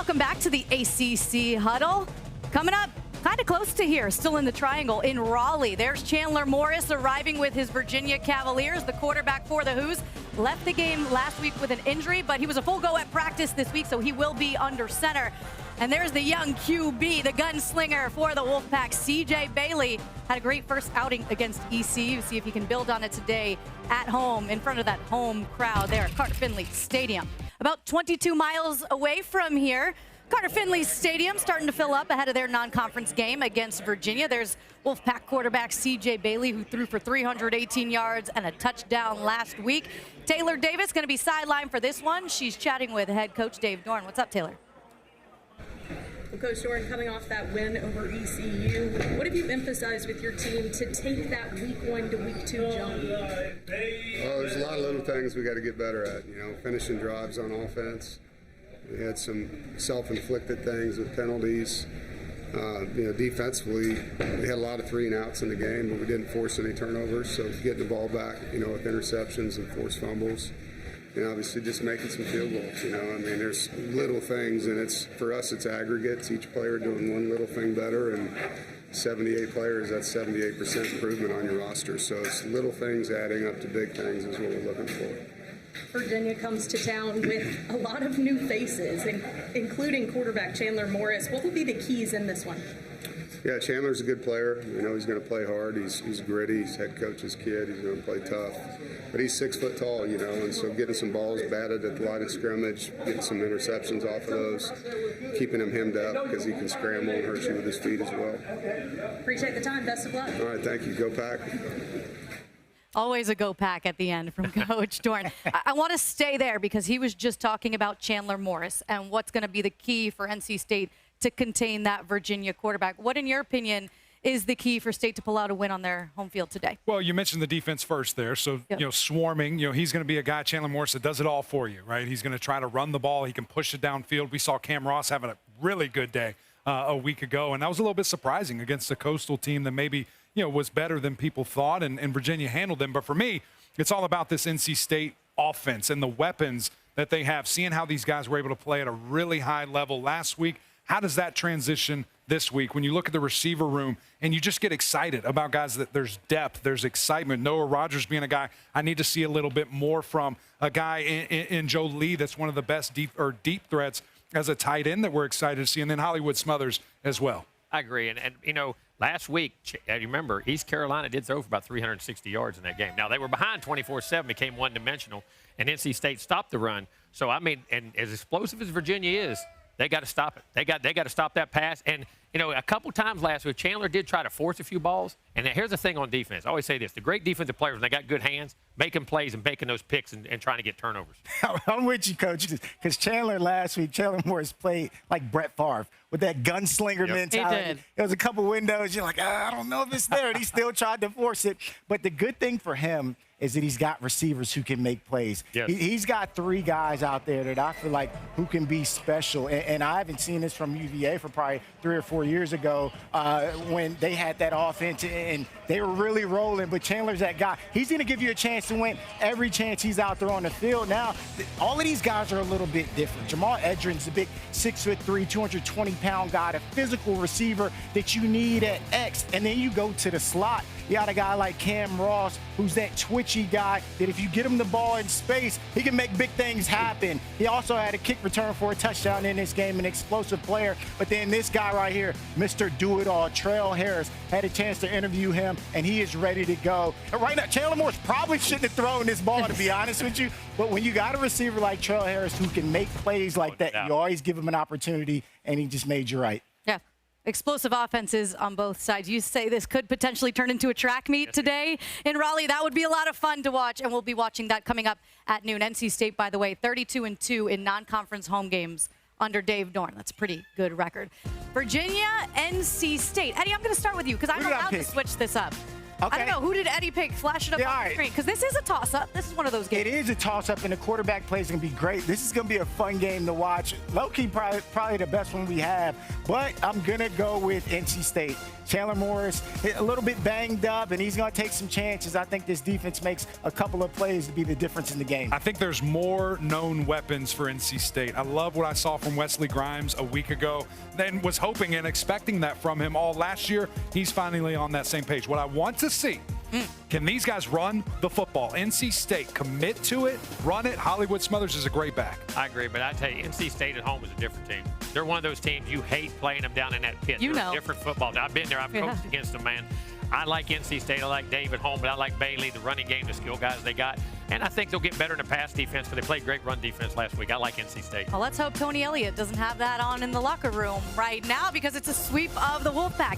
Welcome back to the ACC Huddle. Coming up, kind of close to here, still in the triangle in Raleigh. There's Chandler Morris arriving with his Virginia Cavaliers. The quarterback for the Hoos left the game last week with an injury, but he was a full go at practice this week, so he will be under center. And there's the young QB, the gunslinger for the Wolfpack, CJ Bailey. Had a great first outing against ECU. See if he can build on it today at home in front of that home crowd there at Carter-Finley Stadium. About 22 miles away from here, Carter-Finley Stadium starting to fill up ahead of their non-conference game against Virginia. There's Wolfpack quarterback CJ Bailey, who threw for 318 yards and a touchdown last week. Taylor Davis going to be sidelined for this one. She's chatting with head coach Dave Dorn. What's up, Taylor? Well, Coach Dorn, coming off that win over ECU, what have you emphasized with your team to take that week 1 to week 2 jump? There's a lot of little things we got to get better at. Finishing drives on offense. We had some self-inflicted things with penalties. Defensively, we had a lot of 3-and-outs in the game, but we didn't force any turnovers. So getting the ball back, with interceptions and forced fumbles. Obviously just making some field goals. There's little things, and for us, it's aggregates. Each player doing one little thing better, and 78 players, that's 78% improvement on your roster. So it's little things adding up to big things is what we're looking for. Virginia comes to town with a lot of new faces, including quarterback Chandler Morris. What will be the keys in this one? Yeah, Chandler's a good player. He's going to play hard. He's gritty. He's head coach's kid. He's going to play tough. But he's 6 foot tall, and so getting some balls batted at the line of scrimmage, getting some interceptions off of those, keeping him hemmed up because he can scramble and hurt you with his feet as well. Appreciate the time. Best of luck. All right, thank you. Go Pack. Always a go pack at the end from Coach Dorn. I want to stay there because he was just talking about Chandler Morris and what's going to be the key for NC State to contain that Virginia quarterback. What, in your opinion, is the key for State to pull out a win on their home field today? Well, you mentioned the defense first there. So, yep. Swarming, he's going to be a guy, Chandler Morris, that does it all for you, right? He's going to try to run the ball. He can push it downfield. We saw Cam Ross having a really good day a week ago, and that was a little bit surprising against a Coastal team that maybe, was better than people thought, and Virginia handled them. But for me, it's all about this NC State offense and the weapons that they have, seeing how these guys were able to play at a really high level last week. How does that transition this week when you look at the receiver room and you just get excited about guys that there's depth, there's excitement? Noah Rogers being a guy I need to see a little bit more from, a guy in Joe Lee that's one of the best deep threats as a tight end that we're excited to see, and then Hollywood Smothers as well. I agree. And last week, you remember, East Carolina did throw for about 360 yards in that game. Now, they were behind 24-7, became one-dimensional, and NC State stopped the run. So, and as explosive as Virginia is, they got to stop it. They got to stop that pass. And, a couple times last week, Chandler did try to force a few balls. And here's the thing on defense. I always say this. The great defensive players, when they got good hands, making plays and making those picks and trying to get turnovers. I'm with you, Coach, because Chandler Morris played like Brett Favre with that gunslinger mentality. He did. There was a couple windows. You're like, I don't know if it's there. And he still tried to force it. But the good thing for him is that he's got receivers who can make plays. Yes. He's got 3 guys out there that I feel like who can be special. And I haven't seen this from UVA for probably 3 or 4 years ago when they had that offense and they were really rolling. But Chandler's that guy. He's going to give you a chance to win every chance he's out there on the field. Now, all of these guys are a little bit different. Jamal Edrin's a big 6'3", 220-pound guy, a physical receiver that you need at X. And then you go to the slot. You got a guy like Cam Ross, who's that twitchy guy that if you get him the ball in space, he can make big things happen. He also had a kick return for a touchdown in this game, an explosive player. But then this guy right here, Mr. Do-It-All, Trail Harris, had a chance to interview him, and he is ready to go. And right now, Chandler Morris probably shouldn't have thrown this ball, to be honest with you. But when you got a receiver like Trail Harris who can make plays like that, you always give him an opportunity, and he just made you right. Yeah. Explosive offenses on both sides. You say this could potentially turn into a track meet today in Raleigh. That would be a lot of fun to watch, and we'll be watching that coming up at noon. NC State, by the way, 32-2 in non-conference home games under Dave Dorn. That's a pretty good record. Virginia, NC State. Eddie, I'm going to start with you because I'm allowed to switch this up. Okay. I don't know. Who did Eddie pick? Flash it up on the screen. Because this is a toss-up. This is one of those games. It is a toss-up, and the quarterback play is going to be great. This is going to be a fun game to watch. Low-key, probably the best one we have. But I'm going to go with NC State. Chandler Morris a little bit banged up, and he's going to take some chances. I think this defense makes a couple of plays to be the difference in the game. I think there's more known weapons for NC State. I love what I saw from Wesley Grimes a week ago, then was hoping and expecting that from him all last year. He's finally on that same page. What I want to see, can these guys run the football? NC State, commit to it, run it. Hollywood Smothers is a great back. I agree, but I tell you, NC State at home is a different team. They're one of those teams you hate playing them down in that pit. You They're know. a different football. I've been there. I've coached against them, man. I like NC State. I like Dave at home, but I like Bailey, the running game, the skill guys they got. And I think they'll get better in the pass defense because they played great run defense last week. I like NC State. Well, let's hope Tony Elliott doesn't have that on in the locker room right now because it's a sweep of the Wolfpack.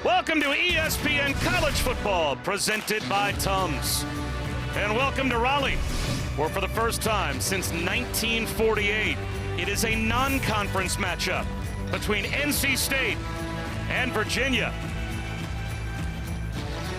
Welcome to ESPN College Football, presented by Tums. And welcome to Raleigh, where for the first time since 1948, it is a non-conference matchup between NC State and Virginia.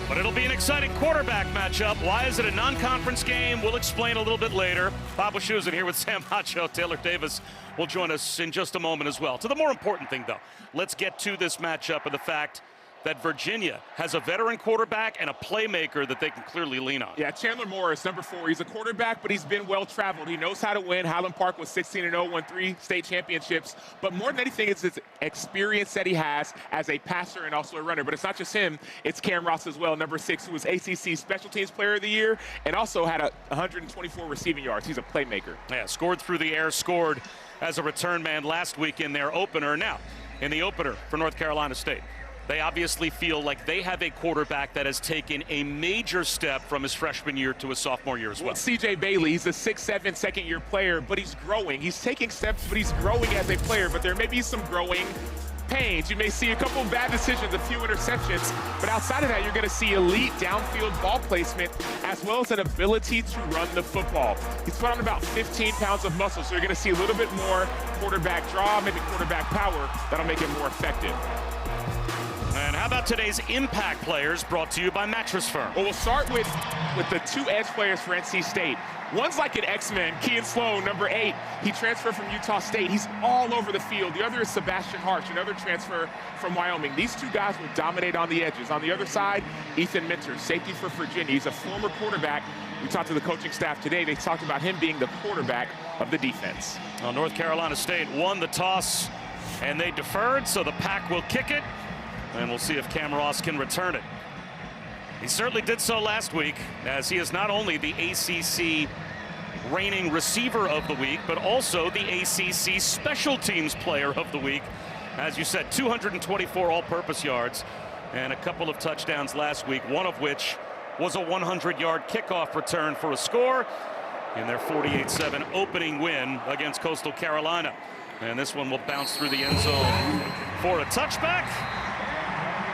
But it'll be an exciting quarterback matchup. Why is it a non-conference game? We'll explain a little bit later. Bob Wischusen here with Sam Hacho. Taylor Davis will join us in just a moment as well. To the more important thing, though, let's get to this matchup and the fact that Virginia has a veteran quarterback and a playmaker that they can clearly lean on. Yeah, Chandler Morris, number 4. He's a quarterback, but he's been well-traveled. He knows how to win. Highland Park was 16-0, won 3 state championships. But more than anything, it's his experience that he has as a passer and also a runner. But it's not just him. It's Cam Ross as well, number 6, who was ACC Special Teams Player of the Year and also had 124 receiving yards. He's a playmaker. Yeah, scored through the air, scored as a return man last week in their opener. Now, in the opener for North Carolina State, they obviously feel like they have a quarterback that has taken a major step from his freshman year to his sophomore year as well. CJ Bailey, he's a 6'7", second-year player, but he's growing. He's taking steps, but he's growing as a player. But there may be some growing pains. You may see a couple of bad decisions, a few interceptions, but outside of that, you're going to see elite downfield ball placement as well as an ability to run the football. He's put on about 15 pounds of muscle, so you're going to see a little bit more quarterback draw, maybe quarterback power that'll make him more effective. And how about today's impact players brought to you by Mattress Firm? Well, we'll start with the 2 edge players for NC State. One's like an X-Men, Kean Sloan, number 8. He transferred from Utah State. He's all over the field. The other is Sebastian Harsh, another transfer from Wyoming. These 2 guys will dominate on the edges. On the other side, Ethan Minter, safety for Virginia. He's a former quarterback. We talked to the coaching staff today. They talked about him being the quarterback of the defense. Well, North Carolina State won the toss, and they deferred, so the Pack will kick it. And we'll see if Cam Ross can return it. He certainly did so last week, as he is not only the ACC reigning receiver of the week, but also the ACC special teams player of the week. As you said, 224 all-purpose yards and a couple of touchdowns last week, one of which was a 100-yard kickoff return for a score in their 48-7 opening win against Coastal Carolina. And this one will bounce through the end zone for a touchback.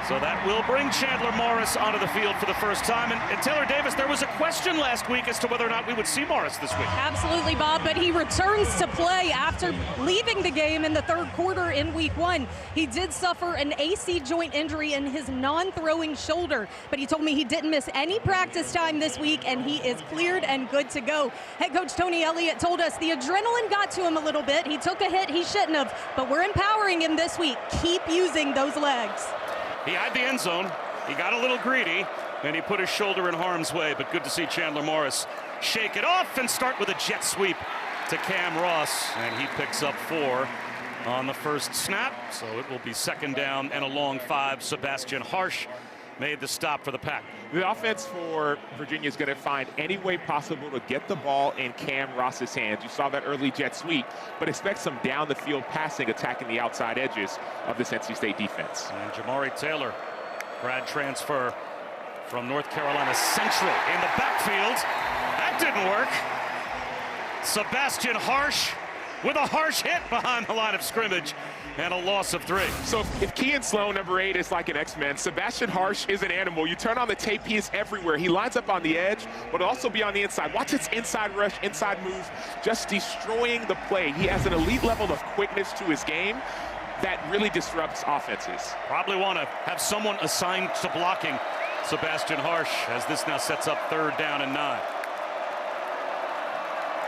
So that will bring Chandler Morris onto the field for the first time. And Taylor Davis, there was a question last week as to whether or not we would see Morris this week. Absolutely, Bob, but he returns to play after leaving the game in the 3rd quarter in week 1. He did suffer an AC joint injury in his non-throwing shoulder, but he told me he didn't miss any practice time this week, and he is cleared and good to go. Head coach Tony Elliott told us the adrenaline got to him a little bit. He took a hit he shouldn't have, but we're empowering him this week. Keep using those legs. He had the end zone. He got a little greedy, and he put his shoulder in harm's way. But good to see Chandler Morris shake it off and start with a jet sweep to Cam Ross. And he picks up 4 on the first snap. So it will be 2nd down and a long 5. Sebastian Harsh made the stop for the Pack. The offense for Virginia is going to find any way possible to get the ball in Cam Ross's hands. You saw that early jet sweep, but expect some down-the-field passing, attacking the outside edges of this NC State defense. And Jamari Taylor, grad transfer from North Carolina Central in the backfield. That didn't work. Sebastian Harsh with a harsh hit behind the line of scrimmage and a loss of 3. So if Kean Sloan, number 8, is like an X-Men, Sebastian Harsh is an animal. You turn on the tape, he is everywhere. He lines up on the edge, but also be on the inside. Watch his inside rush, inside move, just destroying the play. He has an elite level of quickness to his game that really disrupts offenses. Probably want to have someone assigned to blocking Sebastian Harsh, as this now sets up 3rd down and 9.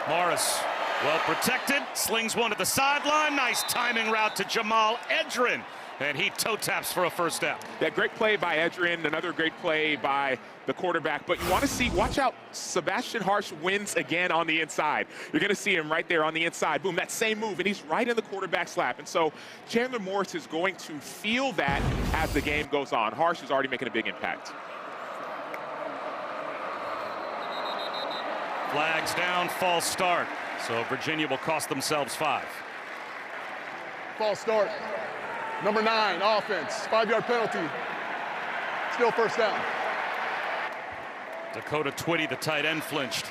Morris, well protected, slings one to the sideline. Nice timing route to Jamal Edrin and he toe taps for a first down. That great play by Edrin, another great play by the quarterback. But you want to see, watch out, Sebastian Harsh wins again on the inside. You're going to see him right there on the inside. Boom, that same move, and he's right in the quarterback's lap. And so Chandler Morris is going to feel that as the game goes on. Harsh is already making a big impact. Flags down, false start. So Virginia will cost themselves 5. False start. Number 9, offense, 5-yard penalty. Still first down. Dakota Twitty, the tight end, flinched.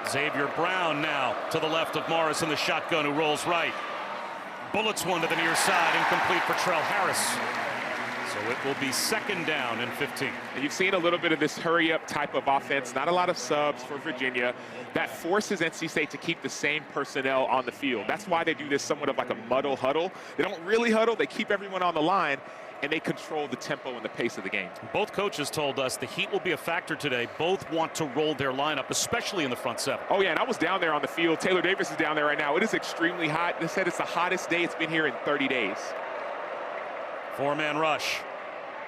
Xavier Brown now to the left of Morris in the shotgun, who rolls right. Bullets one to the near side, incomplete for Trell Harris. So it will be second down and 15. You've seen a little bit of this hurry-up type of offense, not a lot of subs for Virginia. That forces NC State to keep the same personnel on the field. That's why they do this somewhat of like a muddle huddle. They don't really huddle, they keep everyone on the line, and they control the tempo and the pace of the game. Both coaches told us the heat will be a factor today. Both want to roll their lineup, especially in the front 7. Oh, yeah, and I was down there on the field. Taylor Davis is down there right now. It is extremely hot. They said it's the hottest day it's been here in 30 days. 4-man rush.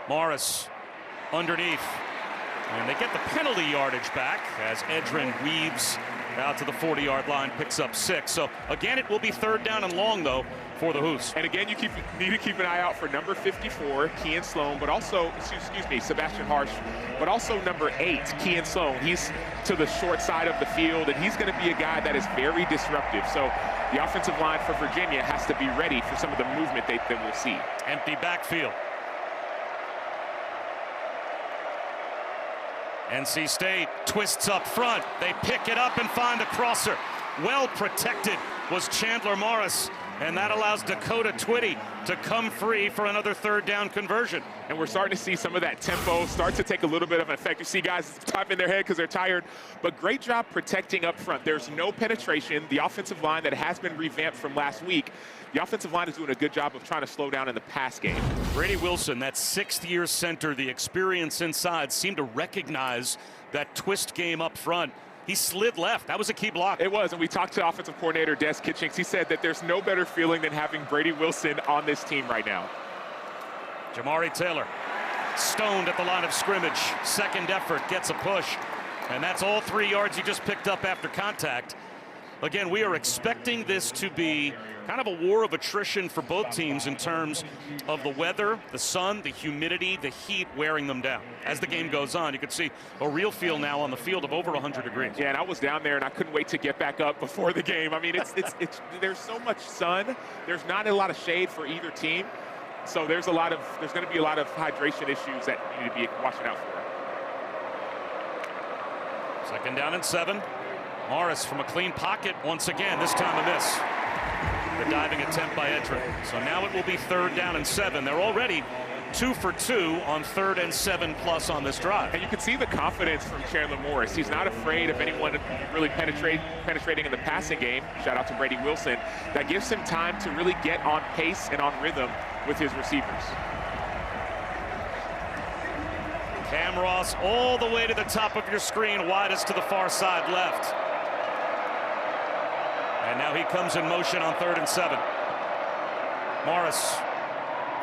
Morris underneath. And they get the penalty yardage back as Edrin weaves out to the 40-yard line, picks up 6. So, again, it will be third down and long, though, for the Hoos. And again, you need to keep an eye out for number 54, Kean Sloan, but also, excuse me, Sebastian Harsh, but also number 8, Kean Sloan. He's to the short side of the field, and he's going to be a guy that is very disruptive. So the offensive line for Virginia has to be ready for some of the movement that we'll see. Empty backfield. NC State twists up front. They pick it up and find a crosser. Well protected was Chandler Morris, and that allows Dakota Twitty to come free for another third down conversion. And we're starting to see some of that tempo start to take a little bit of an effect. You see guys tapping their head because they're tired, but great job protecting up front. There's no penetration. The offensive line that has been revamped from last week, the offensive line is doing a good job of trying to slow down in the pass game. Brady Wilson, that 6th-year center, the experience inside, seemed to recognize that twist game up front. He slid left. That was a key block. It was, and we talked to offensive coordinator Des Kitchings. He said that there's no better feeling than having Brady Wilson on this team right now. Jamari Taylor stoned at the line of scrimmage. Second effort, gets a push. And that's all 3 yards he just picked up after contact. Again, we are expecting this to be kind of a war of attrition for both teams in terms of the weather, the sun, the humidity, the heat wearing them down. As the game goes on, you can see a real feel now on the field of over 100 degrees. Yeah, and I was down there and I couldn't wait to get back up before the game. I mean, it's there's so much sun. There's not a lot of shade for either team. So there's going to be a lot of hydration issues that you need to be watching out for. Second down and 7. Morris from a clean pocket once again, this time a miss. The diving attempt by Edrin. So now it will be third down and 7. They're already 2 for 2 on 3rd and 7+ on this drive. And you can see the confidence from Chandler Morris. He's not afraid of anyone really penetrating in the passing game. Shout out to Brady Wilson. That gives him time to really get on pace and on rhythm with his receivers. Cam Ross all the way to the top of your screen, widest to the far side left. And now he comes in motion on 3rd and 7. Morris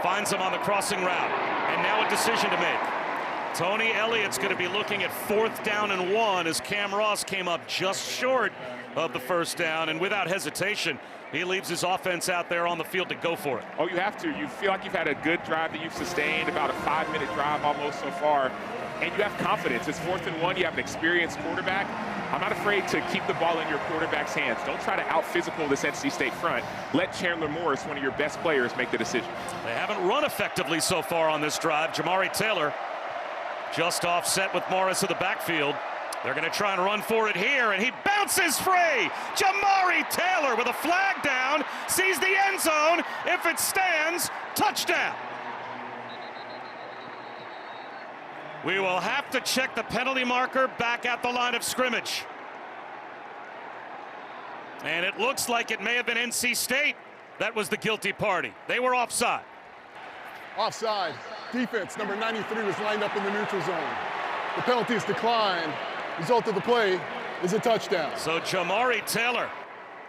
finds him on the crossing route, and now a decision to make. Tony Elliott's going to be looking at 4th down and 1 as Cam Ross came up just short of the first down, and without hesitation, he leaves his offense out there on the field to go for it. Oh, you have to. You feel like you've had a good drive that you've sustained, about a 5-minute drive almost so far, and you have confidence. It's 4th and 1. You have an experienced quarterback. I'm not afraid to keep the ball in your quarterback's hands. Don't try to out-physical this NC State front. Let Chandler Morris, one of your best players, make the decision. They haven't run effectively so far on this drive. Jamari Taylor just offset with Morris in the backfield. They're going to try and run for it here, and he bounces free. Jamari Taylor with a flag down, sees the end zone. If it stands, touchdown. We will have to check the penalty marker back at the line of scrimmage. And it looks like it may have been NC State that was the guilty party. They were offside. Offside. Defense, number 93, was lined up in the neutral zone. The penalty is declined. Result of the play is a touchdown. So Jamari Taylor,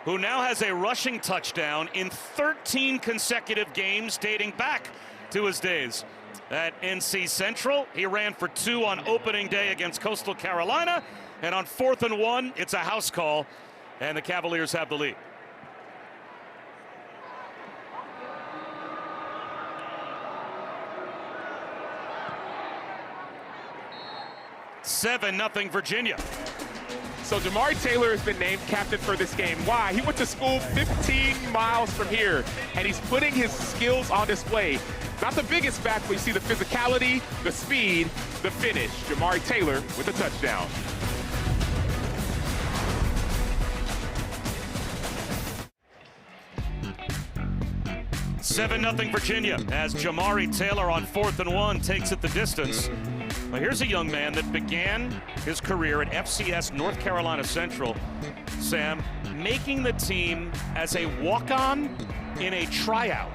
who now has a rushing touchdown in 13 consecutive games dating back to his days at NC Central. He ran for 2 on opening day against Coastal Carolina, and on 4th and 1, it's a house call, and the Cavaliers have the lead. Nothing Virginia. So Jamari Taylor has been named captain for this game. Why? He went to school 15 miles from here, and he's putting his skills on display. Not the biggest back, but you see the physicality, the speed, the finish. Jamari Taylor with a touchdown. Nothing Virginia as Jamari Taylor on 4th and 1 takes it the distance. Well, here's a young man that began his career at FCS North Carolina Central, Sam, making the team as a walk-on in a tryout.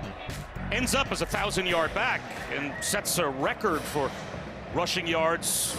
Ends up as a 1,000-yard back and sets a record for rushing yards.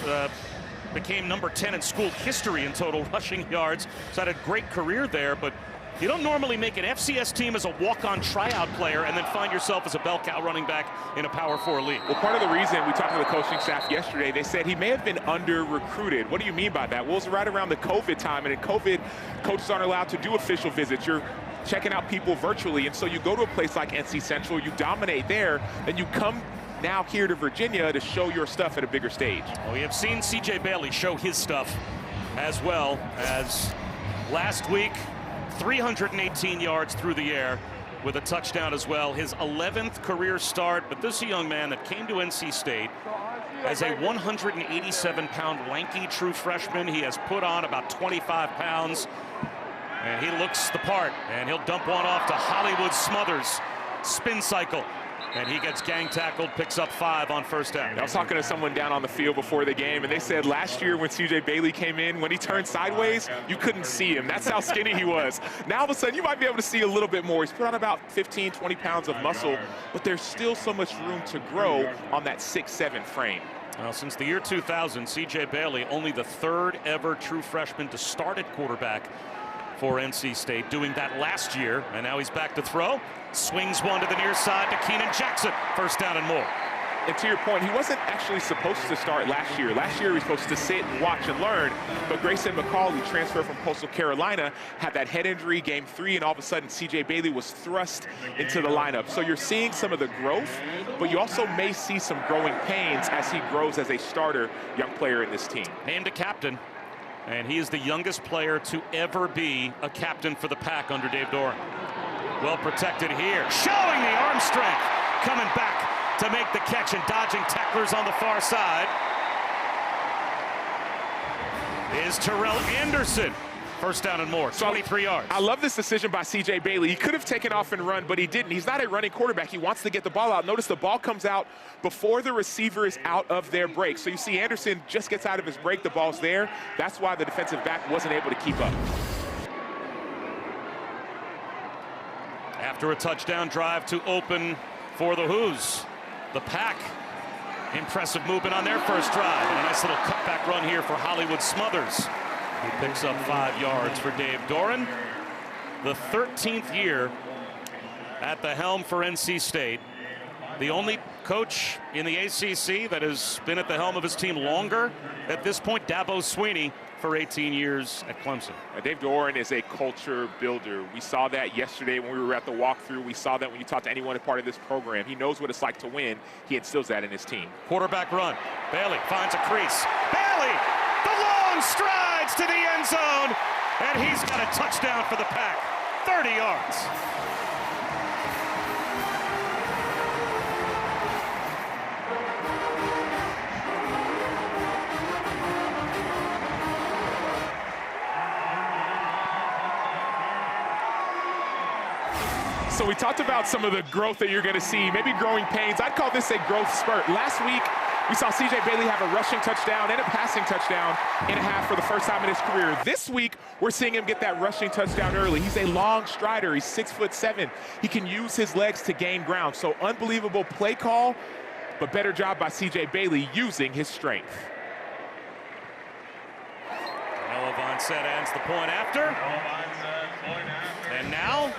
Became number 10 in school history in total rushing yards. So had a great career there, but you don't normally make an FCS team as a walk-on tryout player and then find yourself as a bell cow running back in a Power 4 league. Well, part of the reason we talked to the coaching staff yesterday, they said he may have been under-recruited. What do you mean by that? Well, it was right around the COVID time, and in COVID, coaches aren't allowed to do official visits. You're checking out people virtually, and so you go to a place like NC Central, you dominate there, then you come now here to Virginia to show your stuff at a bigger stage. Well, we have seen C.J. Bailey show his stuff as well as last week. 318 yards through the air with a touchdown as well. His 11th career start, but this is a young man that came to NC State as a 187-pound lanky true freshman. He has put on about 25 pounds, and he looks the part, and he'll dump one off to Hollywood Smothers. Spin cycle. And he gets gang tackled, picks up 5 on first down. I was talking to someone down on the field before the game, and they said last year when C.J. Bailey came in, when he turned sideways, you couldn't see him. That's how skinny he was. Now all of a sudden, you might be able to see a little bit more. He's put on about 15, 20 pounds of muscle, but there's still so much room to grow on that 6'7" frame. Well, since the year 2000, C.J. Bailey, only the 3rd ever true freshman to start at quarterback for NC State, doing that last year, and now he's back to throw. Swings one to the near side to Keenan Jackson. First down and more. And to your point, he wasn't actually supposed to start last year. Last year, he was supposed to sit and watch and learn. But Grayson McCall, who transferred from Coastal Carolina, had that head injury game 3, and all of a sudden, C.J. Bailey was thrust into the lineup. So you're seeing some of the growth, but you also may see some growing pains as he grows as a starter young player in this team. Named a captain, and he is the youngest player to ever be a captain for the Pack under Dave Doran. Well protected here, showing the arm strength, coming back to make the catch and dodging tacklers on the far side is Terrell Anderson. First down and more, 23 yards. I love this decision by C.J. Bailey. He could have taken off and run, but he didn't. He's not a running quarterback. He wants to get the ball out. Notice the ball comes out before the receiver is out of their break. So you see Anderson just gets out of his break. The ball's there. That's why the defensive back wasn't able to keep up. After a touchdown drive to open for the Hoos, the Pack, impressive movement on their first drive. And a nice little cutback run here for Hollywood Smothers. He picks up 5 yards for Dave Doran. The 13th year at the helm for NC State. The only coach in the ACC that has been at the helm of his team longer at this point, Dabo Swinney, for 18 years at Clemson. Dave Doran is a culture builder. We saw that yesterday when we were at the walkthrough. We saw that when you talk to anyone a part of this program. He knows what it's like to win. He instills that in his team. Quarterback run. Bailey finds a crease. Bailey, the long strides to the end zone, and he's got a touchdown for the Pack. 30 yards. So we talked about some of the growth that you're going to see, maybe growing pains. I'd call this a growth spurt. Last week, we saw C.J. Bailey have a rushing touchdown and a passing touchdown and a half for the first time in his career. This week, we're seeing him get that rushing touchdown early. He's a long strider. He's 6'7". He can use his legs to gain ground. So unbelievable play call but better job by C.J. Bailey using his strength. Noah Von Set ends the point after. And now,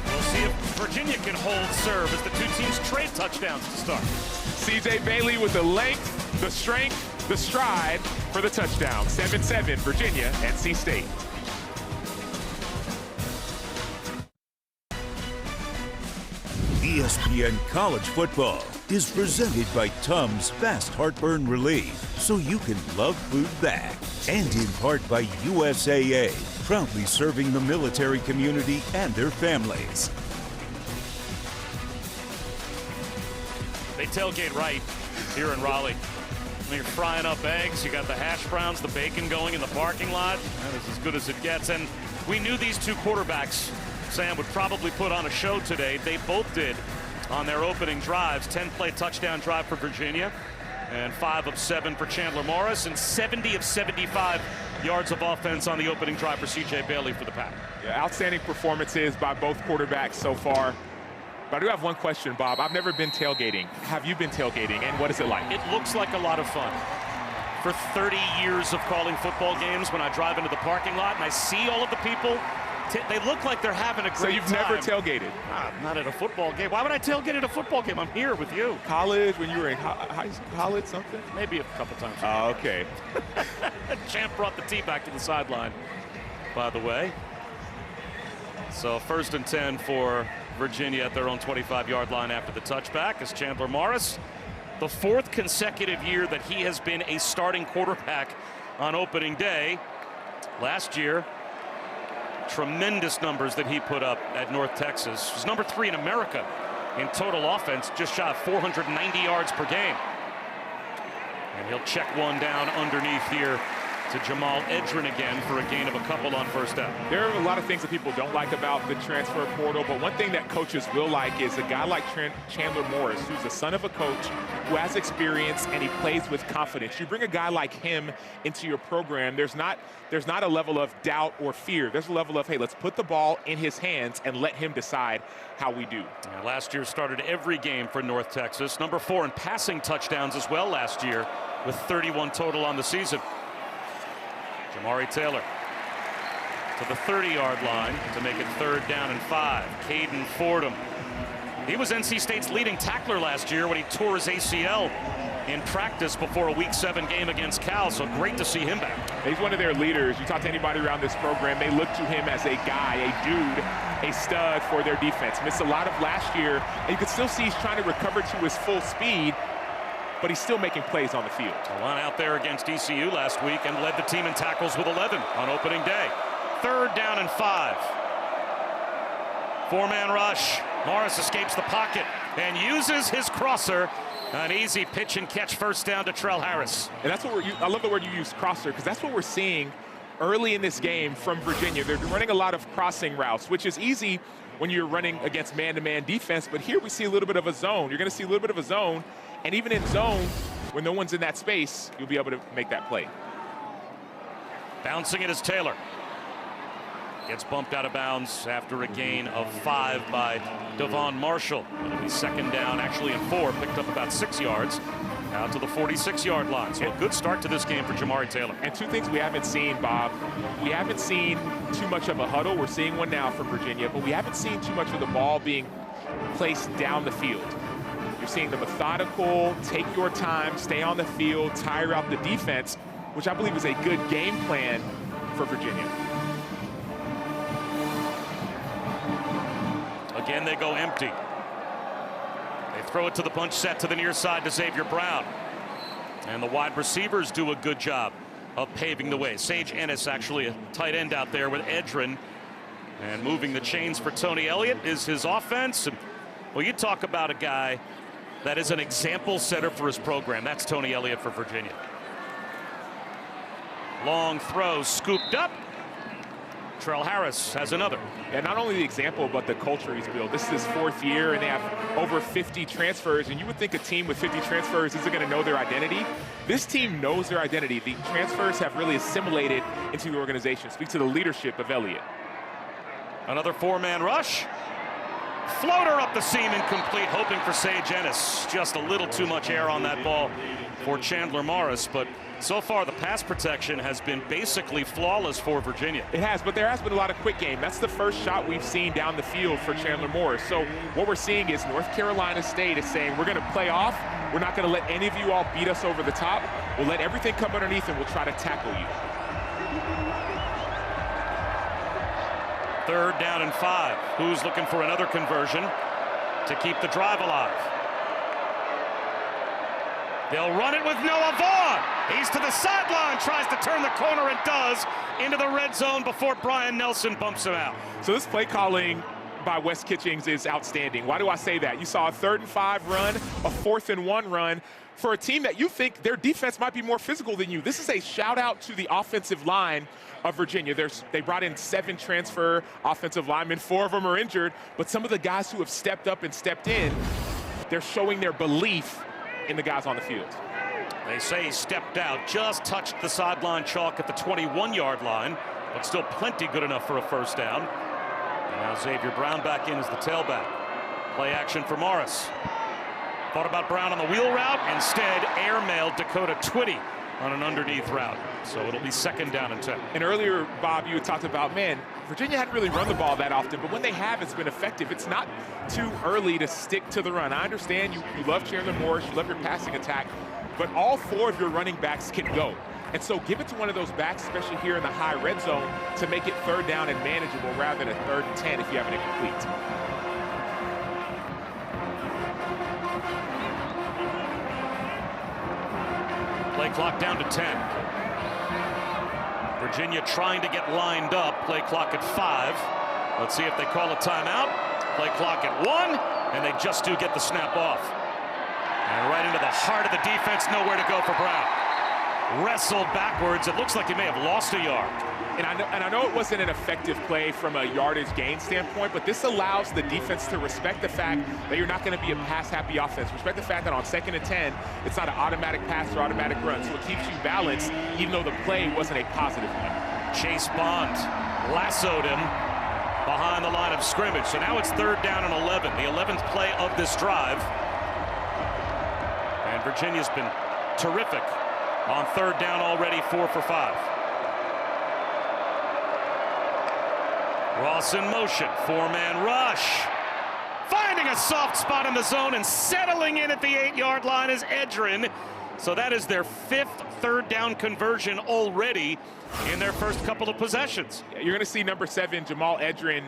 we'll see if Virginia can hold serve as the two teams trade touchdowns to start. C.J. Bailey with the length, the strength, the stride for the touchdown. 7-7, Virginia, NC State. ESPN College Football is presented by Tums Fast Heartburn Relief, so you can love food back. And in part by USAA, proudly serving the military community and their families. They tailgate right here in Raleigh. When you're frying up eggs, you got the hash browns, the bacon going in the parking lot. That is as good as it gets. And we knew these two quarterbacks, Sam, would probably put on a show today. They both did on their opening drives. 10-play touchdown drive for Virginia, and 5 of 7 for Chandler Morris, and 70 of 75 yards of offense on the opening drive for C.J. Bailey for the Pack. Yeah, outstanding performances by both quarterbacks so far. But I do have one question, Bob. I've never been tailgating. Have you been tailgating, and what is it like? It looks like a lot of fun. For 30 years of calling football games, when I drive into the parking lot and I see all of the people, they look like they're having a great time. So you've never tailgated? Not at a football game. Why would I tailgate at a football game? I'm here with you. College, when you were in high school, college, something? Maybe a couple times. Oh, okay. Champ brought the tee back to the sideline, by the way. So 1st and 10 for Virginia at their own 25-yard line after the touchback as Chandler Morris, the 4th consecutive year that he has been a starting quarterback on opening day. Last year, tremendous numbers that he put up at North Texas. He's number 3 in America in total offense, just shy of 490 yards per game. And he'll check one down underneath here to Jamal Edrin again for a gain of a couple on first down. There are a lot of things that people don't like about the transfer portal, but one thing that coaches will like is a guy like Chandler Morris, who's the son of a coach who has experience and he plays with confidence. You bring a guy like him into your program, there's not a level of doubt or fear. There's a level of, hey, let's put the ball in his hands and let him decide how we do. Yeah, last year started every game for North Texas. Number 4 in passing touchdowns as well last year, with 31 total on the season. Jamari Taylor to the 30-yard line to make it 3rd down and 5. Caden Fordham. He was NC State's leading tackler last year when he tore his ACL in practice before a Week 7 game against Cal, so great to see him back. He's one of their leaders. You talk to anybody around this program, they look to him as a guy, a dude, a stud for their defense. Missed a lot of last year, and you can still see he's trying to recover to his full speed, but he's still making plays on the field. One out there against ECU last week and led the team in tackles with 11 on opening day. 3rd down and 5. 4-man rush. Morris escapes the pocket and uses his crosser. An easy pitch and catch first down to Trell Harris. And that's what I love the word you use, crosser, because that's what we're seeing early in this game from Virginia. They're running a lot of crossing routes, which is easy when you're running against man-to-man defense, but here we see a little bit of a zone. You're going to see a little bit of a zone, and even in zone, when no one's in that space, you'll be able to make that play. Bouncing it is Taylor. Gets bumped out of bounds after a gain of 5 by Devon Marshall. It'll be 2nd down, actually in 4, picked up about 6 yards. Out to the 46-yard line. So a good start to this game for Jamari Taylor. And 2 things we haven't seen, Bob. We haven't seen too much of a huddle. We're seeing one now for Virginia, but we haven't seen too much of the ball being placed down the field. You're seeing the methodical, take your time, stay on the field, tire out the defense, which I believe is a good game plan for Virginia. Again, they go empty. They throw it to the punch set to the near side to Xavier Brown. And the wide receivers do a good job of paving the way. Sage Ennis, actually a tight end out there with Edrin. And moving the chains for Tony Elliott is his offense. And, well, you talk about a guy that is an example setter for his program. That's Tony Elliott for Virginia. Long throw, scooped up. Trell Harris has another. And not only the example, but the culture he's built. This is his 4th year, and they have over 50 transfers. And you would think a team with 50 transfers isn't going to know their identity. This team knows their identity. The transfers have really assimilated into the organization. Speak to the leadership of Elliott. Another 4-man rush. Floater up the seam, incomplete, hoping for Sage Ennis. Just a little too much air on that ball for Chandler Morris, but so far the pass protection has been basically flawless for Virginia. It has, but there has been a lot of quick game. That's the first shot we've seen down the field for Chandler Morris. So what we're seeing is North Carolina State is saying, we're going to play off. We're not going to let any of you all beat us over the top. We'll let everything come underneath and we'll try to tackle you. 3rd down and 5. Who's looking for another conversion to keep the drive alive? They'll run it with Noah Vaughn. He's to the sideline, tries to turn the corner and does, into the red zone before Brian Nelson bumps him out. So this play calling by Wes Kitchings is outstanding. Why do I say that? You saw a 3rd and 5 run, a 4th and 1 run for a team that you think their defense might be more physical than you. This is a shout out to the offensive line of Virginia. They brought in 7 transfer offensive linemen. 4 of them are injured, but some of the guys who have stepped up and stepped in, they're showing their belief in the guys on the field. They say he stepped out, just touched the sideline chalk at the 21-yard line, but still plenty good enough for a 1st down. And now Xavier Brown back in as the tailback. Play action for Morris. Thought about Brown on the wheel route, instead airmailed Dakota Twitty on an underneath route. So it'll be 2nd down and 10. And earlier, Bob, you had talked about, man, Virginia hadn't really run the ball that often, but when they have, it's been effective. It's not too early to stick to the run. I understand you love Chandler Morris, you love your passing attack, but all 4 of your running backs can go. And so give it to one of those backs, especially here in the high red zone, to make it 3rd down and manageable rather than a 3rd and 10 if you have an incomplete. Play clock down to 10. Virginia trying to get lined up. Play clock at 5. Let's see if they call a timeout. Play clock at 1, and they just do get the snap off. And right into the heart of the defense, nowhere to go for Brown. Wrestled backwards. It looks like he may have lost a yard. And I know it wasn't an effective play from a yardage gain standpoint, but this allows the defense to respect the fact that you're not going to be a pass-happy offense. Respect the fact that on 2nd and 10, it's not an automatic pass or automatic run, so it keeps you balanced, even though the play wasn't a positive one. Chase Bond lassoed him behind the line of scrimmage. So now it's 3rd down and 11, the 11th play of this drive. And Virginia's been terrific on 3rd down already, 4 for 5. Ross in motion, 4-man rush. Finding a soft spot in the zone and settling in at the 8-yard line is Edrin. So that is their 5th 3rd down conversion already in their first couple of possessions. You're going to see number 7, Jamal Edrin,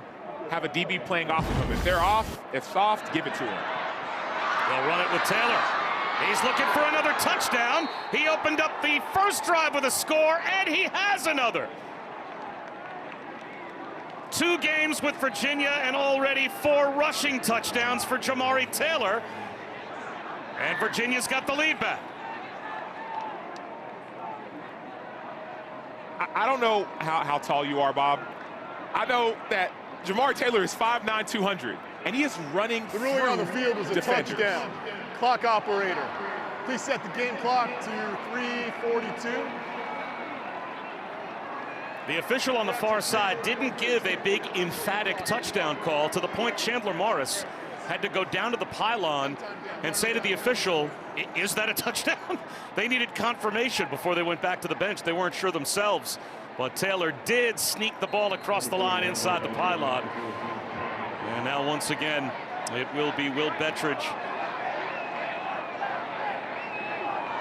have a DB playing off of him. If they're off, it's soft, give it to him. They'll run it with Taylor. He's looking for another touchdown. He opened up the first drive with a score, and he has another. 2 games with Virginia and already 4 rushing touchdowns for Jamari Taylor. And Virginia's got the lead back. I don't know how tall you are, Bob. I know that Jamari Taylor is 5'9", 200, and he is running The ruling on the field was a defenders. touchdown. Clock operator, please set the game clock to 3:42. The official on the far side didn't give a big emphatic touchdown call, to the point Chandler Morris had to go down to the pylon and say to the official, is that a touchdown? They needed confirmation before they went back to the bench. They weren't sure themselves, but Taylor did sneak the ball across the line inside the pylon. And now once again, it will be Will Bettridge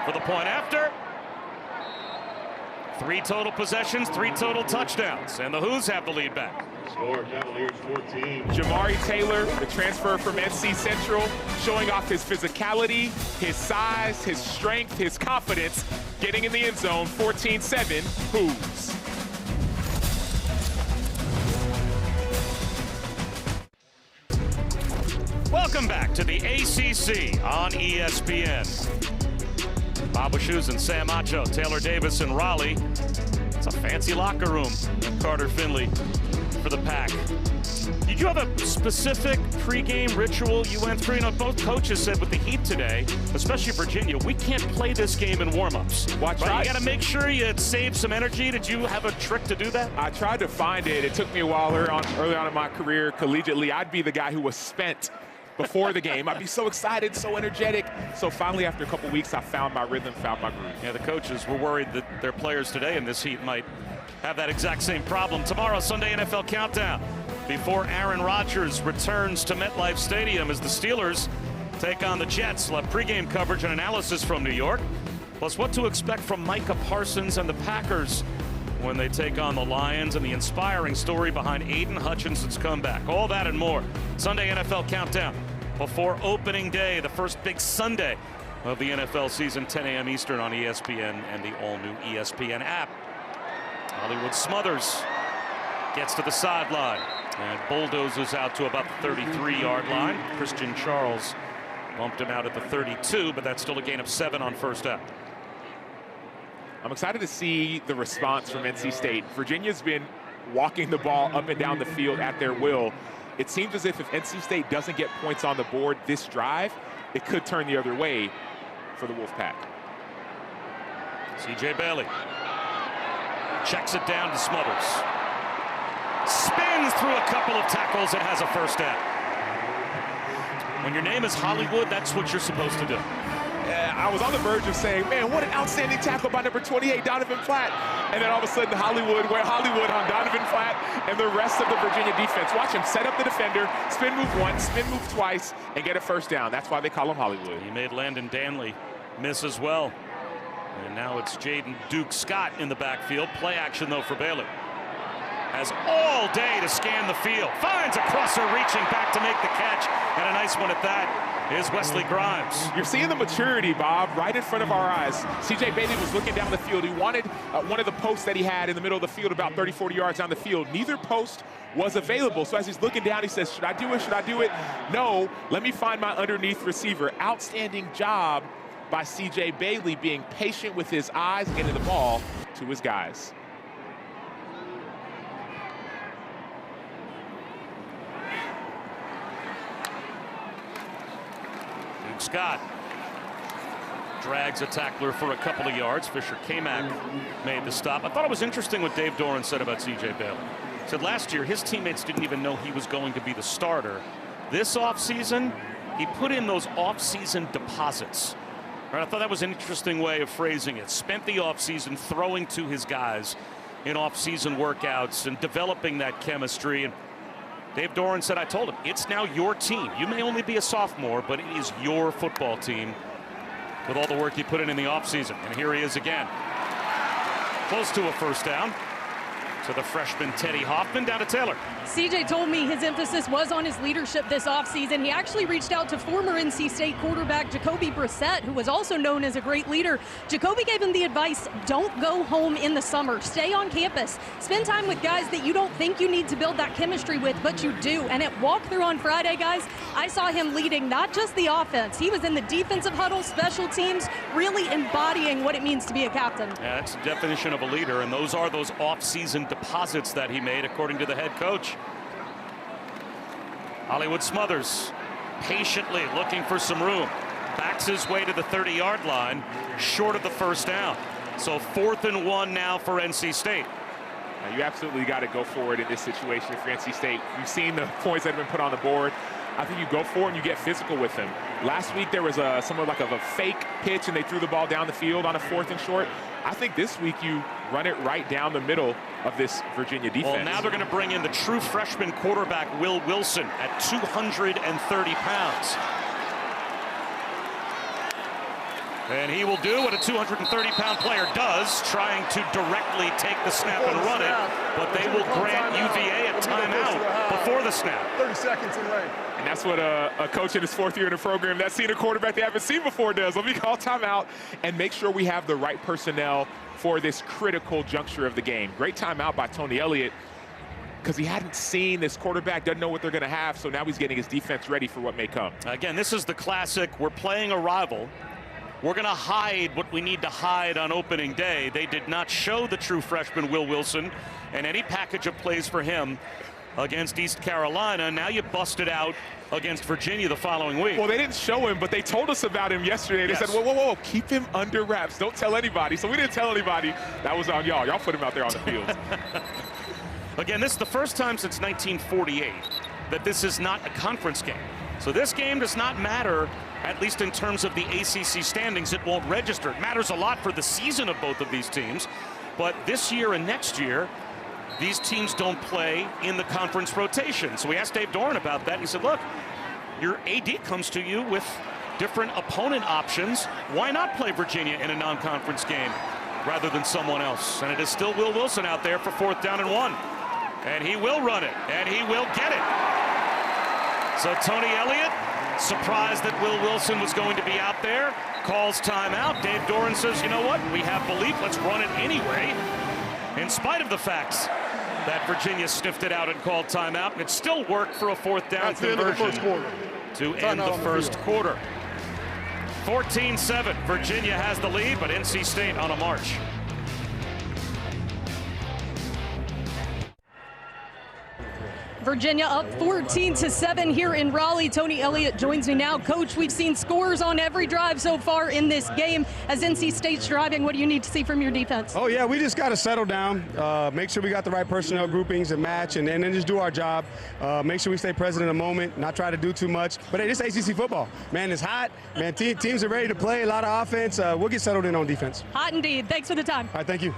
for the point after. 3 total possessions, 3 total touchdowns, and the Hoos have the lead back. Score, Cavaliers 14. Jamari Taylor, the transfer from NC Central, showing off his physicality, his size, his strength, his confidence, getting in the end zone, 14-7, Hoos. Welcome back to the ACC on ESPN. Bob Wischusen and Sam Acho, Taylor Davis and Raleigh. It's a fancy locker room. Carter-Finley for the Pack. Did you have a specific pregame ritual you went through? You know, both coaches said with the Heat today, especially Virginia, we can't play this game in warm-ups. Watch right? out. You got to make sure you save some energy. Did you have a trick to do that? I tried to find it. It took me a while early on in my career collegiately. I'd be the guy who was spent before the game. I'd be so excited, so energetic. So finally, after a couple weeks, I found my rhythm, found my groove. Yeah, the coaches were worried that their players today in this Heat might have that exact same problem. Tomorrow, Sunday NFL Countdown, before Aaron Rodgers returns to MetLife Stadium as the Steelers take on the Jets. We'll have pregame coverage and analysis from New York, plus what to expect from Micah Parsons and the Packers when they take on the Lions, and the inspiring story behind Aiden Hutchinson's comeback. All that and more. Sunday NFL Countdown before opening day, the first big Sunday of the NFL season, 10 a.m. Eastern on ESPN and the all-new ESPN app. Hollywood Smothers gets to the sideline and bulldozes out to about the 33-yard line. Christian Charles bumped him out at the 32, but that's still a gain of 7 on first down. I'm excited to see the response from NC State. Virginia's been walking the ball up and down the field at their will. It seems as if NC State doesn't get points on the board this drive, it could turn the other way for the Wolfpack. C.J. Bailey checks it down to Smothers. Spins through a couple of tackles and has a first down. When your name is Hollywood, that's what you're supposed to do. I was on the verge of saying, man, what an outstanding tackle by number 28, Donovan Platt. And then all of a sudden, Hollywood on Donovan Platt and the rest of the Virginia defense. Watch him set up the defender, spin move once, spin move twice, and get a first down. That's why they call him Hollywood. He made Landon Danley miss as well. And now it's Jaden Duke Scott in the backfield. Play action, though, for Bailey. Has all day to scan the field. Finds a crosser reaching back to make the catch. And a nice one at that is Wesley Grimes. You're seeing the maturity, Bob, right in front of our eyes. C.J. Bailey was looking down the field. He wanted one of the posts that he had in the middle of the field, about 30, 40 yards down the field. Neither post was available. So as he's looking down, he says, should I do it? Should I do it? No, let me find my underneath receiver. Outstanding job by C.J. Bailey, being patient with his eyes, getting the ball to his guys. Duke Scott drags a tackler for a couple of yards. Fisher K-Mac made the stop. I thought it was interesting what Dave Doran said about C.J. Bailey. He said last year his teammates didn't even know he was going to be the starter. This offseason, he put in those offseason deposits. Right, I thought that was an interesting way of phrasing it. Spent the offseason throwing to his guys in offseason workouts and developing that chemistry. And Dave Doran said, I told him, it's now your team. You may only be a sophomore, but it is your football team with all the work you put in the offseason. And here he is again. Close to a first down. To the freshman Teddy Hoffman, down to Taylor. CJ told me his emphasis was on his leadership this offseason. He actually reached out to former NC State quarterback Jacoby Brissett, who was also known as a great leader. Jacoby gave him the advice, don't go home in the summer. Stay on campus. Spend time with guys that you don't think you need to build that chemistry with, but you do. And at walkthrough on Friday, guys, I saw him leading not just the offense. He was in the defensive huddle, special teams, really embodying what it means to be a captain. Yeah, that's the definition of a leader, and those are those off-season deposits that he made, according to the head coach. Hollywood Smothers patiently looking for some room. Backs his way to the 30-yard line, short of the first down. So 4th and 1 now for NC State. Now you absolutely got to go for it in this situation for NC State. You've seen the points that have been put on the board. I think you go for it and you get physical with them. Last week there was somewhat like of a fake pitch and they threw the ball down the field on a 4th and short. I think this week you run it right down the middle of this Virginia defense. Well, now they're going to bring in the true freshman quarterback, Will Wilson, at 230 pounds. And he will do what a 230-pound player does, trying to directly take the snap and run it, but they will grant UVA a timeout before the snap. 30 seconds in range. And that's what a coach in his 4th year in the program, that senior quarterback they haven't seen before, does. Let me call timeout and make sure we have the right personnel for this critical juncture of the game. Great timeout by Tony Elliott, because he hadn't seen this quarterback, doesn't know what they're going to have, so now he's getting his defense ready for what may come. Again, this is the classic, we're playing a rival. We're going to hide what we need to hide on opening day. They did not show the true freshman Will Wilson, and any package of plays for him against East Carolina. Now you busted out against Virginia the following week. Well, they didn't show him, but they told us about him yesterday. They said, whoa, whoa, whoa, keep him under wraps. Don't tell anybody. So we didn't tell anybody. That was on y'all. Y'all put him out there on the field. Again, this is the first time since 1948 that this is not a conference game. So this game does not matter, at least in terms of the ACC standings. It won't register. It matters a lot for the season of both of these teams. But this year and next year, these teams don't play in the conference rotation. So we asked Dave Doran about that. He said, look, your AD comes to you with different opponent options. Why not play Virginia in a non-conference game rather than someone else? And it is still Will Wilson out there for 4th down and 1. And he will run it, and he will get it. So Tony Elliott, surprised that Will Wilson was going to be out there, calls timeout. Dave Doran says, you know what, we have belief, let's run it anyway. In spite of the facts that Virginia sniffed it out and called timeout, and it still worked for a 4th down conversion to end the first quarter. 14-7, Virginia has the lead, but NC State on a march. Virginia up 14-7 here in Raleigh. Tony Elliott joins me now. Coach, we've seen scores on every drive so far in this game. As NC State's driving, what do you need to see from your defense? Oh, yeah, we just got to settle down, make sure we got the right personnel groupings and match, and then just do our job. Make sure we stay present in the moment, not try to do too much. But hey, this ACC football, man, it's hot. Man, teams are ready to play, a lot of offense. We'll get settled in on defense. Hot indeed. Thanks for the time. All right, thank you.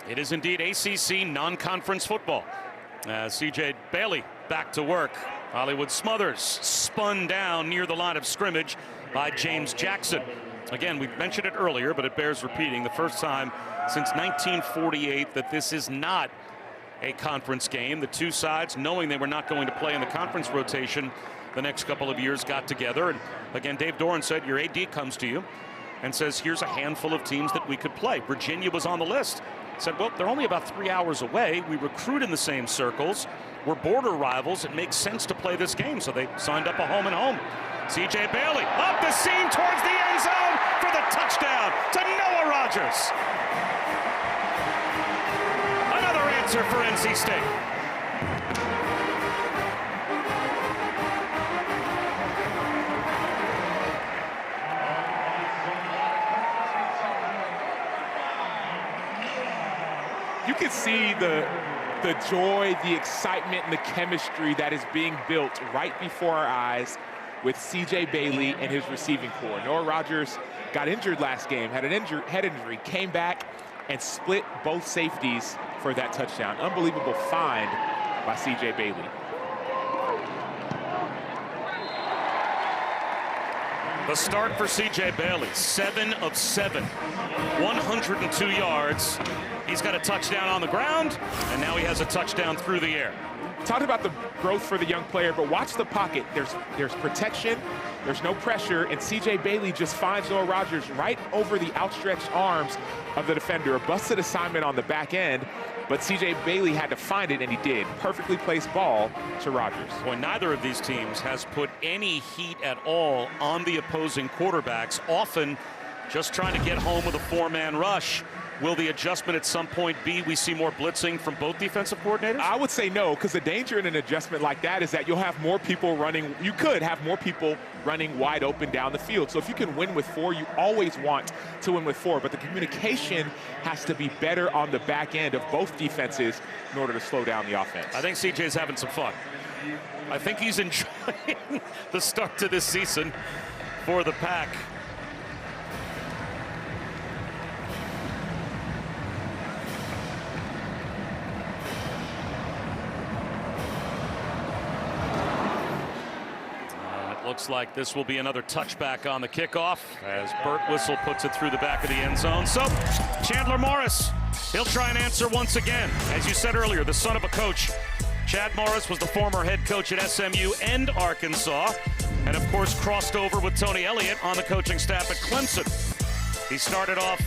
It is indeed ACC non-conference football. C.J. Bailey back to work. Hollywood Smothers spun down near the line of scrimmage by James Jackson. Again, we mentioned it earlier, but it bears repeating. The first time since 1948 that this is not a conference game. The two sides, knowing they were not going to play in the conference rotation the next couple of years, got together. And again, Dave Doran said, your AD comes to you and says, here's a handful of teams that we could play. Virginia was on the list. Said, well, they're only about 3 hours away. We recruit in the same circles. We're border rivals. It makes sense to play this game. So they signed up a home and home. C.J. Bailey up the seam towards the end zone for the touchdown to Noah Rogers. Another answer for NC State. You can see the joy, the excitement, and the chemistry that is being built right before our eyes with C.J. Bailey and his receiving corps. Noah Rogers got injured last game, had an head injury, came back and split both safeties for that touchdown. Unbelievable find by C.J. Bailey. The start for C.J. Bailey, 7 of 7, 102 yards. He's got a touchdown on the ground, and now he has a touchdown through the air. Talked about the growth for the young player, but watch the pocket. There's protection, there's no pressure, and C.J. Bailey just finds Noah Rogers right over the outstretched arms of the defender. A busted assignment on the back end, but C.J. Bailey had to find it, and he did. Perfectly placed ball to Rogers. Well, neither of these teams has put any heat at all on the opposing quarterbacks, often just trying to get home with a four-man rush. Will the adjustment at some point be we see more blitzing from both defensive coordinators? I would say no, because the danger in an adjustment like that is that you'll have more people running. You could have more people running wide open down the field. So if you can win with 4, you always want to win with 4. But the communication has to be better on the back end of both defenses in order to slow down the offense. I think CJ's having some fun. I think he's enjoying the start to this season for the Pack. Looks like this will be another touchback on the kickoff as Burt Whistle puts it through the back of the end zone. So Chandler Morris, he'll try and answer once again. As you said earlier, the son of a coach. Chad Morris was the former head coach at SMU and Arkansas, and of course crossed over with Tony Elliott on the coaching staff at Clemson. He started off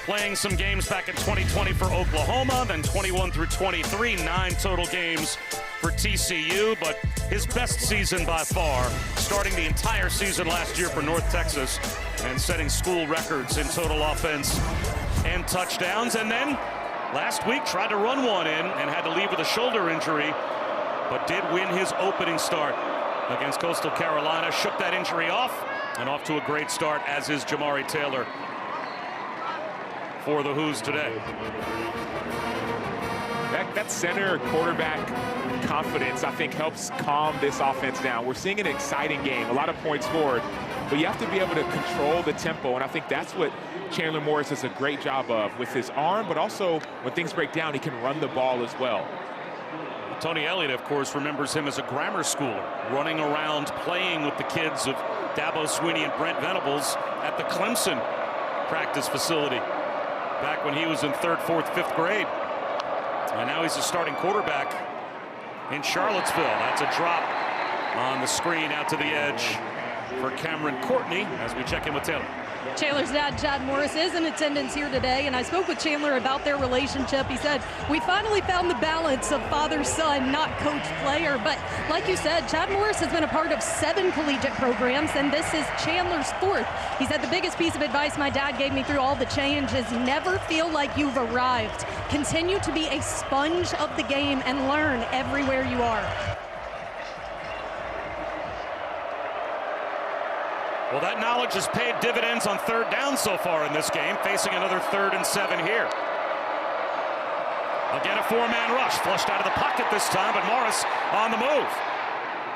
playing some games back in 2020 for Oklahoma, then 21 through 23, 9 total games for TCU, but his best season by far, starting the entire season last year for North Texas and setting school records in total offense and touchdowns. And then last week tried to run one in and had to leave with a shoulder injury, but did win his opening start against Coastal Carolina. Shook that injury off and off to a great start, as is Jamari Taylor for the Hoos today. That center quarterback confidence, I think, helps calm this offense down. We're seeing an exciting game, a lot of points scored, but you have to be able to control the tempo, and I think that's what Chandler Morris does a great job of with his arm, but also when things break down, he can run the ball as well. Tony Elliott, of course, remembers him as a grammar schooler, running around playing with the kids of Dabo Sweeney and Brent Venables at the Clemson practice facility back when he was in 3rd, 4th, 5th grade. And now he's a starting quarterback in Charlottesville. That's a drop on the screen out to the edge for Cameron Courtney as we check in with Taylor. Chandler's dad, Chad Morris, is in attendance here today, and I spoke with Chandler about their relationship. He said, we finally found the balance of father-son, not coach-player. But like you said, Chad Morris has been a part of 7 collegiate programs, and this is Chandler's 4th. He said, the biggest piece of advice my dad gave me through all the change is never feel like you've arrived. Continue to be a sponge of the game and learn everywhere you are. Well, that knowledge has paid dividends on 3rd down so far in this game, facing another 3rd and 7 here. Again, a 4-man rush, flushed out of the pocket this time, but Morris on the move.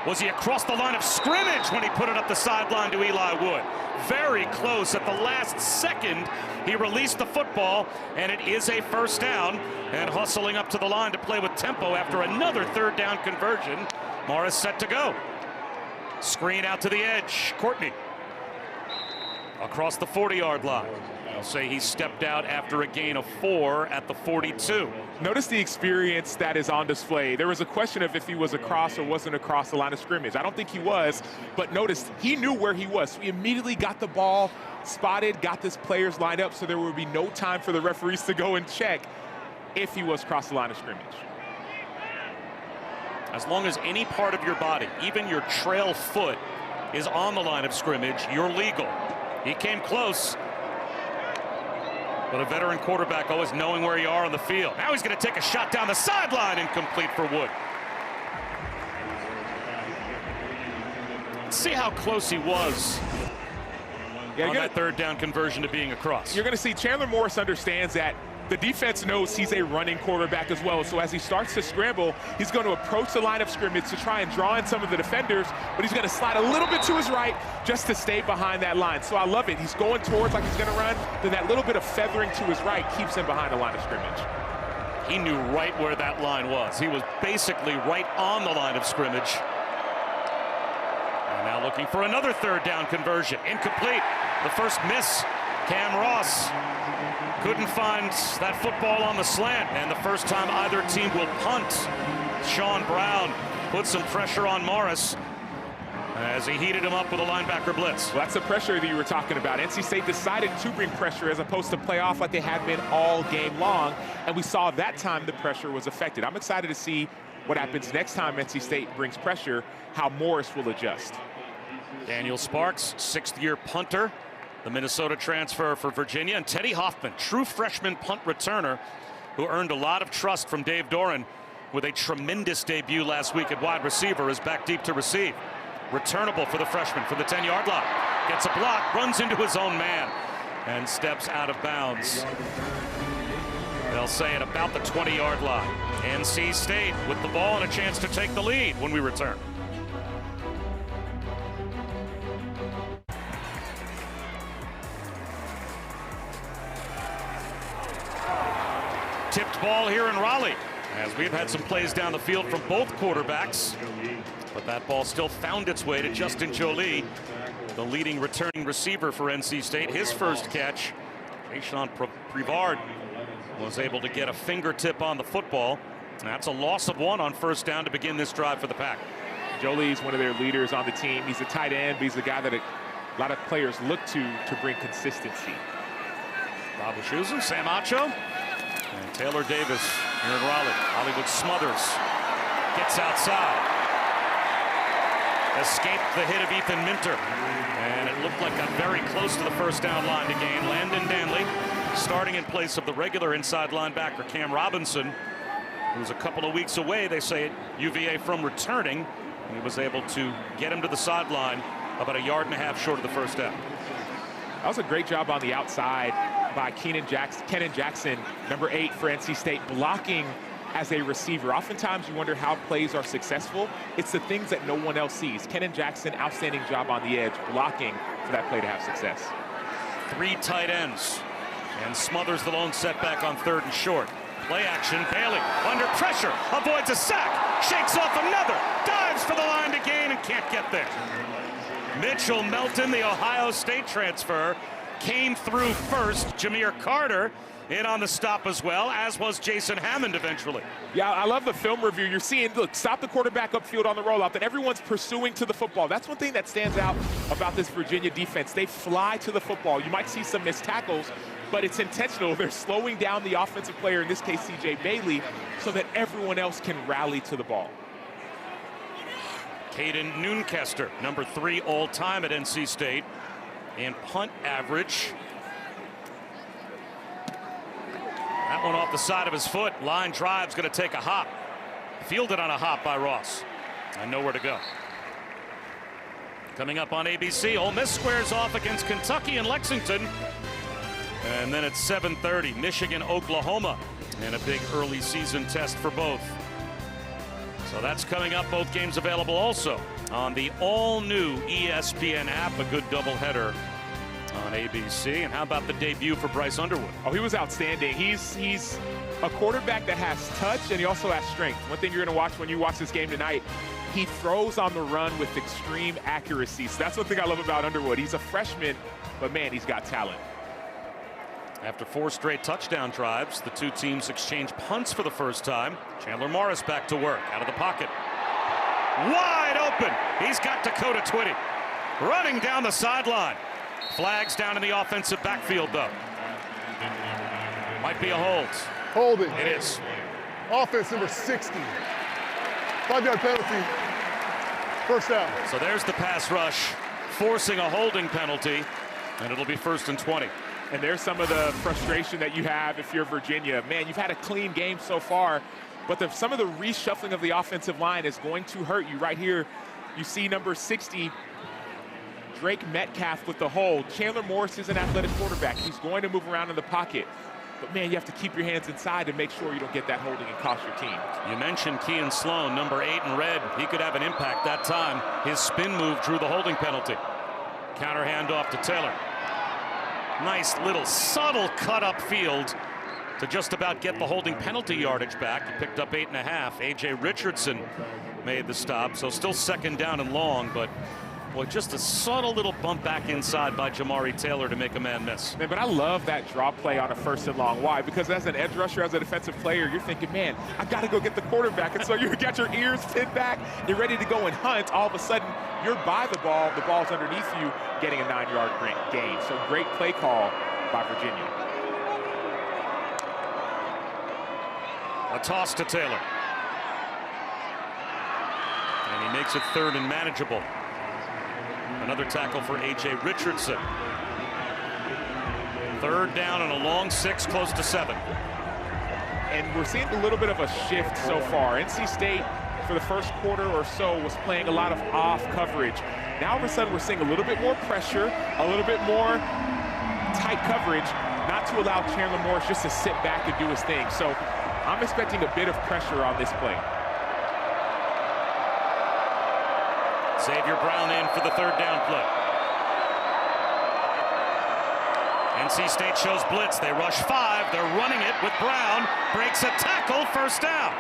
Was he across the line of scrimmage when he put it up the sideline to Eli Wood? Very close at the last second. He released the football, and it is a 1st down, and hustling up to the line to play with tempo after another 3rd down conversion. Morris set to go. Screen out to the edge. Courtney across the 40-yard line. I'll say he stepped out after a gain of 4 at the 42. Notice the experience that is on display. There was a question of if he was across or wasn't across the line of scrimmage. I don't think he was, but notice he knew where he was. He immediately got the ball spotted, got his players lined up, so there would be no time for the referees to go and check if he was across the line of scrimmage. As long as any part of your body, even your trail foot, is on the line of scrimmage, you're legal. He came close, but a veteran quarterback always knowing where you are on the field. Now he's going to take a shot down the sideline, incomplete for Wood. Let's see how close he was on that 3rd down conversion to being across. You're going to see Chandler Morris understands that the defense knows he's a running quarterback as well. So as he starts to scramble, he's going to approach the line of scrimmage to try and draw in some of the defenders, but he's going to slide a little bit to his right just to stay behind that line. So I love it. He's going towards like he's going to run, then that little bit of feathering to his right keeps him behind the line of scrimmage. He knew right where that line was. He was basically right on the line of scrimmage. And now looking for another 3rd down conversion. Incomplete. The first miss. Cam Ross couldn't find that football on the slant, and the first time either team will punt. Sean Brown put some pressure on Morris as he heated him up with a linebacker blitz. Well, that's the pressure that you were talking about. NC State decided to bring pressure as opposed to play off like they had been all game long, and we saw that time the pressure was affected. I'm excited to see what happens next time NC State brings pressure, how Morris will adjust. Daniel Sparks, 6th-year punter, the Minnesota transfer for Virginia, and Teddy Hoffman, true freshman punt returner who earned a lot of trust from Dave Doran with a tremendous debut last week at wide receiver, is back deep to receive. Returnable for the freshman from the 10-yard line. Gets a block, runs into his own man, and steps out of bounds. They'll say at about the 20-yard line. NC State with the ball and a chance to take the lead when we return. Tipped ball here in Raleigh, as we've had some plays down the field from both quarterbacks, but that ball still found its way to Justin Jolie, the leading returning receiver for NC State. His first catch, Rayshawn Privard was able to get a fingertip on the football. That's a loss of 1 on 1st down to begin this drive for the Pack. Jolie's one of their leaders on the team. He's a tight end, but he's the guy that a lot of players look to bring consistency. Bob Wischusen, Sam Acho, and Taylor Davis here in Raleigh. Hollywood Smothers gets outside. Escaped the hit of Ethan Minter. And it looked like got very close to the 1st down line to gain. Landon Danley starting in place of the regular inside linebacker Cam Robinson, who's a couple of weeks away, they say, at UVA from returning. He was able to get him to the sideline about 1.5 yards short of the first down. That was a great job on the outside by Kenan Jackson, number 8 for NC State, blocking as a receiver. Oftentimes you wonder how plays are successful. It's the things that no one else sees. Kenan Jackson, outstanding job on the edge, blocking for that play to have success. 3 tight ends, and smothers the lone setback on 3rd and short. Play action, Bailey under pressure, avoids a sack, shakes off another, dives for the line to gain and can't get there. Mitchell Melton, the Ohio State transfer, came through first. Jameer Carter in on the stop as well, as was Jason Hammond eventually. Yeah, I love the film review. You're seeing, look, stop the quarterback upfield on the rollout, then everyone's pursuing to the football. That's one thing that stands out about this Virginia defense. They fly to the football. You might see some missed tackles, but it's intentional. They're slowing down the offensive player, in this case C.J. Bailey, so that everyone else can rally to the ball. Caden Noonkester, number 3 all-time at NC State in punt average. That one off the side of his foot. Line drive's going to take a hop. Fielded on a hop by Ross. And nowhere to go. Coming up on ABC, Ole Miss squares off against Kentucky and Lexington. And then at 7:30, Michigan, Oklahoma. And a big early season test for both. So that's coming up. Both games available also on the all-new ESPN app. A good doubleheader on ABC. And how about the debut for Bryce Underwood? Oh, he was outstanding. He's a quarterback that has touch, and he also has strength. One thing you're going to watch when you watch this game tonight, he throws on the run with extreme accuracy. So that's one thing I love about Underwood. He's a freshman, but man, he's got talent. After 4 straight touchdown drives, the two teams exchange punts for the first time. Chandler Morris back to work, out of the pocket. Wide open. He's got Dakota Twitty running down the sideline. Flags down in the offensive backfield, though. Might be a hold. Holding. It is. Offense number 60. 5-yard penalty. First down. So there's the pass rush, forcing a holding penalty, and it'll be 1st and 20. And there's some of the frustration that you have if you're Virginia. Man, you've had a clean game so far, but some of the reshuffling of the offensive line is going to hurt you. Right here, you see number 60, Drake Metcalf with the hold. Chandler Morris is an athletic quarterback. He's going to move around in the pocket. But, man, you have to keep your hands inside to make sure you don't get that holding and cost your team. You mentioned Kean Sloan, number 8 in red. He could have an impact that time. His spin move drew the holding penalty. Counter handoff to Taylor. Nice little subtle cut upfield to just about get the holding penalty yardage back. He picked up 8.5. A.J. Richardson made the stop, so still 2nd down and long, but boy, just a subtle little bump back inside by Jamari Taylor to make a man miss. Man, but I love that draw play on a 1st and long. Why? Because as an edge rusher, as a defensive player, you're thinking, man, I got to go get the quarterback. And so you got your ears pinned back, you're ready to go and hunt. All of a sudden, you're by the ball's underneath you, getting a 9-yard gain. So great play call by Virginia. A toss to Taylor. And he makes it 3rd and manageable. Another tackle for A.J. Richardson. 3rd down and a long 6, close to 7. And we're seeing a little bit of a shift so far. NC State, for the first quarter or so, was playing a lot of off coverage. Now, all of a sudden, we're seeing a little bit more pressure, a little bit more tight coverage, not to allow Chandler Morris just to sit back and do his thing. So I'm expecting a bit of pressure on this play. Xavier Brown in for the 3rd down play. NC State shows blitz. They rush 5. They're running it with Brown. Breaks a tackle. 1st down.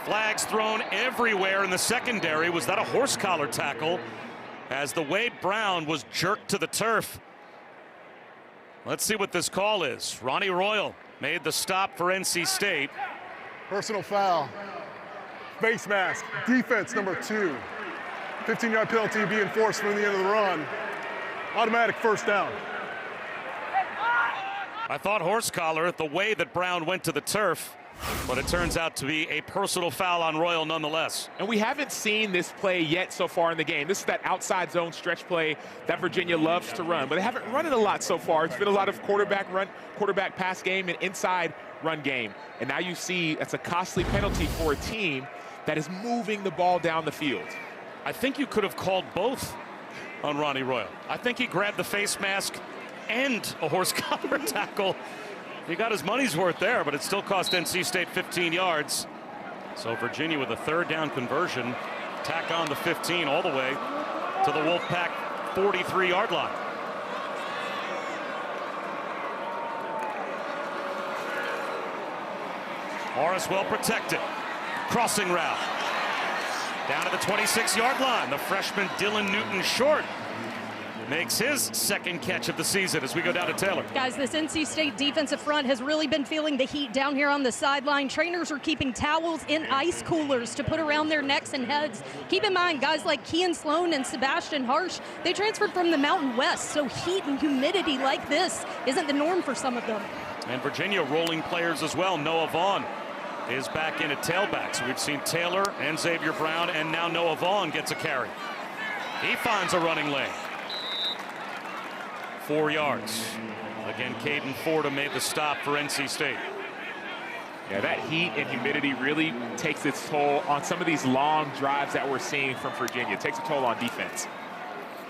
Flags thrown everywhere in the secondary. Was that a horse collar tackle? As the Wade Brown was jerked to the turf. Let's see what this call is. Ronnie Royal made the stop for NC State. Personal foul. Face mask. Defense number 2. 15-yard penalty being forced from the end of the run. Automatic 1st down. I thought horse collar, the way that Brown went to the turf. But it turns out to be a personal foul on Royal nonetheless. And we haven't seen this play yet so far in the game. This is that outside zone stretch play that Virginia loves to run, but they haven't run it a lot so far. It's been a lot of quarterback pass game and inside run game. And now you see that's a costly penalty for a team that is moving the ball down the field. I think you could have called both on Ronnie Royal. I think he grabbed the face mask and a horse collar tackle. He got his money's worth there, but it still cost NC State 15 yards. So Virginia with a third down conversion, tack on the 15 all the way to the Wolfpack 43-yard line. Morris well protected. Crossing route. Down to the 26-yard line. The freshman Dylan Newton Short makes his second catch of the season as we go down to Taylor. Guys, this NC State defensive front has really been feeling the heat down here on the sideline. Trainers are keeping towels in ice coolers to put around their necks and heads. Keep in mind, guys like Kean Sloan and Sebastian Harsh, they transferred from the Mountain West, so heat and humidity like this isn't the norm for some of them. And Virginia rolling players as well. Noah Vaughn is back in at tailback. So we've seen Taylor and Xavier Brown, and now Noah Vaughn gets a carry. He finds a running lane. 4 yards. Again, Caden Fordham made the stop for NC State. Yeah, that heat and humidity really takes its toll on some of these long drives that we're seeing from Virginia. It takes a toll on defense.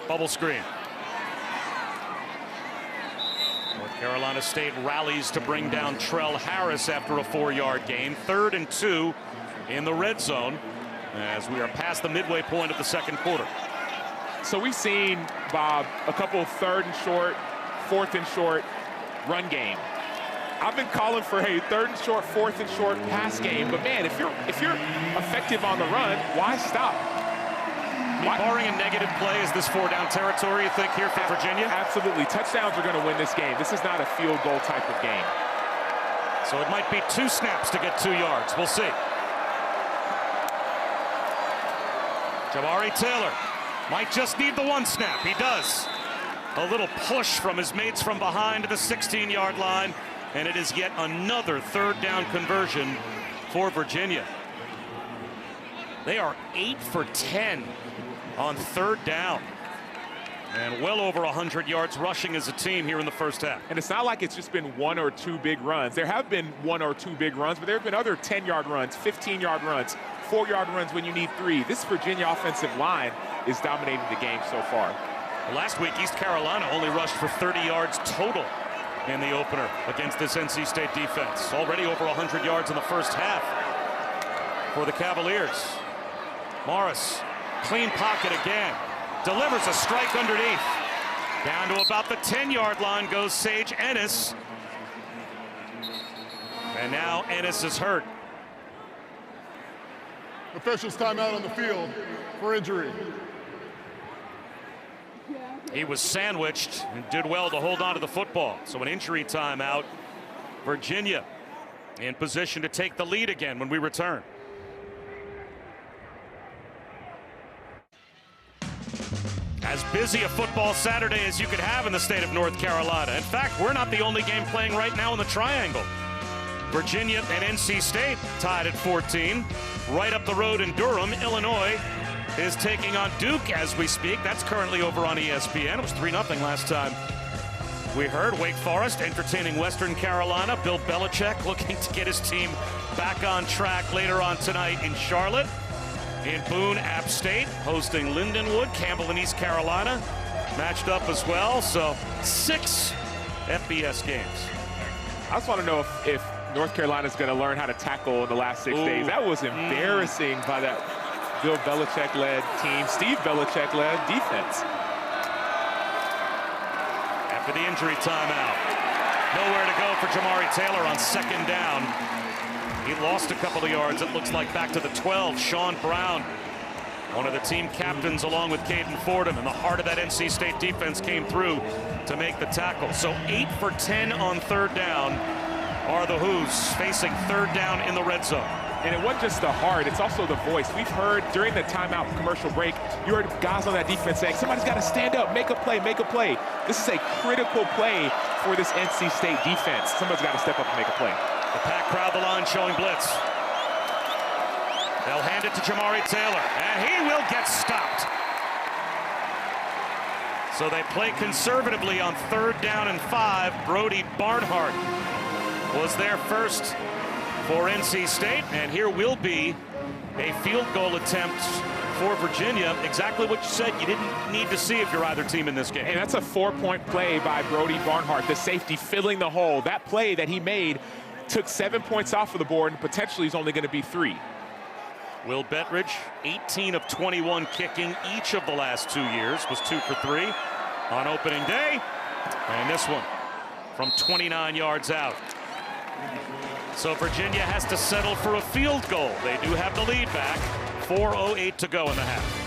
Bubble screen. North Carolina State rallies to bring down Trell Harris after a 4-yard gain. 3rd and 2 in the red zone as we are past the midway point of the second quarter. So we've seen, Bob, a couple 3rd and short, 4th and short run game. I've been calling for a 3rd and short, 4th and short pass game, but man, if you're effective on the run, why stop? Barring a negative play, is this 4-down territory, you think, here for Virginia? Absolutely. Touchdowns are going to win this game. This is not a field goal type of game. So it might be 2 snaps to get 2 yards. We'll see. Jamari Taylor might just need the 1 snap. He does. A little push from his mates from behind to the 16-yard line, and it is yet another 3rd down conversion for Virginia. They are 8 for 10 on 3rd down. And well over 100 yards rushing as a team here in the first half. And it's not like it's just been 1 or 2 big runs. There have been 1 or 2 big runs, but there have been other 10-yard runs, 15-yard runs, 4-yard runs when you need 3. This Virginia offensive line is dominating the game so far. Last week, East Carolina only rushed for 30 yards total in the opener against this NC State defense. Already over 100 yards in the first half for the Cavaliers. Morris, clean pocket again. Delivers a strike underneath. Down to about the 10-yard line goes Sage Ennis. And now Ennis is hurt. Officials timeout on the field for injury. He was sandwiched and did well to hold on to the football. So an injury timeout. Virginia in position to take the lead again when we return. As busy a football Saturday as you could have in the state of North Carolina. In fact, we're not the only game playing right now in the Triangle. Virginia and NC State tied at 14. Right up the road in Durham, Illinois is taking on Duke as we speak. That's currently over on ESPN. It was 3-0 last time we heard. Wake Forest entertaining Western Carolina. Bill Belichick looking to get his team back on track later on tonight in Charlotte. In Boone, App State hosting Lindenwood. Campbell and East Carolina matched up as well. So 6 FBS games. I just want to know if North Carolina is going to learn how to tackle in the last 6 days. That was embarrassing by that Bill Belichick-led team, Steve Belichick-led defense. After the injury timeout, nowhere to go for Jamari Taylor on 2nd down. He lost a couple of yards, it looks like, back to the 12. Sean Brown, one of the team captains, along with Caden Fordham, and the heart of that NC State defense came through to make the tackle. So 8 for 10 on 3rd down are the Hoos, facing 3rd down in the red zone. And it wasn't just the heart, it's also the voice. We've heard during the timeout commercial break, you heard guys on that defense saying, somebody's got to stand up, make a play, make a play. This is a critical play for this NC State defense. Somebody's got to step up and make a play. The packed crowd, the line showing blitz. They'll hand it to Jamari Taylor, and he will get stopped. So they play conservatively on 3rd down and 5. Brody Barnhart was there first for NC State, and here will be a field goal attempt for Virginia. Exactly what you said you didn't need to see if you're either team in this game. And that's a 4-point play by Brody Barnhart, the safety filling the hole. That play that he made took 7 points off of the board, and potentially is only going to be 3. Will Bettridge, 18 of 21 kicking each of the last 2 years, was 2 for 3 on opening day. And this one from 29 yards out. So Virginia has to settle for a field goal. They do have the lead back. 4:08 to go in the half.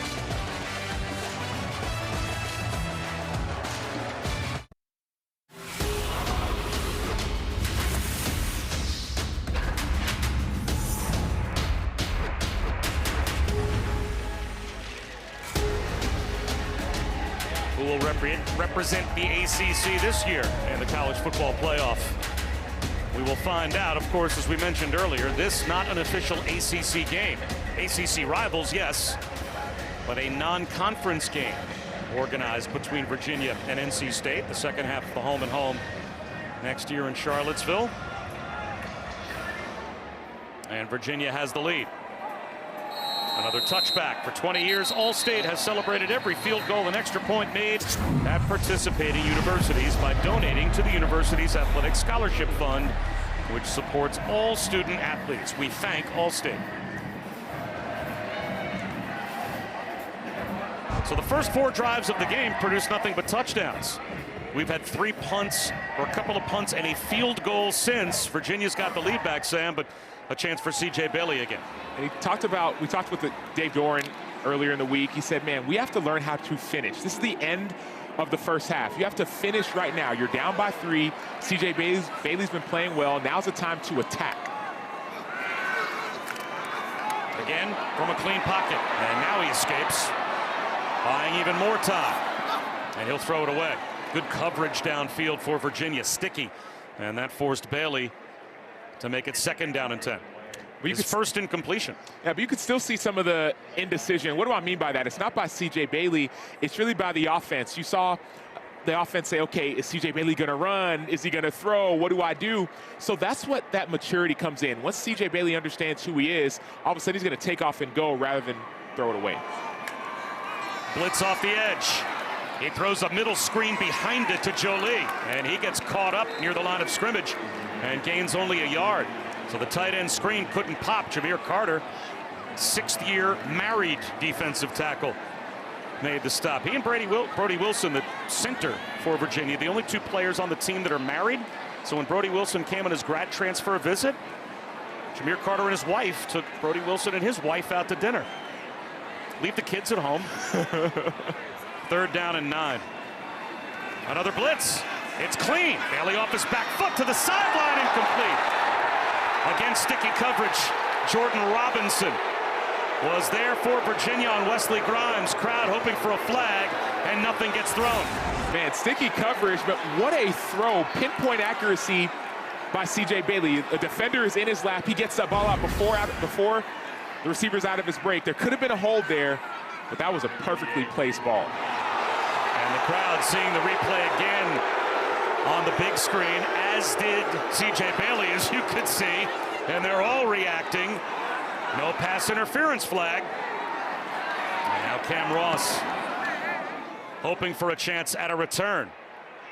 Who will represent the ACC this year in the college football playoff? We will find out, of course, as we mentioned earlier, this not an official ACC game. ACC rivals, yes, but a non-conference game organized between Virginia and NC State. The second half of the home and home next year in Charlottesville. And Virginia has the lead. Another touchback. For 20 years, All-State has celebrated every field goal and extra point made at participating universities by donating to the university's Athletic Scholarship Fund, which supports all student athletes. We thank All-State. So the first 4 drives of the game produced nothing but touchdowns. We've had 3 punts, or a couple of punts, and a field goal since. Virginia's got the lead back, Sam, but a chance for C.J. Bailey again. And we talked with Dave Doran earlier in the week. He said, man, we have to learn how to finish. This is the end of the first half. You have to finish right now. You're down by 3. C.J. Bailey's been playing well. Now's the time to attack. Again, from a clean pocket. And now he escapes, buying even more time. And he'll throw it away. Good coverage downfield for Virginia. Sticky. And that forced Bailey to make it 2nd down and 10. His first incompletion. Yeah, but you could still see some of the indecision. What do I mean by that? It's not by C.J. Bailey. It's really by the offense. You saw the offense say, okay, is C.J. Bailey going to run? Is he going to throw? What do I do? So that's what that maturity comes in. Once C.J. Bailey understands who he is, all of a sudden he's going to take off and go rather than throw it away. Blitz off the edge. He throws a middle screen behind it to Jolie, and he gets caught up near the line of scrimmage and gains only a yard. So the tight end screen couldn't pop. Jameer Carter, 6th-year married defensive tackle, made the stop. He and Brody Wilson, the center for Virginia, the only 2 players on the team that are married. So when Brody Wilson came on his grad transfer visit, Jameer Carter and his wife took Brody Wilson and his wife out to dinner. Leave the kids at home. 3rd down and 9. Another blitz. It's clean. Bailey off his back foot to the sideline, incomplete. Again, sticky coverage. Jordan Robinson was there for Virginia on Wesley Grimes. Crowd hoping for a flag, and nothing gets thrown. Man, sticky coverage, but what a throw. Pinpoint accuracy by C.J. Bailey. The defender is in his lap. He gets that ball out before the receiver's out of his break. There could have been a hold there, but that was a perfectly placed ball. And the crowd seeing the replay again on the big screen, as did C.J. Bailey, as you could see, and they're all reacting. No pass interference flag. And now Cam Ross hoping for a chance at a return,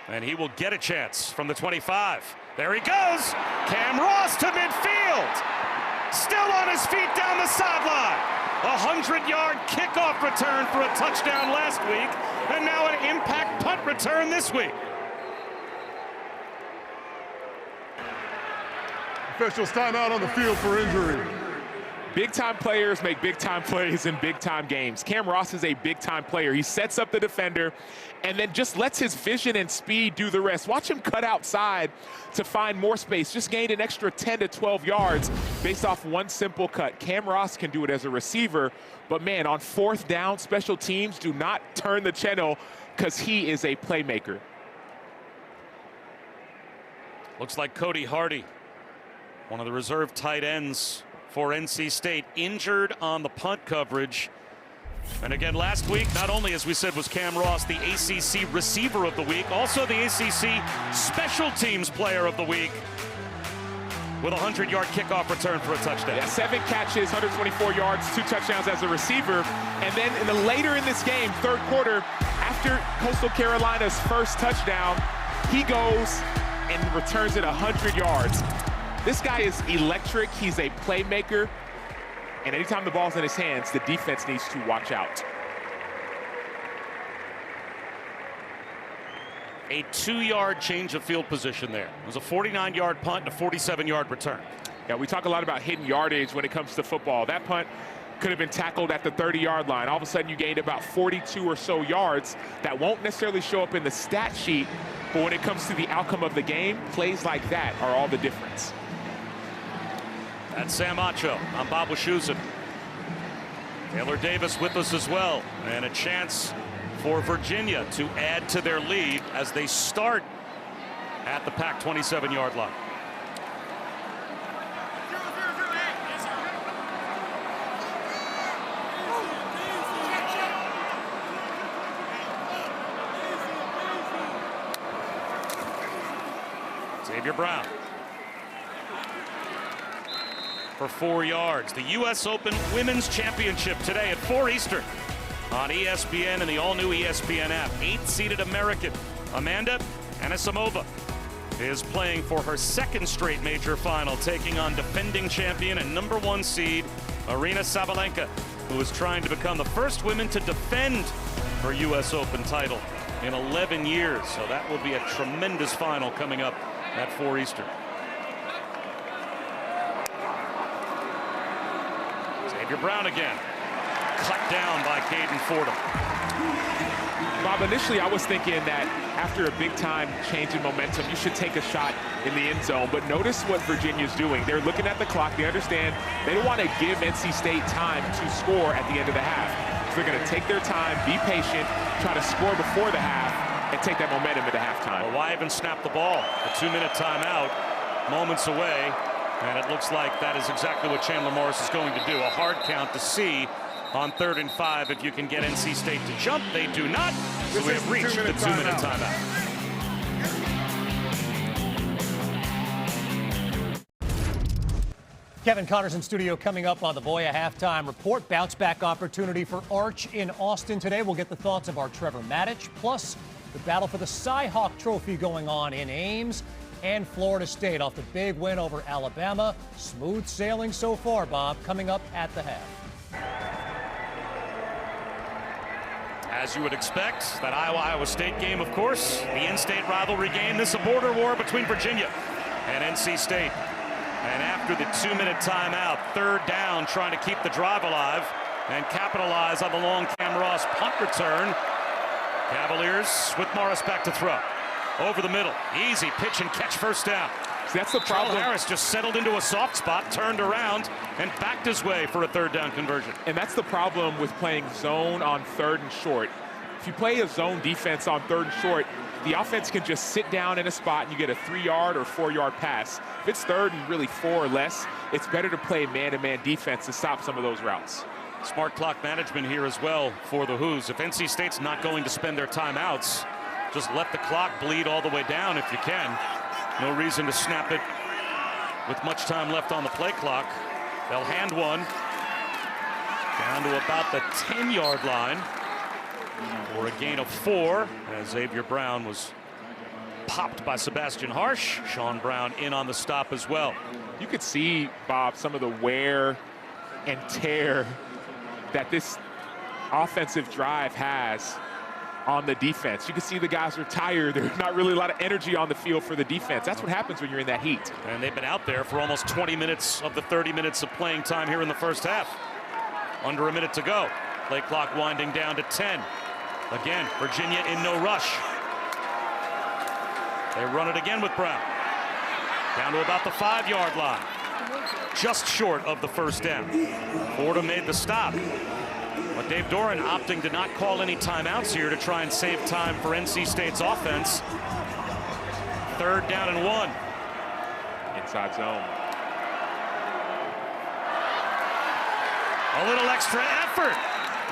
and he will get a chance from the 25. There he goes. Cam Ross to midfield, still on his feet down the sideline. A 100-yard kickoff return for a touchdown last week, and now an impact punt return this week. Officials timeout on the field for injury. Big-time players make big-time plays in big-time games. Cam Ross is a big-time player. He sets up the defender and then just lets his vision and speed do the rest. Watch him cut outside to find more space. Just gained an extra 10 to 12 yards based off one simple cut. Cam Ross can do it as a receiver, but man, on 4th down, special teams do not turn the channel because he is a playmaker. Looks like Cody Hardy one of the reserve tight ends for NC State, injured on the punt coverage. And again, last week, not only, as we said, was Cam Ross the ACC Receiver of the Week, also the ACC Special Teams Player of the Week with a 100-yard kickoff return for a touchdown. Yeah, 7 catches, 124 yards, 2 touchdowns as a receiver. And then later in this game, third quarter, after Coastal Carolina's first touchdown, he goes and returns it 100 yards. This guy is electric. He's a playmaker. And anytime the ball's in his hands, the defense needs to watch out. A 2-yard change of field position there. It was a 49-yard punt and a 47-yard return. Yeah, we talk a lot about hidden yardage when it comes to football. That punt could have been tackled at the 30-yard line. All of a sudden, you gained about 42 or so yards. That won't necessarily show up in the stat sheet, but when it comes to the outcome of the game, plays like that are all the difference. That's Sam Acho. I'm Bob Wischusen. Taylor Davis with us as well. And a chance for Virginia to add to their lead as they start at the Pac 27-yard line. Xavier Brown for 4 yards. The U.S. Open Women's Championship today at 4 Eastern on ESPN and the all-new ESPN app. 8th-seeded American Amanda Anisimova is playing for her 2nd straight major final, taking on defending champion and #1 seed Aryna Sabalenka, who is trying to become the first woman to defend her U.S. Open title in 11 years. So that will be a tremendous final coming up at 4 Eastern. Xavier Brown again. Cut down by Caden Fordham. Bob, initially I was thinking that after a big-time change in momentum, you should take a shot in the end zone. But notice what Virginia's doing. They're looking at the clock. They understand they don't want to give NC State time to score at the end of the half. So they're going to take their time, be patient, try to score before the half, and take that momentum into halftime. Well, why even snap the ball? A 2-minute timeout, moments away. And it looks like that is exactly what Chandler Morris is going to do. A hard count to see on 3rd and 5 if you can get NC State to jump. They do not. So we have reached the 2-minute timeout. Kevin Connors in studio coming up on the Boya Halftime Report. Bounce back opportunity for Arch in Austin today. We'll get the thoughts of our Trevor Maddich, plus the battle for the Cy-Hawk Trophy going on in Ames and Florida State off the big win over Alabama. Smooth sailing so far, Bob, coming up at the half. As you would expect, that Iowa State game, of course, the in-state rivalry game. This is a border war between Virginia and NC State. And after the 2-minute timeout, 3rd down, trying to keep the drive alive and capitalize on the long Cam Ross punt return. Cavaliers with Morris back to throw. Over the middle, easy pitch and catch, first down. See, that's the problem. Harris just settled into a soft spot, turned around, and backed his way for a 3rd down conversion. And that's the problem with playing zone on 3rd and short. If you play a zone defense on 3rd and short, the offense can just sit down in a spot and you get a 3-yard or 4-yard pass. If it's 3rd and really 4 or less, it's better to play man-to-man defense to stop some of those routes. Smart clock management here as well for the Hoos. If NC State's not going to spend their timeouts, just let the clock bleed all the way down if you can. No reason to snap it with much time left on the play clock. They'll hand one down to about the 10-yard line for a gain of 4, as Xavier Brown was popped by Sebastian Harsh. Sean Brown in on the stop as well. You could see, Bob, some of the wear and tear that this offensive drive has on the defense. You can see the guys are tired. There's not really a lot of energy on the field for the defense. That's what happens when you're in that heat. And they've been out there for almost 20 minutes of the 30 minutes of playing time here in the first half. Under a minute to go. Play clock winding down to 10. Again, Virginia in no rush. They run it again with Brown. Down to about the 5-yard line. Just short of the first down. Fordham made the stop. But Dave Doran opting to not call any timeouts here to try and save time for NC State's offense. 3rd down and 1. Inside zone. A little extra effort.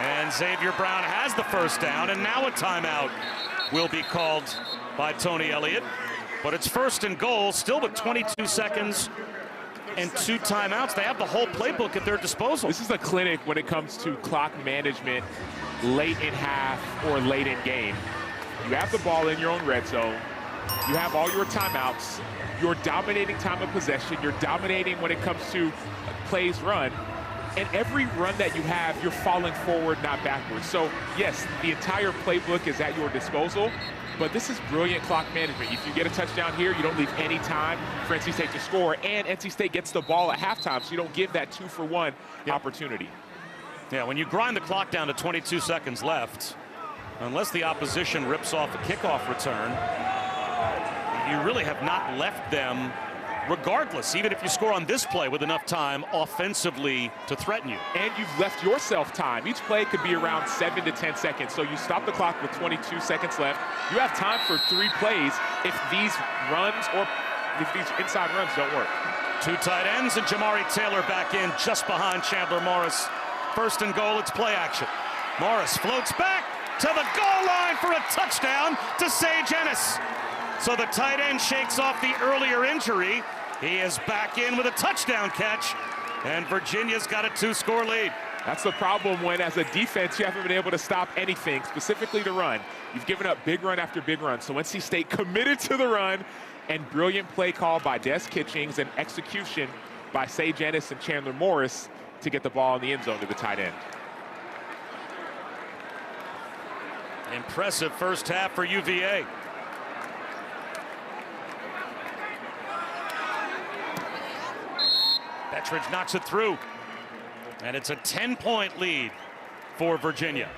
And Xavier Brown has the first down, and now a timeout will be called by Tony Elliott. But it's 1st and goal, still with 22 seconds and 2 timeouts. They have the whole playbook at their disposal. This is a clinic when it comes to clock management late in half or late in game. You have the ball in your own red zone. You have all your timeouts. You're dominating time of possession. You're dominating when it comes to plays run. And every run that you have, you're falling forward, not backwards. So, yes, the entire playbook is at your disposal, but this is brilliant clock management. If you get a touchdown here, you don't leave any time for NC State to score, and NC State gets the ball at halftime, so you don't give that 2-for-1 opportunity. Yeah, when you grind the clock down to 22 seconds left, unless the opposition rips off a kickoff return, you really have not left them, regardless, even if you score on this play with enough time offensively to threaten you. And you've left yourself time. Each play could be around 7 to 10 seconds. So you stop the clock with 22 seconds left. You have time for 3 plays if these runs or if these inside runs don't work. 2 tight ends and Jamari Taylor back in just behind Chandler Morris. 1st and goal, it's play action. Morris floats back to the goal line for a touchdown to Sage Ennis. So the tight end shakes off the earlier injury. He is back in with a touchdown catch, and Virginia's got a 2-score lead. That's the problem when, as a defense, you haven't been able to stop anything, specifically the run. You've given up big run after big run. So NC State committed to the run, and brilliant play call by Des Kitchings and execution by Sage Ennis and Chandler Morris to get the ball in the end zone to the tight end. Impressive first half for UVA. Bettridge knocks it through, and it's a 10-point lead for Virginia.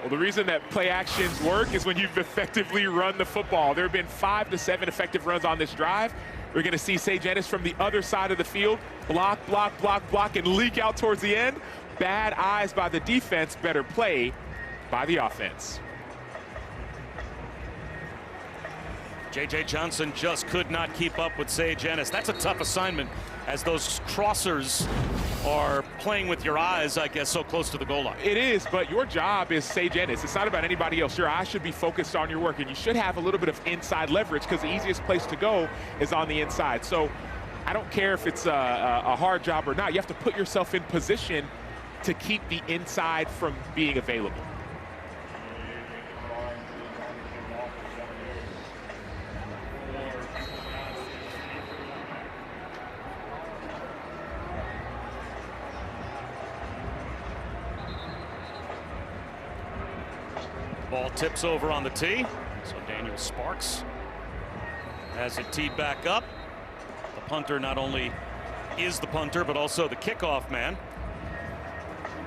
Well, the reason that play actions work is when you've effectively run the football. There have been 5 to 7 effective runs on this drive. We're going to see Sage Ennis from the other side of the field block, block, block, block, and leak out towards the end. Bad eyes by the defense, better play by the offense. J.J. Johnson just could not keep up with Sage Ennis. That's a tough assignment, as those crossers are playing with your eyes, I guess, so close to the goal line. It is, but your job is Sage Ennis. It's not about anybody else. Your eyes should be focused on your work, and you should have a little bit of inside leverage because the easiest place to go is on the inside. So I don't care if it's a hard job or not. You have to put yourself in position to keep the inside from being available. Ball tips over on the tee. So Daniel Sparks has it teed back up. The punter not only is the punter, but also the kickoff man.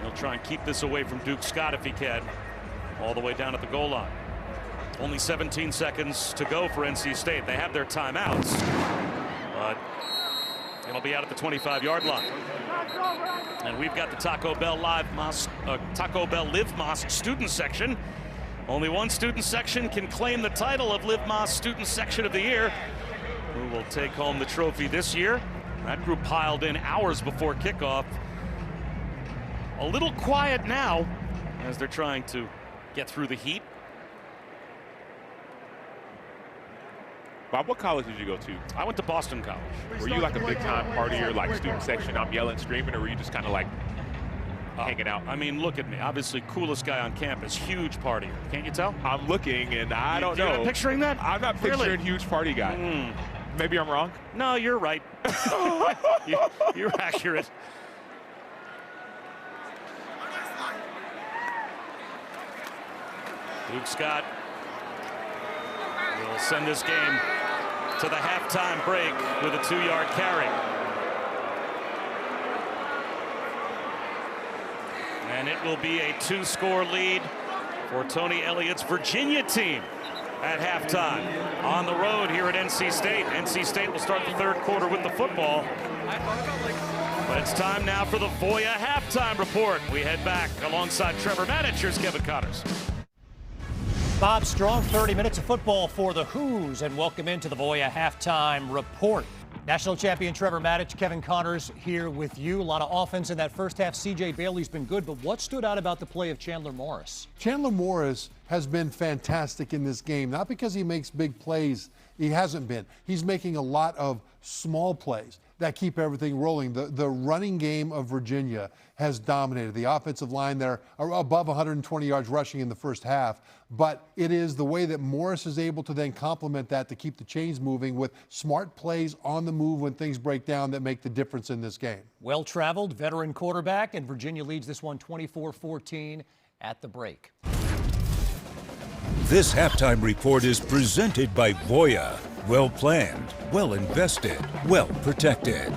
He'll try and keep this away from Duke Scott if he can, all the way down at the goal line. Only 17 seconds to go for NC State. They have their timeouts, but it'll be out at the 25-yard line. And we've got the Taco Bell Live Mosque student section. Only one student section can claim the title of Live Mosque Student Section of the Year. Who will take home the trophy this year? That group piled in hours before kickoff. A little quiet now as they're trying to get through the heat. Bob, what college did you go to? I went to Boston College. Were you like a big-time partier, like student section, I'm yelling, screaming, or were you just kind of like hanging out? I mean, look at me. Obviously, coolest guy on campus. Huge partier. Can't you tell? I'm looking, and I don't know. You're not picturing that? I'm not picturing huge party guy. Maybe I'm wrong? No, you're right. You're accurate. Duke Scott will send this game to the halftime break with a 2-yard carry. And it will be a 2-score lead for Tony Elliott's Virginia team at halftime. On the road here at NC State. NC State will start the third quarter with the football. But it's time now for the Voya halftime report. We head back alongside Trevor Maddich. Here's Kevin Connors. Bob Strong, 30 minutes of football for the Who's, and welcome into the Voya halftime report. National champion Trevor Maddich, Kevin Connors here with you. A lot of offense in that first half. C.J. Bailey's been good, but what stood out about the play of Chandler Morris? Chandler Morris has been fantastic in this game, not because he makes big plays. He hasn't been. He's making a lot of small plays that keep everything rolling. The running game of Virginia has dominated. The offensive line there are above 120 yards rushing in the first half, but it is the way that Morris is able to then complement that to keep the chains moving with smart plays on the move when things break down that make the difference in this game. Well-traveled veteran quarterback, and Virginia leads this one 24-14 at the break. This halftime report is presented by Voya. Well planned, well invested, well protected.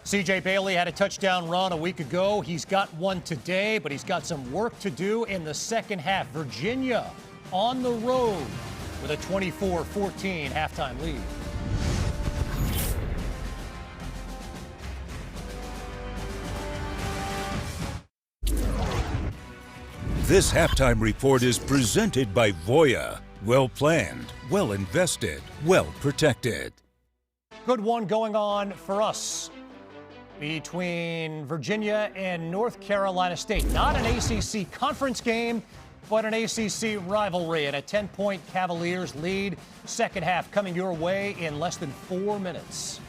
C.J. Bailey had a touchdown run a week ago. He's got one today, but he's got some work to do in the second half. Virginia on the road with a 24-14 halftime lead. This halftime report is presented by Voya. Well planned, well invested, well protected. Good one going on for us between Virginia and North Carolina State. Not an ACC conference game, but an ACC rivalry, and a 10-point Cavaliers lead. Second half coming your way in less than 4 minutes.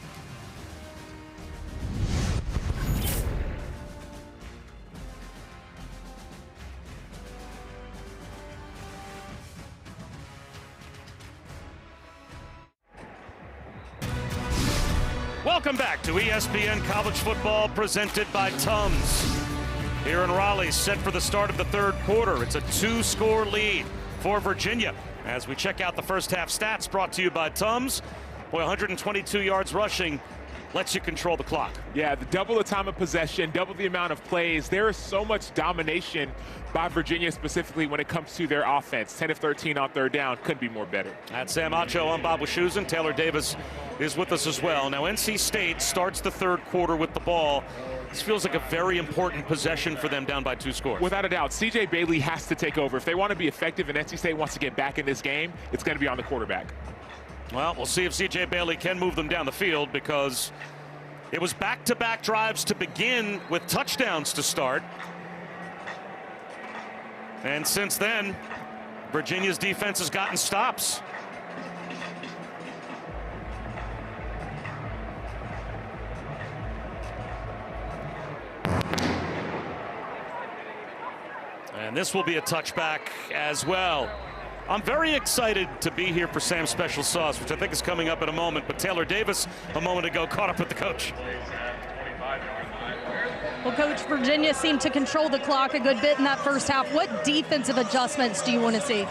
Welcome back to ESPN College Football presented by Tums. Here in Raleigh, set for the start of the third quarter. It's a 2-score lead for Virginia. As we check out the first half stats brought to you by Tums. Boy, 122 yards rushing lets you control the clock. Yeah, double the time of possession, double the amount of plays. There is so much domination by Virginia, specifically when it comes to their offense. 10 of 13 on third down. Couldn't be more better. That's Sam Acho. I'm Bob Wischusen. Taylor Davis is with us as well. Now, NC State starts the third quarter with the ball. This feels like a very important possession for them down by 2 scores. Without a doubt, C.J. Bailey has to take over. If they want to be effective and NC State wants to get back in this game, it's going to be on the quarterback. Well, we'll see if C.J. Bailey can move them down the field, because it was back-to-back drives to begin with touchdowns to start. And since then, Virginia's defense has gotten stops. And this will be a touchback as well. I'm very excited to be here for Sam's Special Sauce, which I think is coming up in a moment. But Taylor Davis, a moment ago, caught up with the coach. Well, Coach, Virginia seemed to control the clock a good bit in that first half. What defensive adjustments do you want to see?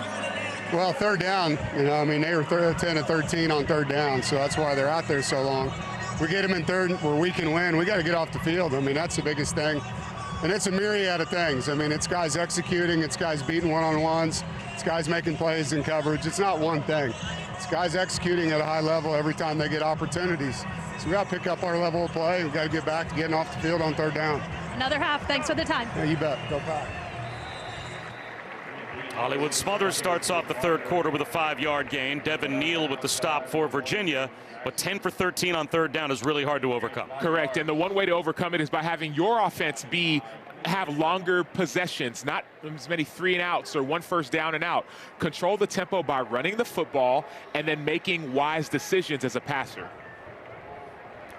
Well, third down, they were 10 of 13 on third down, so that's why they're out there so long. We get them in third where we can win. We got to get off the field. That's the biggest thing. And it's a myriad of things. It's guys executing, it's guys beating one-on-ones, it's guys making plays in coverage. It's not one thing. It's guys executing at a high level every time they get opportunities. So we got to pick up our level of play. We got to get back to getting off the field on third down. Another half. Thanks for the time. Yeah, you bet. Go Pack. Hollywood Smothers starts off the third quarter with a 5-yard gain. Devin Neal with the stop for Virginia. But 10 for 13 on third down is really hard to overcome. Correct, and the one way to overcome it is by having your offense have longer possessions, not as many 3-and-outs or 1 first down and out. Control the tempo by running the football and then making wise decisions as a passer.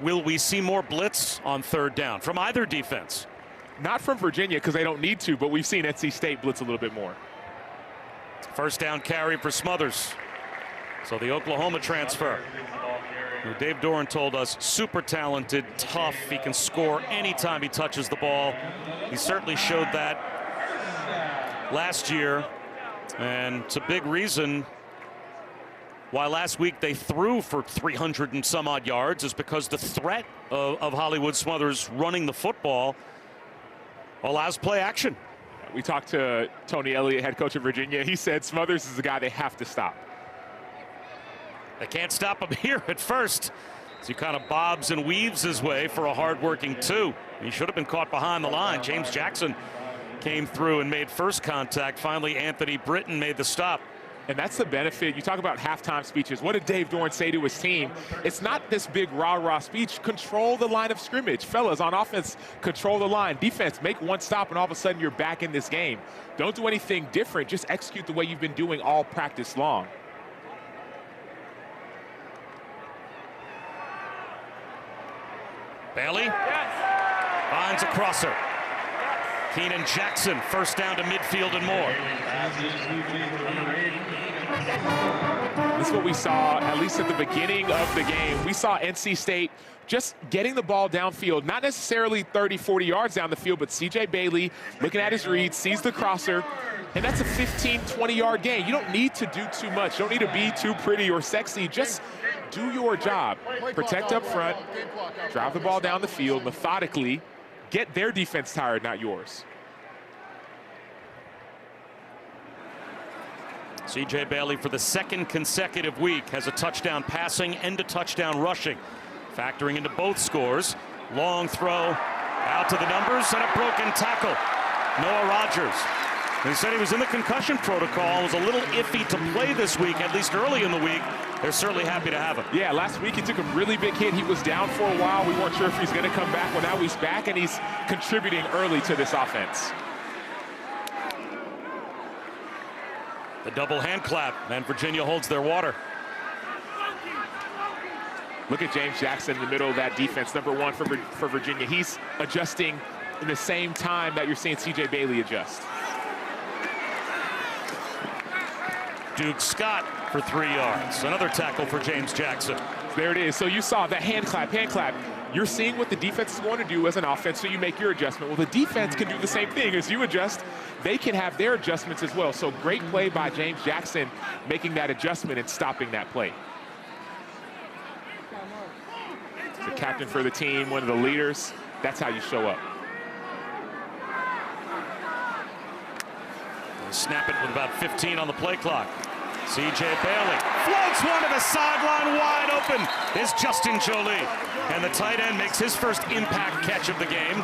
Will we see more blitz on third down from either defense? Not from Virginia, because they don't need to, but we've seen NC State blitz a little bit more. First down carry for Smothers. So the Oklahoma transfer, who Dave Doran told us, super talented, tough. He can score anytime he touches the ball. He certainly showed that last year. And it's a big reason why last week they threw for 300 and some odd yards, is because the threat of Hollywood Smothers running the football allows play action. We talked to Tony Elliott, head coach of Virginia. He said Smothers is the guy they have to stop. They can't stop him here at first, as he kind of bobs and weaves his way for a hard-working 2. He should have been caught behind the line. James Jackson came through and made first contact. Finally, Anthony Britton made the stop. And that's the benefit. You talk about halftime speeches. What did Dave Doran say to his team? It's not this big rah-rah speech. Control the line of scrimmage. Fellas, on offense, control the line. Defense, make one stop, and all of a sudden you're back in this game. Don't do anything different. Just execute the way you've been doing all practice long. Bailey finds a crosser. Keenan Jackson, first down to midfield and more. This is what we saw, at least at the beginning of the game. We saw NC State just getting the ball downfield, not necessarily 30, 40 yards down the field, but C.J. Bailey looking at his read, sees the crosser, and that's a 15, 20-yard gain. You don't need to do too much. You don't need to be too pretty or sexy. Just do your job. Protect up front, drive the ball down the field methodically, get their defense tired, not yours. C.J. Bailey, for the second consecutive week, has a touchdown passing and a touchdown rushing. Factoring into both scores. Long throw out to the numbers and a broken tackle. Noah Rogers. They said he was in the concussion protocol, was a little iffy to play this week, at least early in the week. They're certainly happy to have him. Yeah, last week he took a really big hit. He was down for a while. We weren't sure if he's going to come back. Well, now he's back, and he's contributing early to this offense. The double hand clap, and Virginia holds their water. Look at James Jackson in the middle of that defense, number one for Virginia. He's adjusting in the same time that you're seeing C.J. Bailey adjust. Duke Scott for 3 yards. Another tackle for James Jackson. There it is. So you saw that hand clap, hand clap. You're seeing what the defense is going to do as an offense, so you make your adjustment. Well, the defense can do the same thing. As you adjust, they can have their adjustments as well. So great play by James Jackson, making that adjustment and stopping that play. The captain for the team, one of the leaders. That's how you show up. Snap it with about 15 on the play clock. C.J. Bailey floats one to the sideline, wide open is Justin Jolie. And the tight end makes his first impact catch of the game.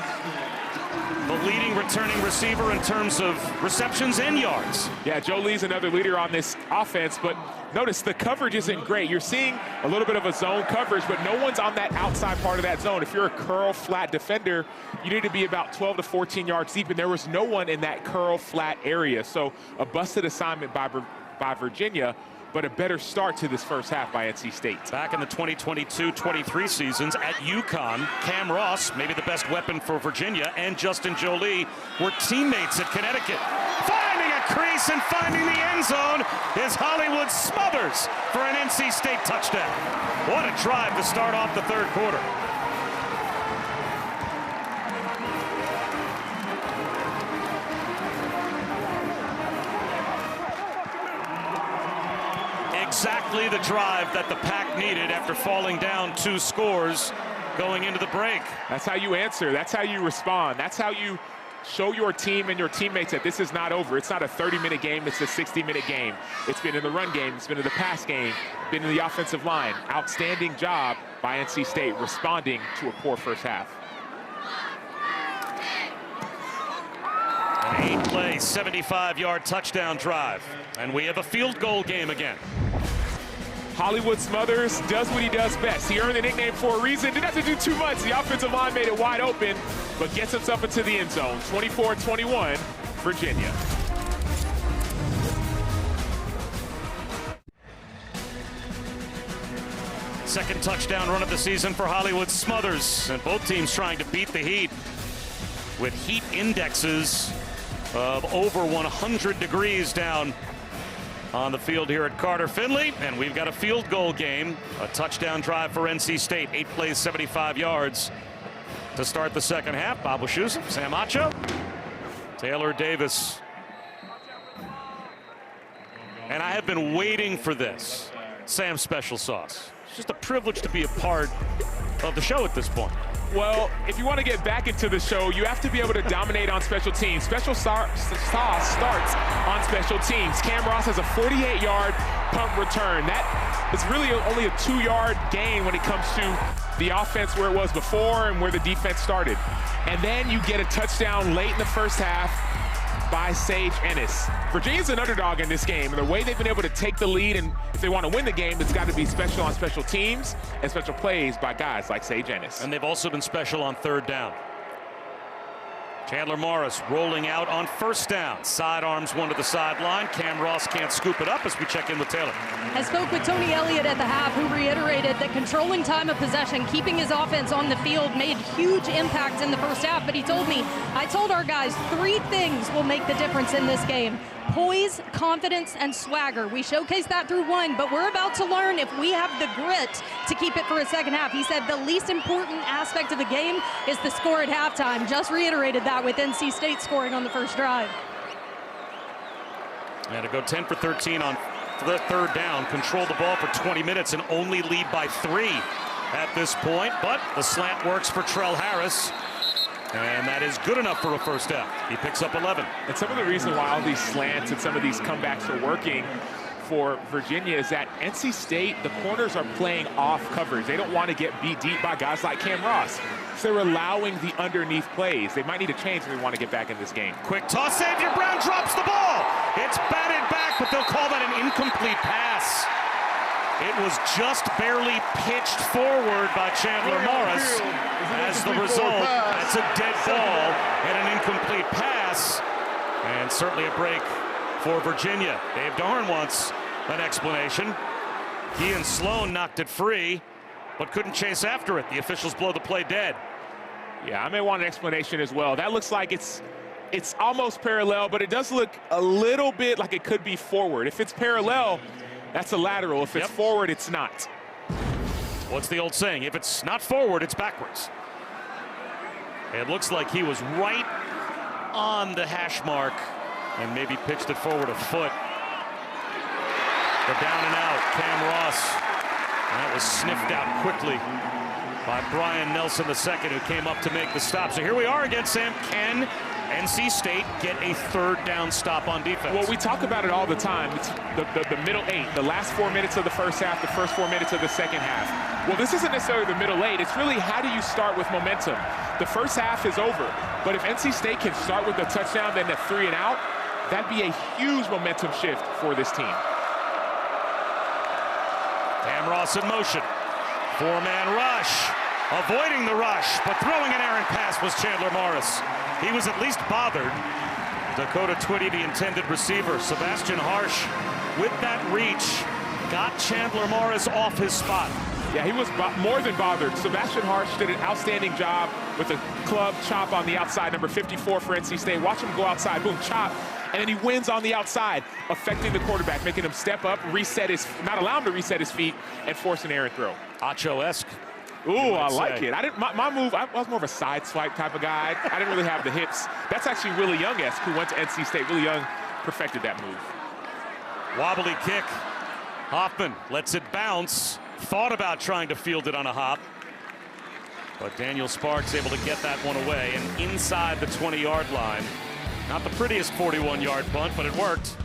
The leading returning receiver in terms of receptions and yards. Yeah, Jolie's another leader on this offense, but notice the coverage isn't great. You're seeing a little bit of a zone coverage, but no one's on that outside part of that zone. If you're a curl flat defender, you need to be about 12 to 14 yards deep, and there was no one in that curl flat area. So a busted assignment by Virginia, but a better start to this first half by NC State. Back in the 2022-23 seasons at UConn, Cam Ross, maybe the best weapon for Virginia, and Justin Jolie were teammates at Connecticut. Finding a crease and finding the end zone is Hollywood Smothers for an NC State touchdown. What a drive to start off the third quarter. Exactly the drive that the Pack needed after falling down 2 scores going into the break. That's how you answer. That's how you respond. That's how you show your team and your teammates that this is not over. It's not a 30-minute game. It's a 60-minute game. It's been in the run game. It's been in the pass game. Been in the offensive line. Outstanding job by NC State responding to a poor first half. An 8-play, 75-yard touchdown drive. And we have a field goal game again. Hollywood Smothers does what he does best. He earned the nickname for a reason. Didn't have to do too much. The offensive line made it wide open, but gets himself into the end zone. 24-21, Virginia. Second touchdown run of the season for Hollywood Smothers. And both teams trying to beat the heat with heat indexes of over 100 degrees down on the field here at Carter-Finley, and we've got a field goal game, a touchdown drive for NC State, 8 plays, 75 yards to start the second half. Bob Wischusen, Sam Acho, Taylor Davis. And I have been waiting for this, Sam's special sauce. It's just a privilege to be a part of the show at this point. Well, if you want to get back into the show, you have to be able to dominate on special teams. Special sauce starts on special teams. Cam Ross has a 48-yard punt return. That is really only a 2-yard gain when it comes to the offense where it was before and where the defense started. And then you get a touchdown late in the first half by Sage Ennis. Virginia's an underdog in this game, and the way they've been able to take the lead, and if they want to win the game, it's got to be special on special teams and special plays by guys like Sage Ennis. And they've also been special on third down. Chandler Morris rolling out on first down. Sidearms one to the sideline. Cam Ross can't scoop it up as we check in with Taylor. I spoke with Tony Elliott at the half, who reiterated that controlling time of possession, keeping his offense on the field, made huge impact in the first half. But he told me, I told our guys 3 things will make the difference in this game: poise, confidence, and swagger. We showcased that through one, but we're about to learn if we have the grit to keep it for a second half. He said the least important aspect of the game is the score at halftime. Just reiterated that with NC State scoring on the first drive. And to go 10 for 13 on the third down, control the ball for 20 minutes and only lead by 3 at this point. But the slant works for Trell Harris, and that is good enough for a first down. He picks up 11. And some of the reason why all these slants and some of these comebacks are working for Virginia is that NC State, the corners are playing off coverage. They don't want to get beat deep by guys like Cam Ross. So they're allowing the underneath plays. They might need to change if they want to get back in this game. Quick toss, Xavier Brown drops the ball. It's batted back, but they'll call that an incomplete pass. It was just barely pitched forward by Chandler Morris. As the result, that's a dead ball and an incomplete pass. And certainly a break for Virginia. Dave Doran wants an explanation. He and Sloan knocked it free, but couldn't chase after it. The officials blow the play dead. Yeah, I may want an explanation as well. That looks like it's almost parallel, but it does look a little bit like it could be forward. If it's parallel, that's a lateral. If it's forward, it's not. What's the old saying? If it's not forward, it's backwards. It looks like he was right on the hash mark and maybe pitched it forward a foot. The down and out, Cam Ross. That was sniffed out quickly by Brian Nelson II, who came up to make the stop. So here we are again, Sam. Can NC State get a third down stop on defense? Well, we talk about it all the time. It's the middle 8, the last 4 minutes of the first half, the first 4 minutes of the second half. Well, this isn't necessarily the middle 8. It's really how do you start with momentum? The first half is over, but if NC State can start with a touchdown, then a 3 and out, that'd be a huge momentum shift for this team. Cam Ross in motion. 4-man rush. Avoiding the rush, but throwing an errant pass was Chandler Morris. He was at least bothered. Dakota Twitty, the intended receiver. Sebastian Harsh, with that reach, got Chandler Morris off his spot. Yeah, he was more than bothered. Sebastian Harsh did an outstanding job with a club chop on the outside, number 54 for NC State. Watch him go outside, boom, chop, and then he wins on the outside, affecting the quarterback, making him step up, not allow him to reset his feet, and force an errant throw. Acho-esque. Ooh, I like it. My move, I was more of a side swipe type of guy. I didn't really have the hips. That's actually Willie Young-esque, who went to NC State. Willie Young perfected that move. Wobbly kick. Hoffman lets it bounce. Thought about trying to field it on a hop. But Daniel Sparks able to get that one away and inside the 20-yard line. Not the prettiest 41-yard punt, but it worked.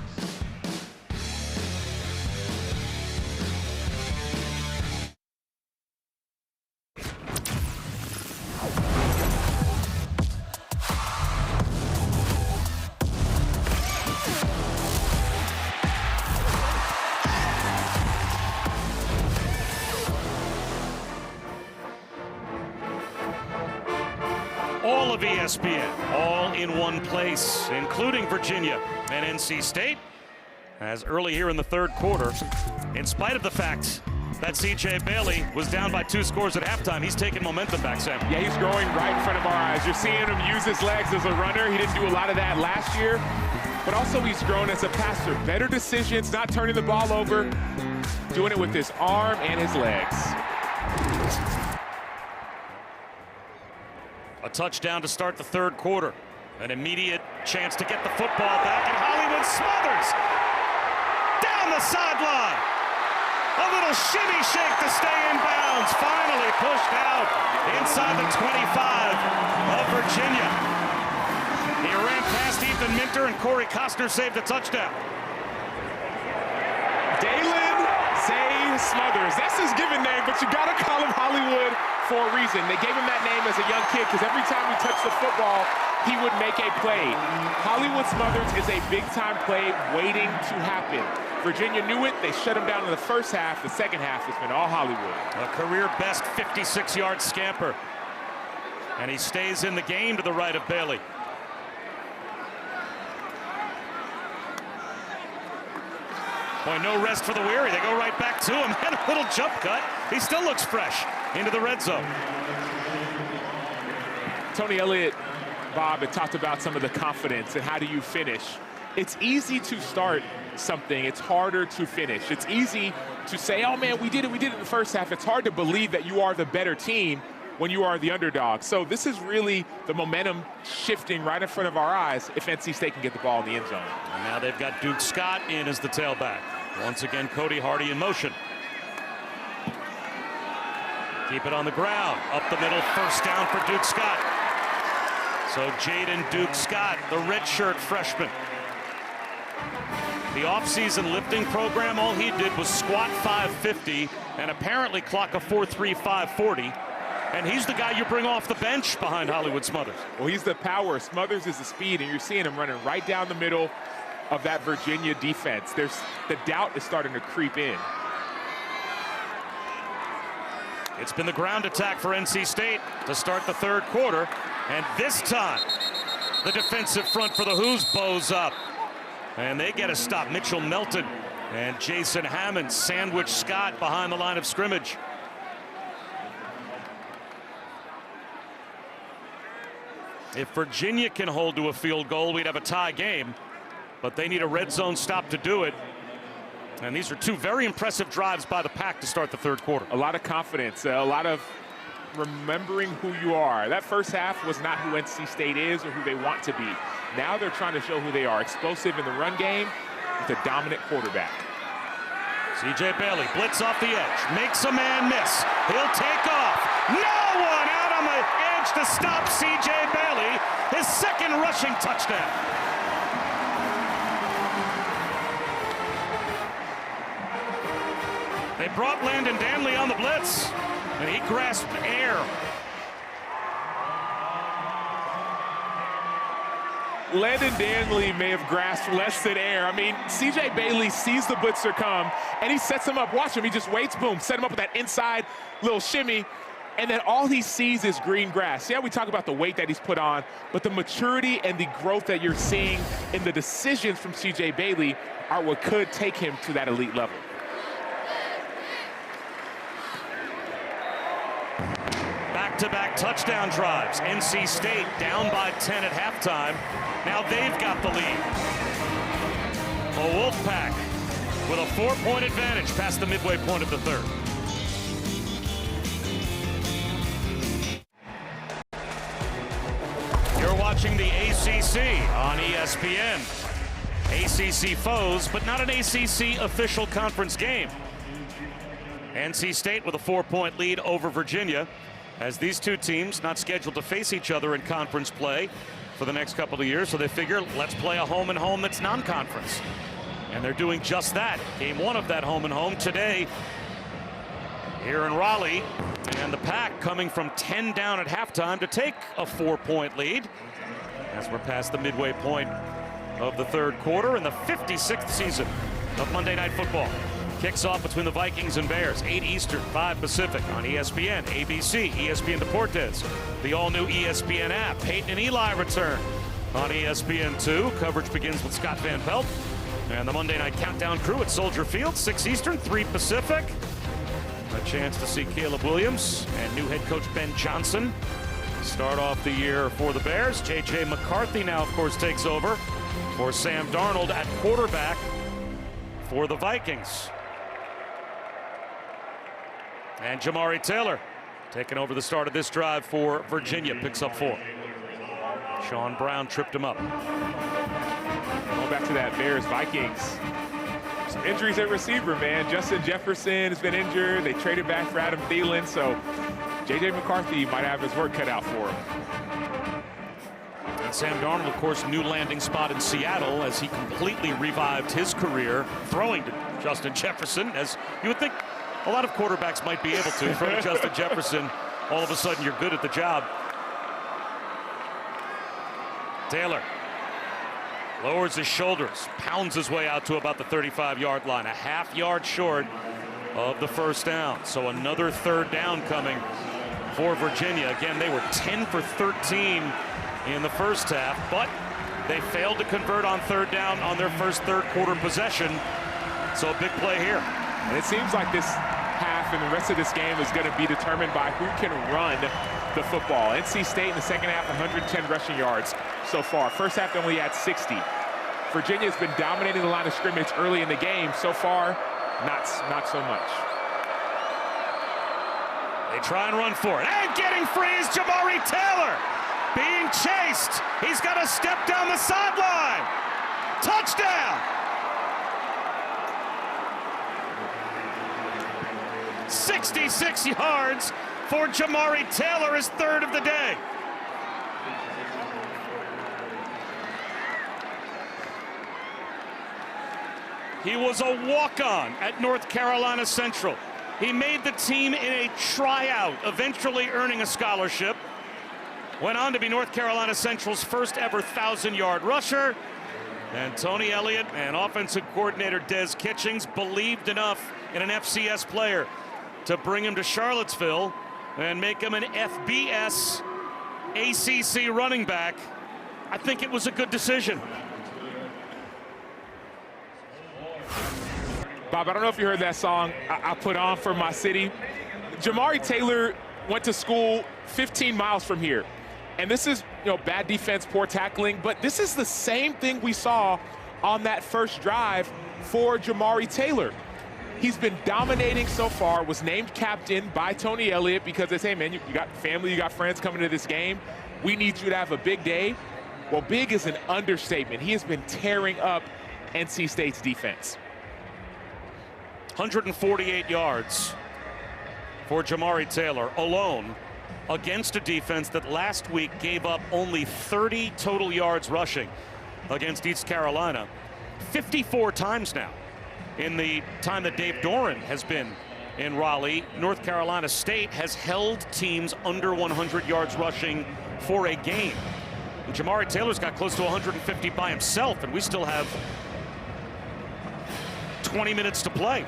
All of ESPN, all in one place, including Virginia and NC State. As early here in the third quarter, in spite of the fact that C.J. Bailey was down by 2 scores at halftime, he's taking momentum back, Sam. Yeah, he's growing right in front of our eyes. You're seeing him use his legs as a runner. He didn't do a lot of that last year, but also he's grown as a passer. Better decisions, not turning the ball over, doing it with his arm and his legs. A touchdown to start the third quarter. An immediate chance to get the football back, and Hollywood smothers down the sideline. A little shimmy shake to stay in bounds. Finally pushed out inside the 25 of Virginia. He ran past Ethan Minter, and Corey Costner saved a touchdown. Dalen Zay Smothers. That's his given name, but you got to call him Hollywood for a reason. They gave him that name as a young kid because every time he touched the football, he would make a play. Hollywood Smothers is a big-time play waiting to happen. Virginia knew it. They shut him down in the first half. The second half has been all Hollywood. A career-best 56-yard scamper. And he stays in the game to the right of Bailey. Boy, no rest for the weary. They go right back to him. And a little jump cut. He still looks fresh into the red zone. Tony Elliott, Bob, had talked about some of the confidence and how do you finish. It's easy to start something. It's harder to finish. It's easy to say, oh, man, we did it in the first half. It's hard to believe that you are the better team when you are the underdog. So this is really the momentum shifting right in front of our eyes if NC State can get the ball in the end zone. And now they've got Duke Scott in as the tailback. Once again, Cody Hardy in motion. Keep it on the ground. Up the middle, first down for Duke Scott. So Jaden Duke Scott, the redshirt freshman. The offseason lifting program, all he did was squat 550 and apparently clock a 4.3540. And he's the guy you bring off the bench behind Hollywood Smothers. Well, he's the power. Smothers is the speed, and you're seeing him running right down the middle of that Virginia defense. The doubt is starting to creep in. It's been the ground attack for NC State to start the third quarter. And this time, the defensive front for the Hoos bows up. And they get a stop. Mitchell Melton and Jason Hammond sandwich Scott behind the line of scrimmage. If Virginia can hold to a field goal, we'd have a tie game. But they need a red zone stop to do it. And these are two very impressive drives by the Pack to start the third quarter. A lot of confidence, a lot of remembering who you are. That first half was not who NC State is or who they want to be. Now they're trying to show who they are. Explosive in the run game with a dominant quarterback. C.J. Bailey, blitz off the edge, makes a man miss. He'll take off. No one out on the edge to stop C.J. Bailey. His second rushing touchdown. They brought Landon Danley on the blitz, and he grasped air. Landon Danley may have grasped less than air. I mean, C.J. Bailey sees the blitzer come, and he sets him up. Watch him. He just waits, boom, set him up with that inside little shimmy, and then all he sees is green grass. Yeah, we talk about the weight that he's put on, but the maturity and the growth that you're seeing in the decisions from C.J. Bailey are what could take him to that elite level. Back-to-back touchdown drives. NC State down by 10 at halftime. Now they've got the lead. A Wolfpack with a 4-point advantage past the midway point of the third. You're watching the ACC on ESPN. ACC foes, but not an ACC official conference game. NC State with a 4-point lead over Virginia, as these two teams not scheduled to face each other in conference play for the next couple of years, so they figure let's play a home and home that's non-conference. And they're doing just that. Game one of that home and home today here in Raleigh, and the Pack coming from 10 down at halftime to take a 4-point lead as we're past the midway point of the third quarter in the 56th season of Monday Night Football. Kicks off between the Vikings and Bears, 8 Eastern, 5 Pacific on ESPN, ABC, ESPN Deportes, the all-new ESPN app. Peyton and Eli return on ESPN2. Coverage begins with Scott Van Pelt and the Monday Night Countdown crew at Soldier Field, 6 Eastern, 3 Pacific. A chance to see Caleb Williams and new head coach Ben Johnson start off the year for the Bears. J.J. McCarthy now, of course, takes over for Sam Darnold at quarterback for the Vikings. And Jamari Taylor taking over the start of this drive for Virginia, picks up 4. Sean Brown tripped him up. Going back to that Bears-Vikings. Some injuries at receiver, man. Justin Jefferson has been injured. They traded back for Adam Thielen, so J.J. McCarthy might have his work cut out for him. And Sam Darnold, of course, new landing spot in Seattle as he completely revived his career throwing to Justin Jefferson, as you would think a lot of quarterbacks might be able to throw to Justin Jefferson all of a sudden you're good at the job. Taylor lowers his shoulders, pounds his way out to about the 35-yard line, a half-yard short of the first down. So another third down coming for Virginia. Again, they were 10 for 13 in the first half, but they failed to convert on third down on their first third-quarter possession. So a big play here. And it seems like this half and the rest of this game is going to be determined by who can run the football. NC State in the second half, 110 rushing yards so far. First half, they only had 60. Virginia has been dominating the line of scrimmage early in the game. So far, not so much. They try and run for it. And getting free is Jamari Taylor. Being chased. He's got to step down the sideline. Touchdown. 66 yards for Jamari Taylor, his third of the day. He was a walk-on at North Carolina Central. He made the team in a tryout, eventually earning a scholarship. Went on to be North Carolina Central's first ever 1,000-yard rusher. And Tony Elliott and offensive coordinator Des Kitchings believed enough in an FCS player to bring him to Charlottesville and make him an FBS ACC running back. I think it was a good decision. Bob, I don't know if you heard that song I put on for my city. Jamari Taylor went to school 15 miles from here. And this is, bad defense, poor tackling, but this is the same thing we saw on that first drive for Jamari Taylor. He's been dominating so far, was named captain by Tony Elliott because they say, man, you got family, you got friends coming to this game. We need you to have a big day. Well, big is an understatement. He has been tearing up NC State's defense. 148 yards for Jamari Taylor alone against a defense that last week gave up only 30 total yards rushing against East Carolina. 54 times now in the time that Dave Doran has been in Raleigh. North Carolina State has held teams under 100 yards rushing for a game. And Jamari Taylor's got close to 150 by himself, and we still have 20 minutes to play.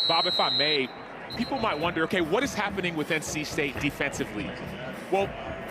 Bob, if I may, people might wonder, okay, what is happening with NC State defensively? Well,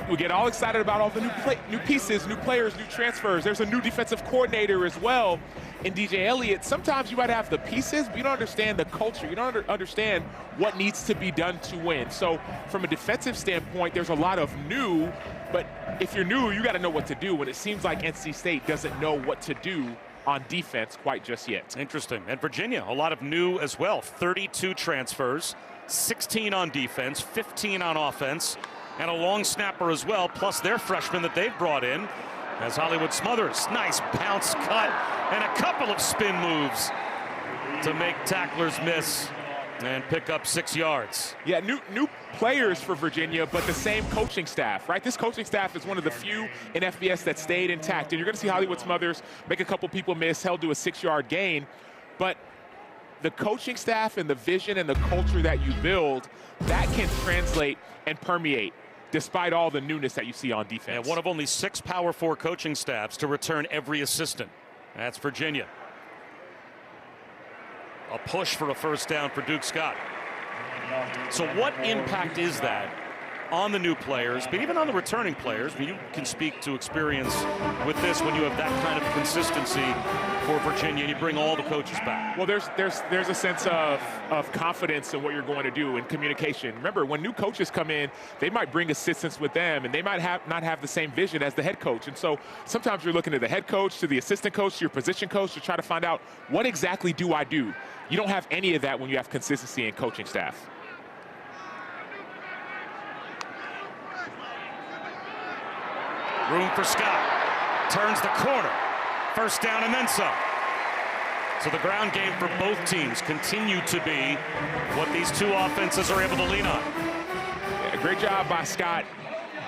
we get all excited about all the new pieces, new players, new transfers. There's a new defensive coordinator as well in DJ Elliott. Sometimes you might have the pieces, but you don't understand the culture. You don't understand what needs to be done to win. So from a defensive standpoint, there's a lot of new, but if you're new, you got to know what to do. And it seems like NC State doesn't know what to do on defense quite just yet. Interesting. And Virginia, a lot of new as well. 32 transfers, 16 on defense, 15 on offense, and a long snapper as well, plus their freshman that they've brought in as Hollywood Smothers. Nice bounce cut and a couple of spin moves to make tacklers miss and pick up 6 yards. Yeah, new players for Virginia, but the same coaching staff, right? This coaching staff is one of the few in FBS that stayed intact. And you're going to see Hollywood Smothers make a couple people miss, held to a 6-yard gain. But the coaching staff and the vision and the culture that you build, that can translate and permeate despite all the newness that you see on defense. And one of only 6 Power 4 coaching staffs to return every assistant. That's Virginia. A push for a first down for Duke Scott. So what impact is that on the new players, but even on the returning players? I mean, you can speak to experience with this when you have that kind of consistency for Virginia and you bring all the coaches back. Well, there's a sense of confidence in what you're going to do in communication. Remember, when new coaches come in, they might bring assistants with them, and they might not have the same vision as the head coach. And so sometimes you're looking to the head coach, to the assistant coach, to your position coach to try to find out, what exactly do I do? You don't have any of that when you have consistency in coaching staff. Room for Scott. Turns the corner. First down and then some. So the ground game for both teams continue to be what these two offenses are able to lean on. Yeah, great job by Scott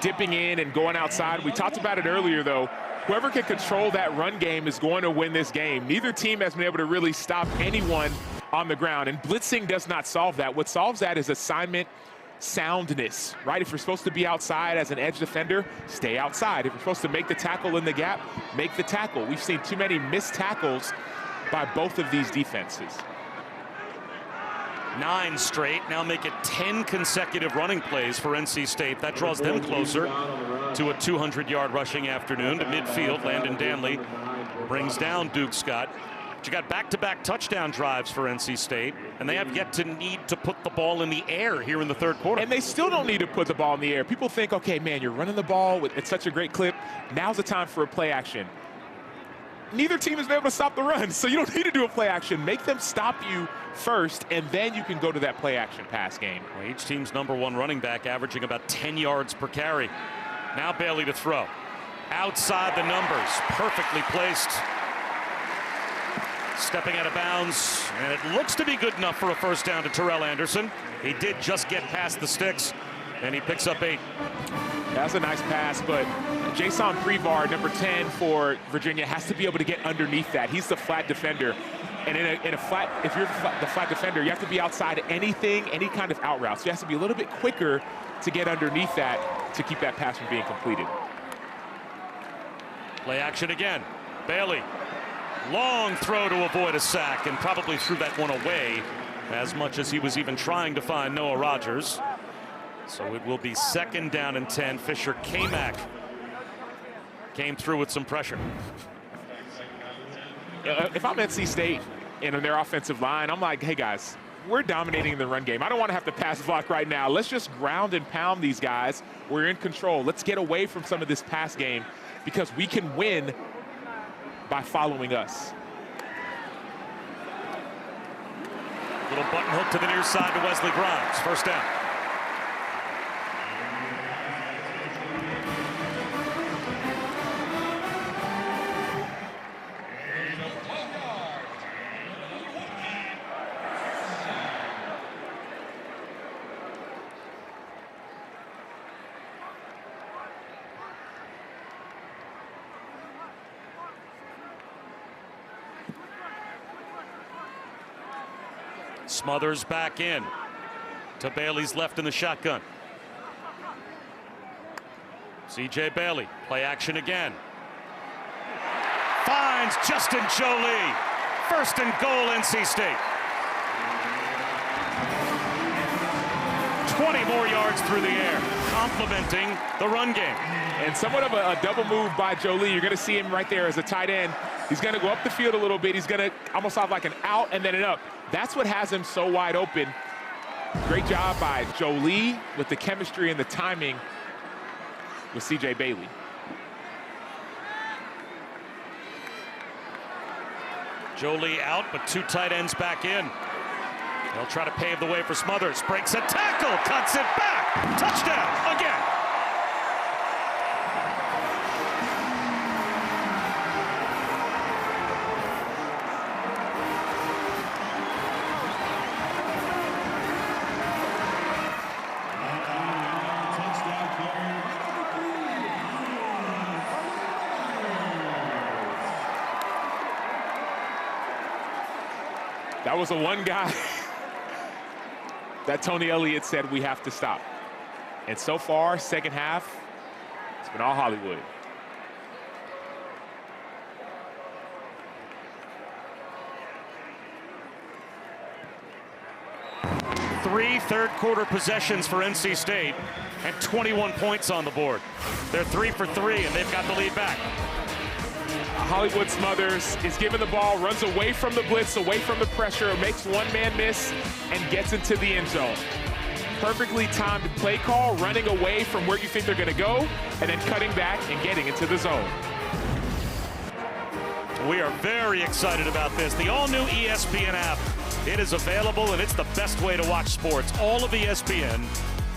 dipping in and going outside. We talked about it earlier, though. Whoever can control that run game is going to win this game. Neither team has been able to really stop anyone on the ground. And blitzing does not solve that. What solves that is assignment soundness, right? If you're supposed to be outside as an edge defender, stay outside. If you're supposed to make the tackle in the gap, make the tackle. We've seen too many missed tackles by both of these defenses. 9 straight, now make it 10 consecutive running plays for NC State. That draws them closer to a 200-yard rushing afternoon. To midfield, Landon Danley brings down Duke Scott. But you got back-to-back touchdown drives for NC State, and they have yet to need to put the ball in the air here in the third quarter. And they still don't need to put the ball in the air. People think, okay, man, you're running the ball at such a great clip. Now's the time for a play action. Neither team has been able to stop the run, so you don't need to do a play action. Make them stop you first, and then you can go to that play action pass game. Well, each team's #1 running back averaging about 10 yards per carry. Now Bailey to throw. Outside the numbers, perfectly placed. Stepping out of bounds, and it looks to be good enough for a first down to Terrell Anderson. He did just get past the sticks, and he picks up 8. That's a nice pass, but Jason Prevar, number 10 for Virginia, has to be able to get underneath that. He's the flat defender. And in a flat, if you're the flat defender, you have to be outside anything, any kind of out route. So you have to be a little bit quicker to get underneath that to keep that pass from being completed. Play action again. Bailey. Long throw to avoid a sack, and probably threw that one away as much as he was even trying to find Noah Rogers. So it will be 2nd down and 10. Fisher K-Mac came through with some pressure. If I'm NC State and on their offensive line, I'm like, hey guys, we're dominating the run game. I don't want to have to pass block right now. Let's just ground and pound these guys. We're in control. Let's get away from some of this pass game because we can win by following us. Little button hook to the near side to Wesley Grimes. First down. Smothers back in to Bailey's left in the shotgun. C.J. Bailey, play action again. Finds Justin Jolie. 1st and goal, NC State. 20 more yards through the air, complementing the run game. And somewhat of a double move by Jolie. You're going to see him right there as a tight end. He's going to go up the field a little bit. He's going to almost have like an out and then an up. That's what has him so wide open. Great job by Jolie with the chemistry and the timing with C.J. Bailey. Jolie out, but 2 tight ends back in. They'll try to pave the way for Smothers. Breaks a tackle, cuts it back. Touchdown again. That was the one guy that Tony Elliott said we have to stop. And so far, second half, it's been all Hollywood. Three third-quarter possessions for NC State and 21 points on the board. They're 3 for 3, and they've got the lead back. Hollywood Smothers is given the ball, runs away from the blitz, away from the pressure, makes one man miss, and gets into the end zone. Perfectly timed play call, running away from where you think they're going to go, and then cutting back and getting into the zone. We are very excited about this. The all-new ESPN app. It is available, and it's the best way to watch sports. All of ESPN,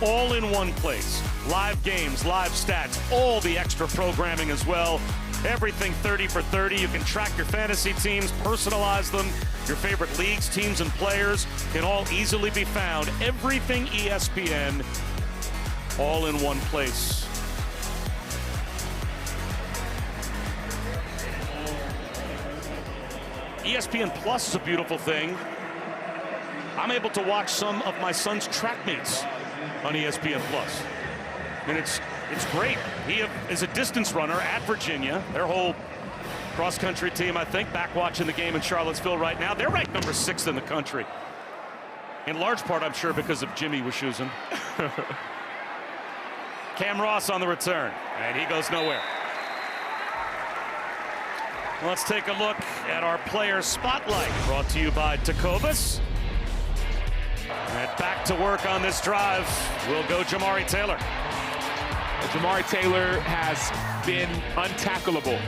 all in one place. Live games, live stats, all the extra programming as well. Everything 30 for 30. You can track your fantasy teams, personalize them. Your favorite leagues, teams, and players can all easily be found. Everything ESPN, all in one place. ESPN Plus is a beautiful thing. I'm able to watch some of my son's track meets on ESPN Plus. And it's great. He is a distance runner at Virginia. Their whole cross-country team, I think, back watching the game in Charlottesville right now. They're ranked number 6 in the country. In large part, I'm sure, because of Jimmy Wischusen. Cam Ross on the return, and he goes nowhere. Let's take a look at our player spotlight, brought to you by Tecovas. And back to work on this drive will go Jamari Taylor. Jamari Taylor has been untackleable.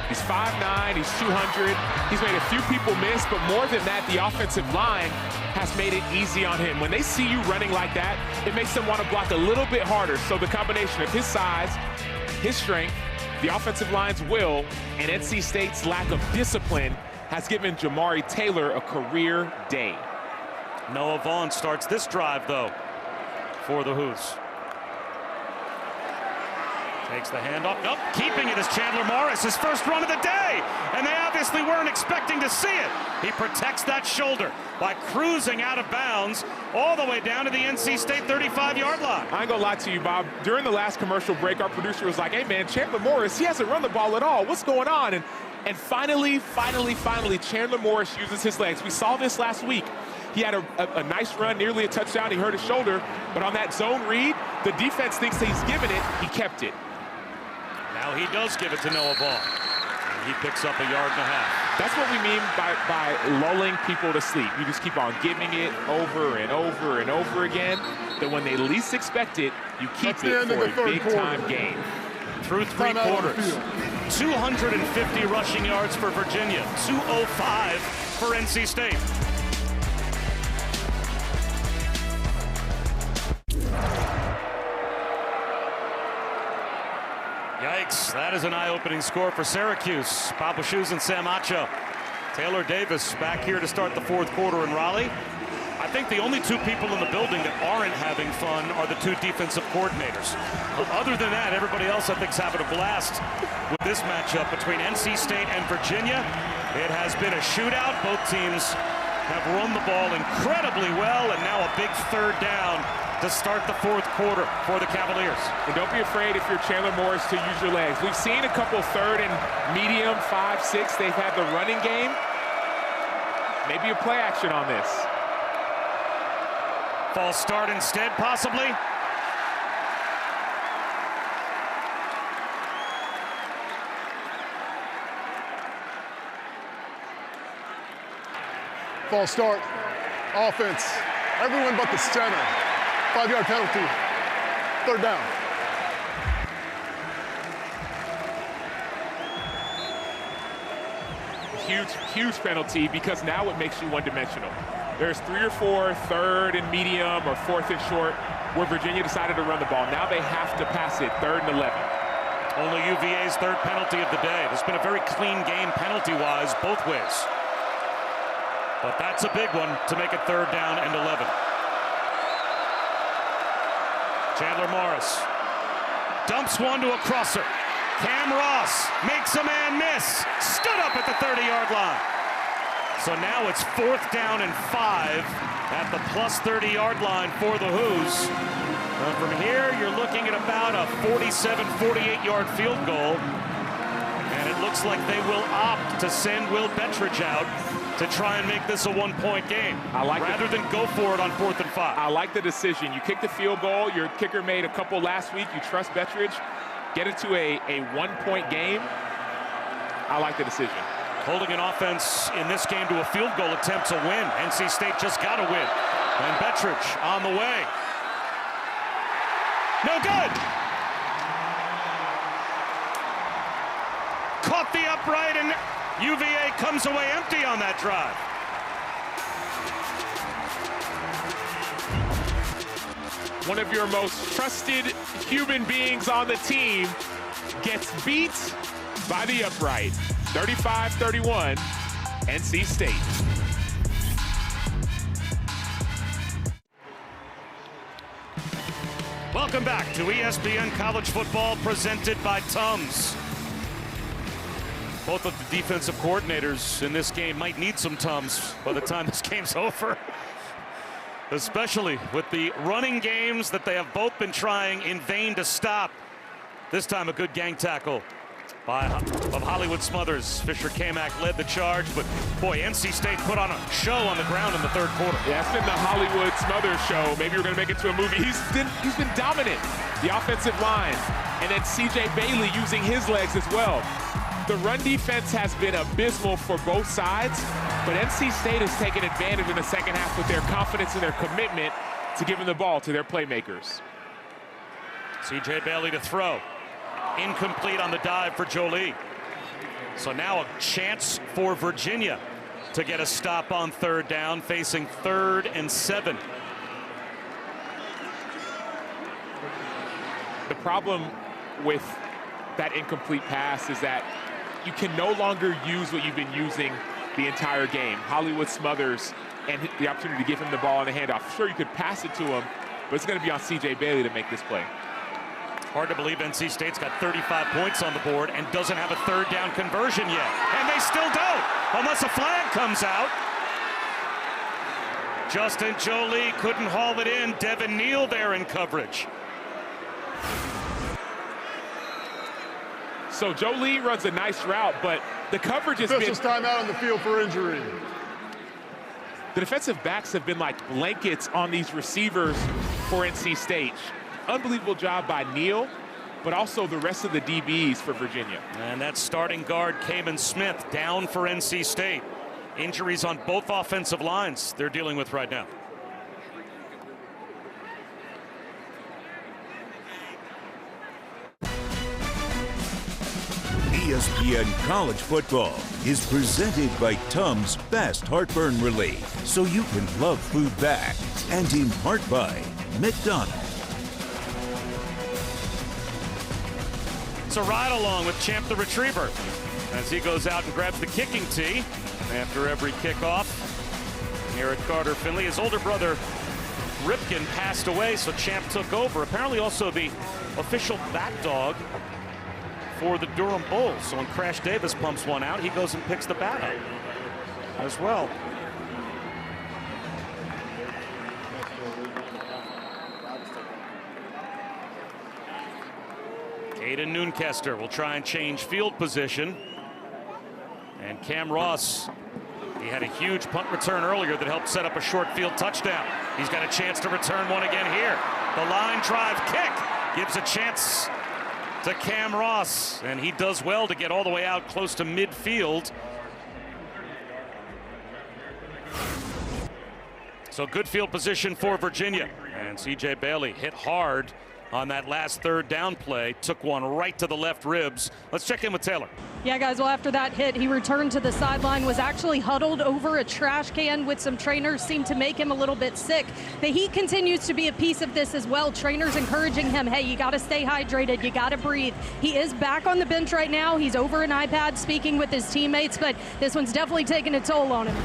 He's 5'9", he's 200. He's made a few people miss, but more than that, the offensive line has made it easy on him. When they see you running like that, it makes them want to block a little bit harder. So the combination of his size, his strength, the offensive line's will, and NC State's lack of discipline has given Jamari Taylor a career day. Noah Vaughn starts this drive, though, for the Hoos. Takes the handoff. Nope, keeping it is Chandler Morris, his first run of the day. And they obviously weren't expecting to see it. He protects that shoulder by cruising out of bounds all the way down to the NC State 35-yard line. I ain't gonna lie to you, Bob. During the last commercial break, our producer was like, hey, man, Chandler Morris, he hasn't run the ball at all. What's going on? And finally, Chandler Morris uses his legs. We saw this last week. He had a nice run, nearly a touchdown. He hurt his shoulder. But on that zone read, the defense thinks he's given it. He kept it. Now he does give it to Noah Vaughn. And he picks up 1.5 yards. That's what we mean by lulling people to sleep. You just keep on giving it over and over and over again. That when they least expect it, you keep it for a big-time game. Through 3 quarters, 250 rushing yards for Virginia, 205 for NC State. Yikes, that is an eye-opening score for Syracuse. Bob Wischusen and Sam Acho. Taylor Davis back here to start the 4th quarter in Raleigh. I think the only 2 people in the building that aren't having fun are the 2 defensive coordinators. Other than that, everybody else I think is having a blast with this matchup between NC State and Virginia. It has been a shootout. Both teams have run the ball incredibly well, and now a big 3rd down to start the 4th quarter for the Cavaliers. And don't be afraid if you're Chandler Morris to use your legs. We've seen a couple 3rd and medium, 5, 6. They've had the running game. Maybe a play action on this. False start instead, possibly. False start. Offense. Everyone but the center. 5-yard penalty. 3rd down. Huge penalty, because now it makes you one-dimensional. There's 3 or 4 3rd and medium or 4th and short where Virginia decided to run the ball. Now they have to pass it 3rd and 11. Only UVA's 3rd penalty of the day. It's been a very clean game penalty-wise both ways. But that's a big one to make it 3rd down and 11. Chandler Morris dumps one to a crosser. Cam Ross makes a man miss. Stood up at the 30-yard line. So now it's 4th down and 5 at the plus 30-yard line for the Hoos. From here, you're looking at about a 47, 48-yard field goal. And it looks like they will opt to send Will Bettridge out to try and make this a 1-point game, rather than go for it on 4th and 5. I like the decision. You kick the field goal. Your kicker made a couple last week. You trust Bettridge. Get it to a 1-point game. I like the decision. Holding an offense in this game to a field goal attempt to win. NC State just got to win. And Bettridge on the way. No good. Caught the upright, and UVA comes away empty on that drive. One of your most trusted human beings on the team gets beat by the upright. 35-31, NC State. Welcome back to ESPN College Football, presented by Tums. Both of the defensive coordinators in this game might need some Tums by the time this game's over. especially with the running games that they have both been trying in vain to stop. This time a good gang tackle of Hollywood Smothers. Fisher Kamak led the charge, but boy, NC State put on a show on the ground in the third quarter. Yeah, it's been the Hollywood Smothers show. Maybe we're going to make it to a movie. He's been dominant, the offensive line, and then C.J. Bailey using his legs as well. The run defense has been abysmal for both sides, but NC State has taken advantage in the second half with their confidence and their commitment to giving the ball to their playmakers. C.J. Bailey to throw. Incomplete on the dive for Jolie. So now a chance for Virginia to get a stop on third down, facing 3rd and 7. The problem with that incomplete pass is that you can no longer use what you've been using the entire game. Hollywood Smothers and the opportunity to give him the ball on the handoff. Sure, you could pass it to him, but it's going to be on C.J. Bailey to make this play. Hard to believe NC State's got 35 points on the board and doesn't have a third down conversion yet. And they still don't, unless a flag comes out. Justin Jolie couldn't haul it in. Devin Neal there in coverage. So Jolie runs a nice route, but the coverage has been... Officials timeout on the field for injury. The defensive backs have been like blankets on these receivers for NC State. Unbelievable job by Neal, but also the rest of the DBs for Virginia. And that starting guard, Kamen Smith, down for NC State. Injuries on both offensive lines they're dealing with right now. ESPN College Football is presented by Tums Fast Heartburn Relief, so you can love food back, and in part by McDonald's. It's a ride along with Champ the Retriever as he goes out and grabs the kicking tee after every kickoff here at Carter-Finley. His older brother Ripken passed away, so Champ took over. Apparently also the official bat dog for the Durham Bulls. So when Crash Davis pumps one out, he goes and picks the bat up as well. Aiden Noonkester will try and change field position. And Cam Ross, he had a huge punt return earlier that helped set up a short field touchdown. He's got a chance to return one again here. The line drive kick gives a chance to Cam Ross, and he does well to get all the way out close to midfield. So good field position for Virginia. And C.J. Bailey hit hard on that last third down play, took one right to the left ribs. Let's check in with Taylor. Yeah, guys, well, after that hit, he returned to the sideline, was actually huddled over a trash can with some trainers, seemed to make him a little bit sick. The heat continues to be a piece of this as well. Trainers encouraging him, hey, you got to stay hydrated, you got to breathe. He is back on the bench right now. He's over an iPad speaking with his teammates, but this one's definitely taking a toll on him.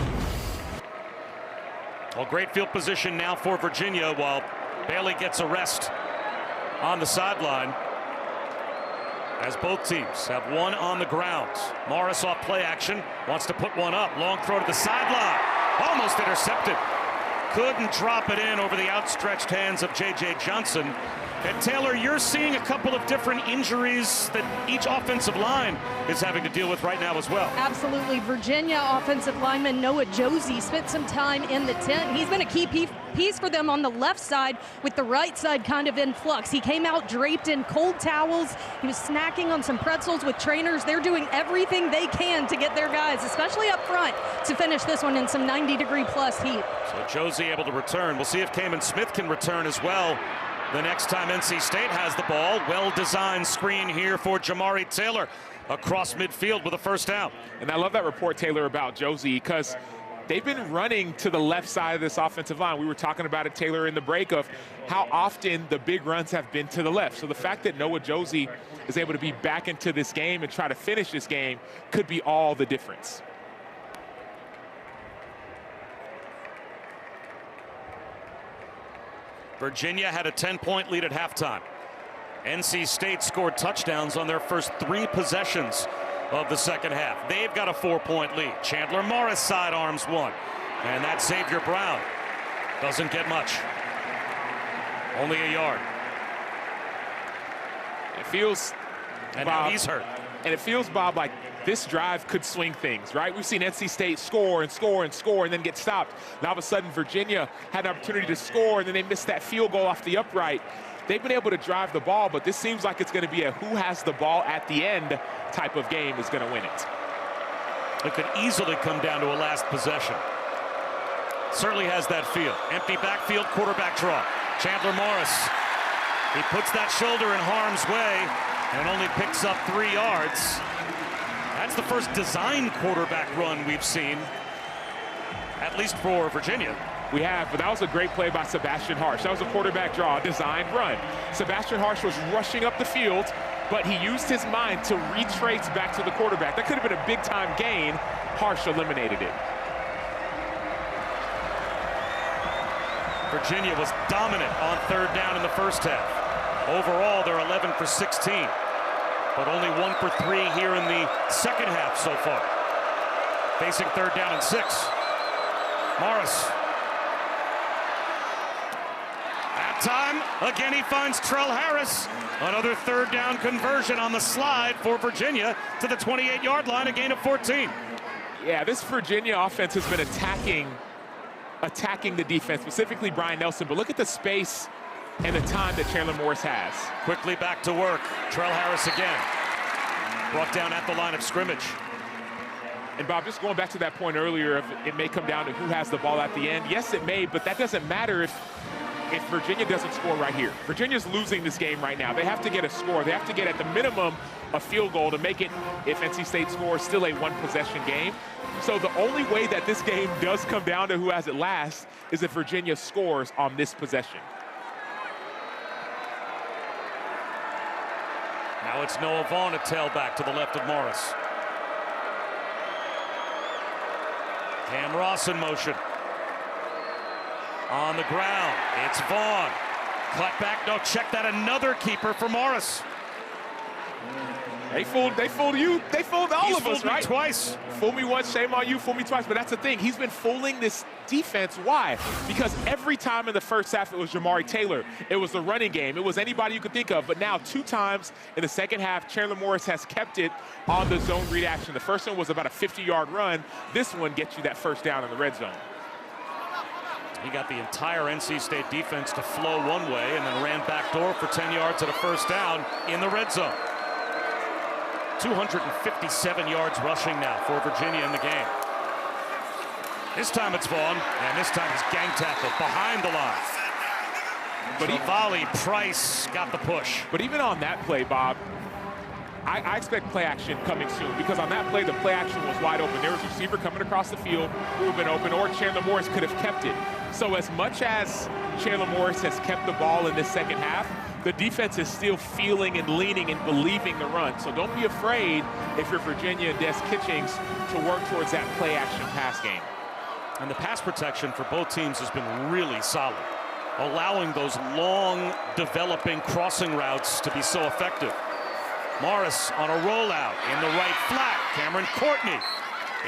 Well, great field position now for Virginia while Bailey gets a rest on the sideline, as both teams have one on the ground. Morris off play action, wants to put one up. Long throw to the sideline, almost intercepted. Couldn't drop it in over the outstretched hands of J.J. Johnson. And Taylor, you're seeing a couple of different injuries that each offensive line is having to deal with right now as well. Absolutely. Virginia offensive lineman Noah Josie spent some time in the tent. He's been a key piece for them on the left side with the right side kind of in flux. He came out draped in cold towels. He was snacking on some pretzels with trainers. They're doing everything they can to get their guys, especially up front, to finish this one in some 90-degree plus heat. So Josie able to return. We'll see if Kamen Smith can return as well the next time NC State has the ball. Well-designed screen here for Jamari Taylor across midfield with a first down. And I love that report, Taylor, about Josie, because they've been running to the left side of this offensive line. We were talking about it, Taylor, in the break of how often the big runs have been to the left. So the fact that Noah Josie is able to be back into this game and try to finish this game could be all the difference. Virginia had a 10-point lead at halftime. NC State scored touchdowns on their first 3 possessions of the second half. They've got a 4-point lead. Chandler Morris sidearms one. And that's Xavier Brown. Doesn't get much. Only a yard. It feels, and Bob, now he's hurt. And it feels, Bob, like this drive could swing things, right? We've seen NC State score and score and score and then get stopped. And all of a sudden, Virginia had an opportunity to score, and then they missed that field goal off the upright. They've been able to drive the ball, but this seems like it's going to be a who has the ball at the end type of game is going to win it. It could easily come down to a last possession. Certainly has that feel. Empty backfield, quarterback draw. Chandler Morris. He puts that shoulder in harm's way and only picks up 3 yards. That's the first design quarterback run we've seen, at least for Virginia. We have, but that was a great play by Sebastian Harsh. That was a quarterback draw, designed run. Sebastian Harsh was rushing up the field, but he used his mind to retrace back to the quarterback. That could have been a big-time gain. Harsh eliminated it. Virginia was dominant on 3rd down in the first half. Overall, they're 11 for 16, but only 1 for 3 here in the second half so far. Facing 3rd down and 6. Morris. At time, again he finds Trell Harris. Another 3rd down conversion on the slide for Virginia to the 28-yard line, a gain of 14. Yeah, this Virginia offense has been attacking the defense, specifically Brian Nelson, but look at the space and the time that Chandler Morris has. Quickly back to work. Trell Harris again. Brought down at the line of scrimmage. And Bob, just going back to that point earlier, if it may come down to who has the ball at the end. Yes, it may, but that doesn't matter if Virginia doesn't score right here. Virginia's losing this game right now. They have to get a score. They have to get, at the minimum, a field goal to make it, if NC State scores, still a 1-possession game. So the only way that this game does come down to who has it last is if Virginia scores on this possession. Now it's Noah Vaughn, a tailback to the left of Morris. Cam Ross in motion. On the ground, it's Vaughn. Cut back, no, check that, another keeper for Morris. They fooled you. They fooled all of us, right? He's fooled me twice. Fool me once, shame on you, fool me twice. But that's the thing. He's been fooling this defense. Why? Because every time in the first half, it was Jamari Taylor. It was the running game. It was anybody you could think of. But now 2 times in the second half, Chandler Morris has kept it on the zone read action. The first one was about a 50-yard run. This one gets you that first down in the red zone. He got the entire NC State defense to flow one way and then ran backdoor for 10 yards at a first down in the red zone. 257 yards rushing now for Virginia in the game. This time it's Vaughn, and this time he's gang tackled behind the line. But volley, Price got the push. But even on that play, Bob, I expect play action coming soon, because on that play, the play action was wide open. There was a receiver coming across the field who would have been open, or Chandler Morris could have kept it. So as much as Chandler Morris has kept the ball in this second half, the defense is still feeling and leaning and believing the run. So don't be afraid, if you're Virginia and Des Kitchings, to work towards that play action pass game. And the pass protection for both teams has been really solid, allowing those long developing crossing routes to be so effective. Morris on a rollout in the right flat. Cameron Courtney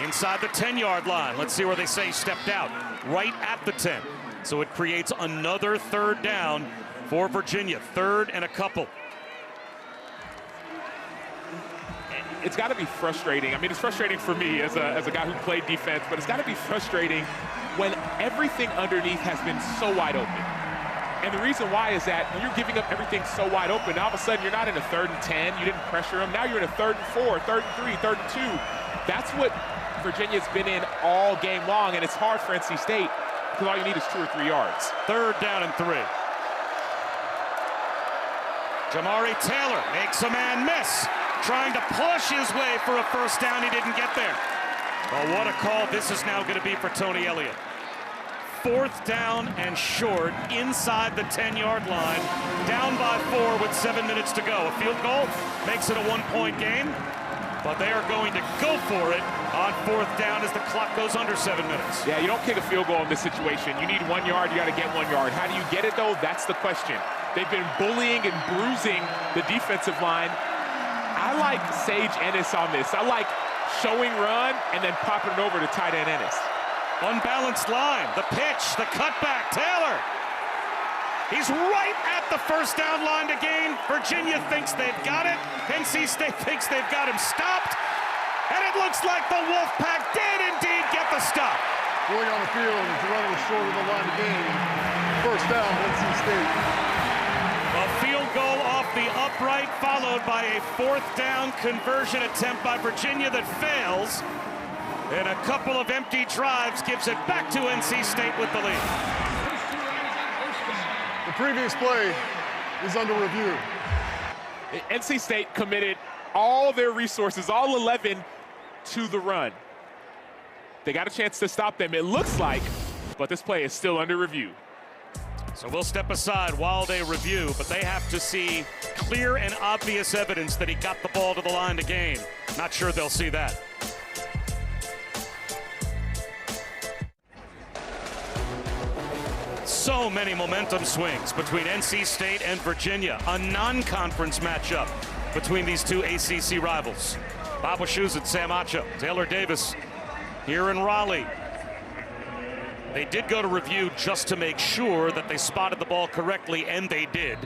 inside the 10-yard line. Let's see where they say he stepped out. Right at the 10. So it creates another 3rd down for Virginia. 3rd and a couple. It's got to be frustrating. I mean, it's frustrating for me as a guy who played defense, but it's got to be frustrating when everything underneath has been so wide open. And the reason why is that when you're giving up everything so wide open, all of a sudden you're not in a 3rd and 10. You didn't pressure them. Now you're in a 3rd and 4, 3rd and 3, 3rd and 2. That's what Virginia's been in all game long, and it's hard for NC State because all you need is 2 or 3 yards. 3rd down and 3. Jamari Taylor makes a man miss, trying to push his way for a first down. He didn't get there. Well, what a call this is now going to be for Tony Elliott. 4th down and short inside the 10-yard line, down by 4 with 7 minutes to go. A field goal makes it a 1-point game, but they are going to go for it on 4th down as the clock goes under 7 minutes. Yeah, you don't kick a field goal in this situation. You need 1 yard, you got to get 1 yard. How do you get it, though? That's the question. They've been bullying and bruising the defensive line. I like Sage Ennis on this. I like showing run and then popping it over to tight end Ennis. Unbalanced line, the pitch, the cutback, Taylor. He's right at the first down line to gain. Virginia thinks they've got it. NC State thinks they've got him stopped. And it looks like the Wolfpack did indeed get the stop. Going on the field, and running short of the line of game. First down, NC State. A field goal off the upright, followed by a fourth down conversion attempt by Virginia that fails. And a couple of empty drives gives it back to NC State with the lead. The previous play is under review. NC State committed all their resources, all 11, to the run. They got a chance to stop them, it looks like, but this play is still under review. So we'll step aside while they review, but they have to see clear and obvious evidence that he got the ball to the line to gain. Not sure they'll see that. So many momentum swings between NC State and Virginia. A non-conference matchup between these two ACC rivals. Bob Wischusen, Sam Acho, Taylor Davis here in Raleigh. They did go to review just to make sure that they spotted the ball correctly, and they did.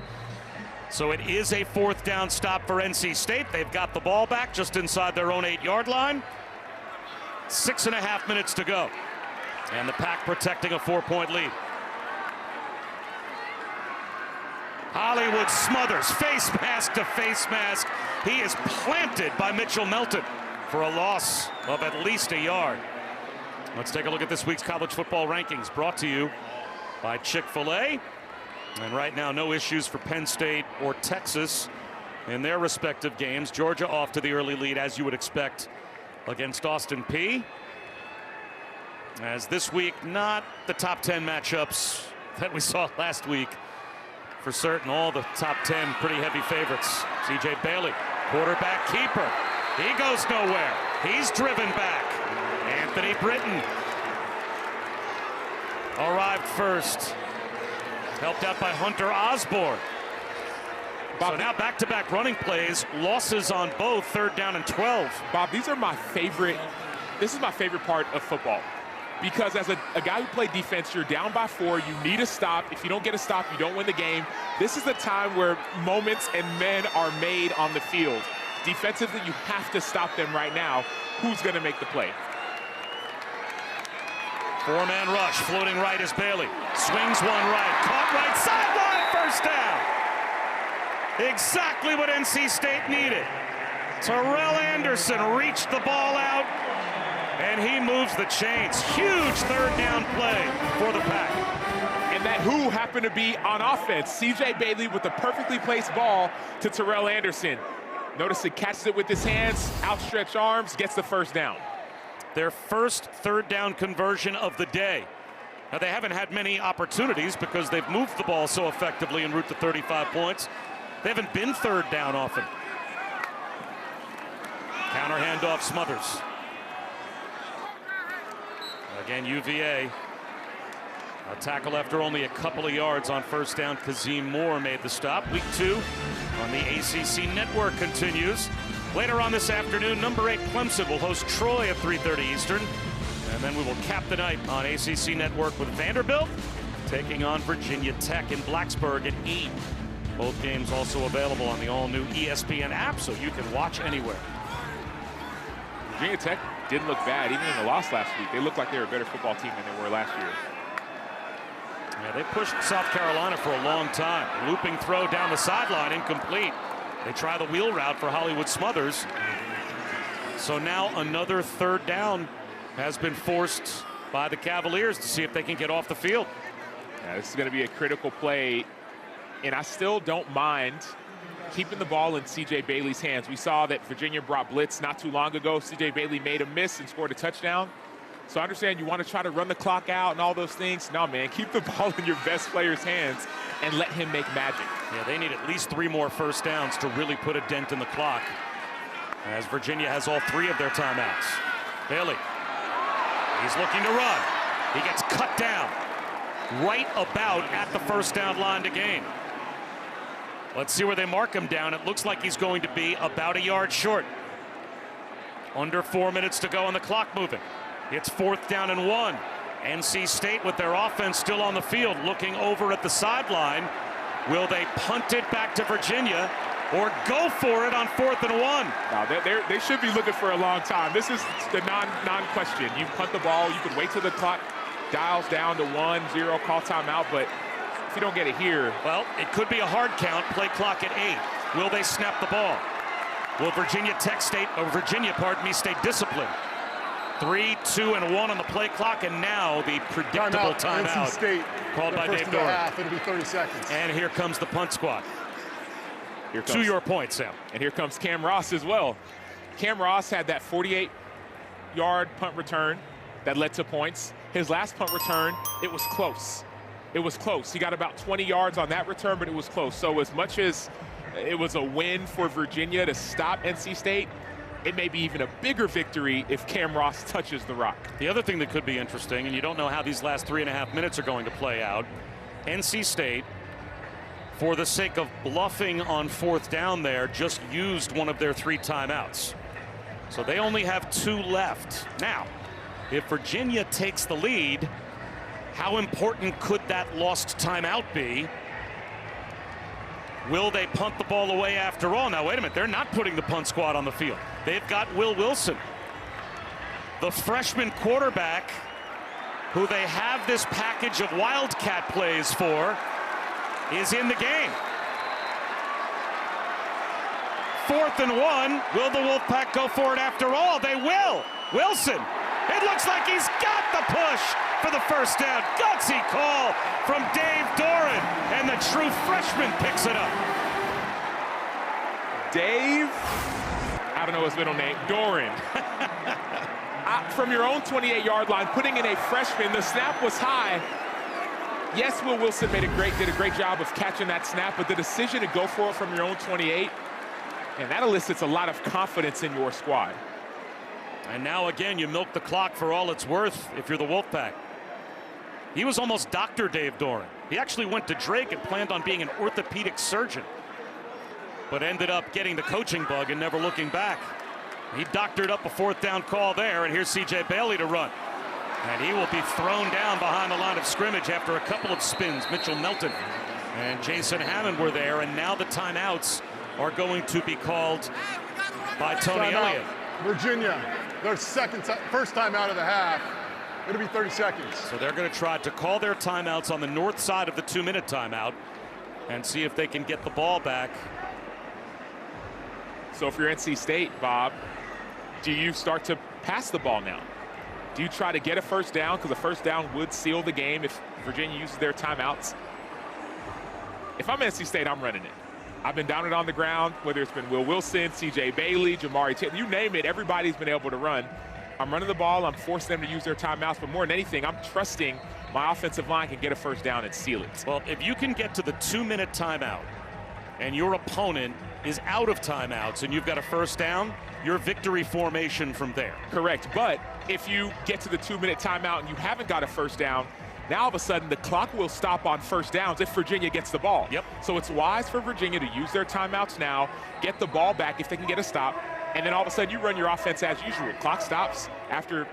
So it is a fourth down stop for NC State. They've got the ball back just inside their own 8-yard line. 6.5 minutes to go. And the Pack protecting a 4-point lead. Hollywood smothers, face mask to face mask. He is planted by Mitchell Melton for a loss of at least a yard. Let's take a look at this week's college football rankings, brought to you by Chick-fil-A. And right now, no issues for Penn State or Texas in their respective games. Georgia off to the early lead, as you would expect, against Austin Peay. As this week, not the top 10 matchups that we saw last week. For certain, all the top 10 pretty heavy favorites. C.J. Bailey, quarterback keeper. He goes nowhere. He's driven back. Anthony Britton arrived first. Helped out by Hunter Osborne. Bob, so now back-to-back running plays. Losses on both, 3rd down and 12. Bob, these are my favorite. This is my favorite part of football. Because as a guy who played defense, you're down by 4, you need a stop. If you don't get a stop, you don't win the game. This is the time where moments and men are made on the field. Defensively, you have to stop them right now. Who's going to make the play? 4-man rush, floating right is Bailey. Swings one right, caught right sideline, first down. Exactly what NC State needed. Terrell Anderson reached the ball out, and he moves the chains. Huge 3rd down play for the Pack. And that who happened to be on offense. C.J. Bailey with a perfectly placed ball to Terrell Anderson. Notice he catches it with his hands, outstretched arms, gets the first down. Their first 3rd down conversion of the day. Now, they haven't had many opportunities because they've moved the ball so effectively en route to 35 points. They haven't been 3rd down often. Counter handoff, Smothers. Again, UVA. A tackle after only a couple of yards on 1st down. Kazim Moore made the stop. Week 2 on the ACC Network continues. Later on this afternoon, number 8 Clemson will host Troy at 3:30 Eastern. And then we will cap the night on ACC Network with Vanderbilt taking on Virginia Tech in Blacksburg at 8. Both games also available on the all-new ESPN app, so you can watch anywhere. Virginia Tech didn't look bad, even in the loss last week. They looked like they were a better football team than they were last year. Yeah, they pushed South Carolina for a long time. Looping throw down the sideline, incomplete. They try the wheel route for Hollywood Smothers. So now another 3rd down has been forced by the Cavaliers to see if they can get off the field. Yeah, this is going to be a critical play, and I still don't mind keeping the ball in C.J. Bailey's hands. We saw that Virginia brought blitz not too long ago. C.J. Bailey made a miss and scored a touchdown. So I understand you want to try to run the clock out and all those things. No, man, keep the ball in your best player's hands and let him make magic. Yeah, they need at least 3 more 1st downs to really put a dent in the clock, as Virginia has all 3 of their timeouts. Bailey, he's looking to run. He gets cut down right about at the 1st down line to gain. Let's see where they mark him down. It looks like he's going to be about a yard short. Under 4 minutes to go on the clock moving. It's 4th down and 1. NC State with their offense still on the field, looking over at the sideline. Will they punt it back to Virginia or go for it on 4th and 1? No, they should be looking for a long time. This is the non-question. You punt the ball, you could wait till the clock dials down to 1-0, call timeout, but if you don't get it here. Well, it could be a hard count, play clock at 8. Will they snap the ball? Will Virginia stay disciplined? 3, 2, and 1 on the play clock, and now the predictable timeout called by Dave Doran. It'll be 30 seconds. And here comes the punt squad. To your point, Sam. And here comes Cam Ross as well. Cam Ross had that 48-yard punt return that led to points. His last punt return, it was close. It was close. He got about 20 yards on that return, but it was close. So as much as it was a win for Virginia to stop NC State, it may be even a bigger victory if Cam Ross touches the rock. The other thing that could be interesting, and you don't know how these last 3.5 minutes are going to play out, NC State, for the sake of bluffing on 4th down there, just used one of their 3 timeouts. So they only have 2 left. Now, if Virginia takes the lead, how important could that lost timeout be? Will they punt the ball away after all? Now, wait a minute. They're not putting the punt squad on the field. They've got Will Wilson, the freshman quarterback who they have this package of Wildcat plays for, is in the game. 4th and 1. Will the Wolfpack go for it after all? They will. Wilson. It looks like he's got the push for the first down. Gutsy call from Dave Doran, and the true freshman picks it up. Dave, I don't know his middle name, Doran. From your own 28-yard line, putting in a freshman, the snap was high. Yes, Will Wilson did a great job of catching that snap, but the decision to go for it from your own 28, and that elicits a lot of confidence in your squad. And now again, you milk the clock for all it's worth if you're the Wolfpack. He was almost Dr. Dave Doran. He actually went to Drake and planned on being an orthopedic surgeon, but ended up getting the coaching bug and never looking back. He doctored up a 4th down call there, and here's C.J. Bailey to run. And he will be thrown down behind the line of scrimmage after a couple of spins. Mitchell Melton and Jason Hammond were there, and now the timeouts are going to be called by Tony Elliott. Virginia, their first time out of the half. It'll be 30 seconds. So they're going to try to call their timeouts on the north side of the 2-minute timeout and see if they can get the ball back. So if you're NC State, Bob, do you start to pass the ball now? Do you try to get a first down? Because a first down would seal the game if Virginia uses their timeouts. If I'm NC State, I'm running it. I've been down and on the ground, whether it's been Will Wilson, C.J. Bailey, Jamari Taylor, you name it, everybody's been able to run. I'm running the ball, I'm forcing them to use their timeouts, but more than anything, I'm trusting my offensive line can get a first down and seal it. Well, if you can get to the 2-minute timeout and your opponent is out of timeouts and you've got a first down, your victory formation from there. Correct, but if you get to the 2-minute timeout and you haven't got a first down, now all of a sudden the clock will stop on first downs if Virginia gets the ball. Yep. So it's wise for Virginia to use their timeouts now, get the ball back if they can get a stop, and then all of a sudden you run your offense as usual. Clock stops after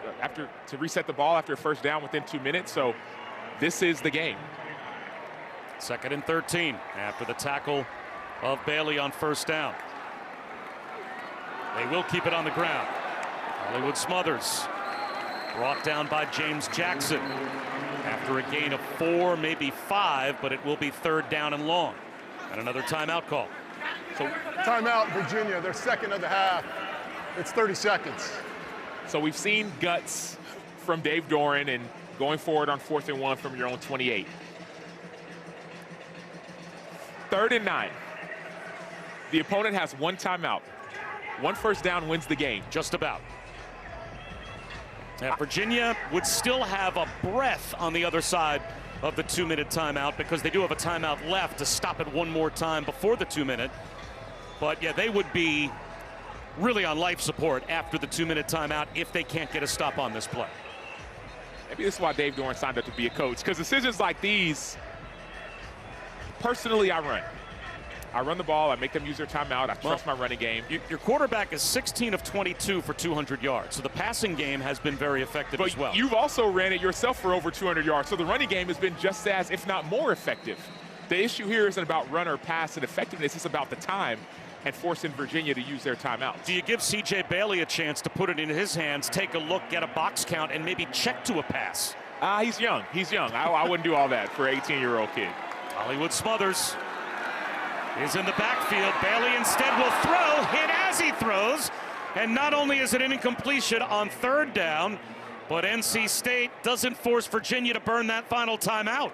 to reset the ball after a first down within 2 minutes. So this is the game. 2nd and 13 after the tackle of Bailey on first down. They will keep it on the ground. Hollywood Smothers brought down by James Jackson after a gain of 4, maybe 5, but it will be 3rd down and long. And another timeout call. So timeout, Virginia, their second of the half. It's 30 seconds. So we've seen guts from Dave Doran and going forward on 4th and 1 from your own 28. 3rd and 9. The opponent has 1 timeout. 1 first down wins the game. Just about. Now, Virginia would still have a breath on the other side of the 2-minute timeout because they do have a timeout left to stop it one more time before the 2-minute. But, yeah, they would be really on life support after the 2-minute timeout if they can't get a stop on this play. Maybe this is why Dave Doran signed up to be a coach, because decisions like these, personally, I run. I run the ball. I make them use their timeout. I trust my running game. Your quarterback is 16 of 22 for 200 yards. So the passing game has been very effective as well. You've also ran it yourself for over 200 yards. So the running game has been just as, if not more effective. The issue here isn't about run or pass and effectiveness. It's about the time and forcing Virginia to use their timeout. Do you give C.J. Bailey a chance to put it in his hands, take a look, get a box count, and maybe check to a pass? He's young. He's young. I wouldn't do all that for an 18-year-old kid. Hollywood Smothers is in the backfield. Bailey instead will throw, hit as he throws. And not only is it an incompletion on third down, but NC State doesn't force Virginia to burn that final timeout.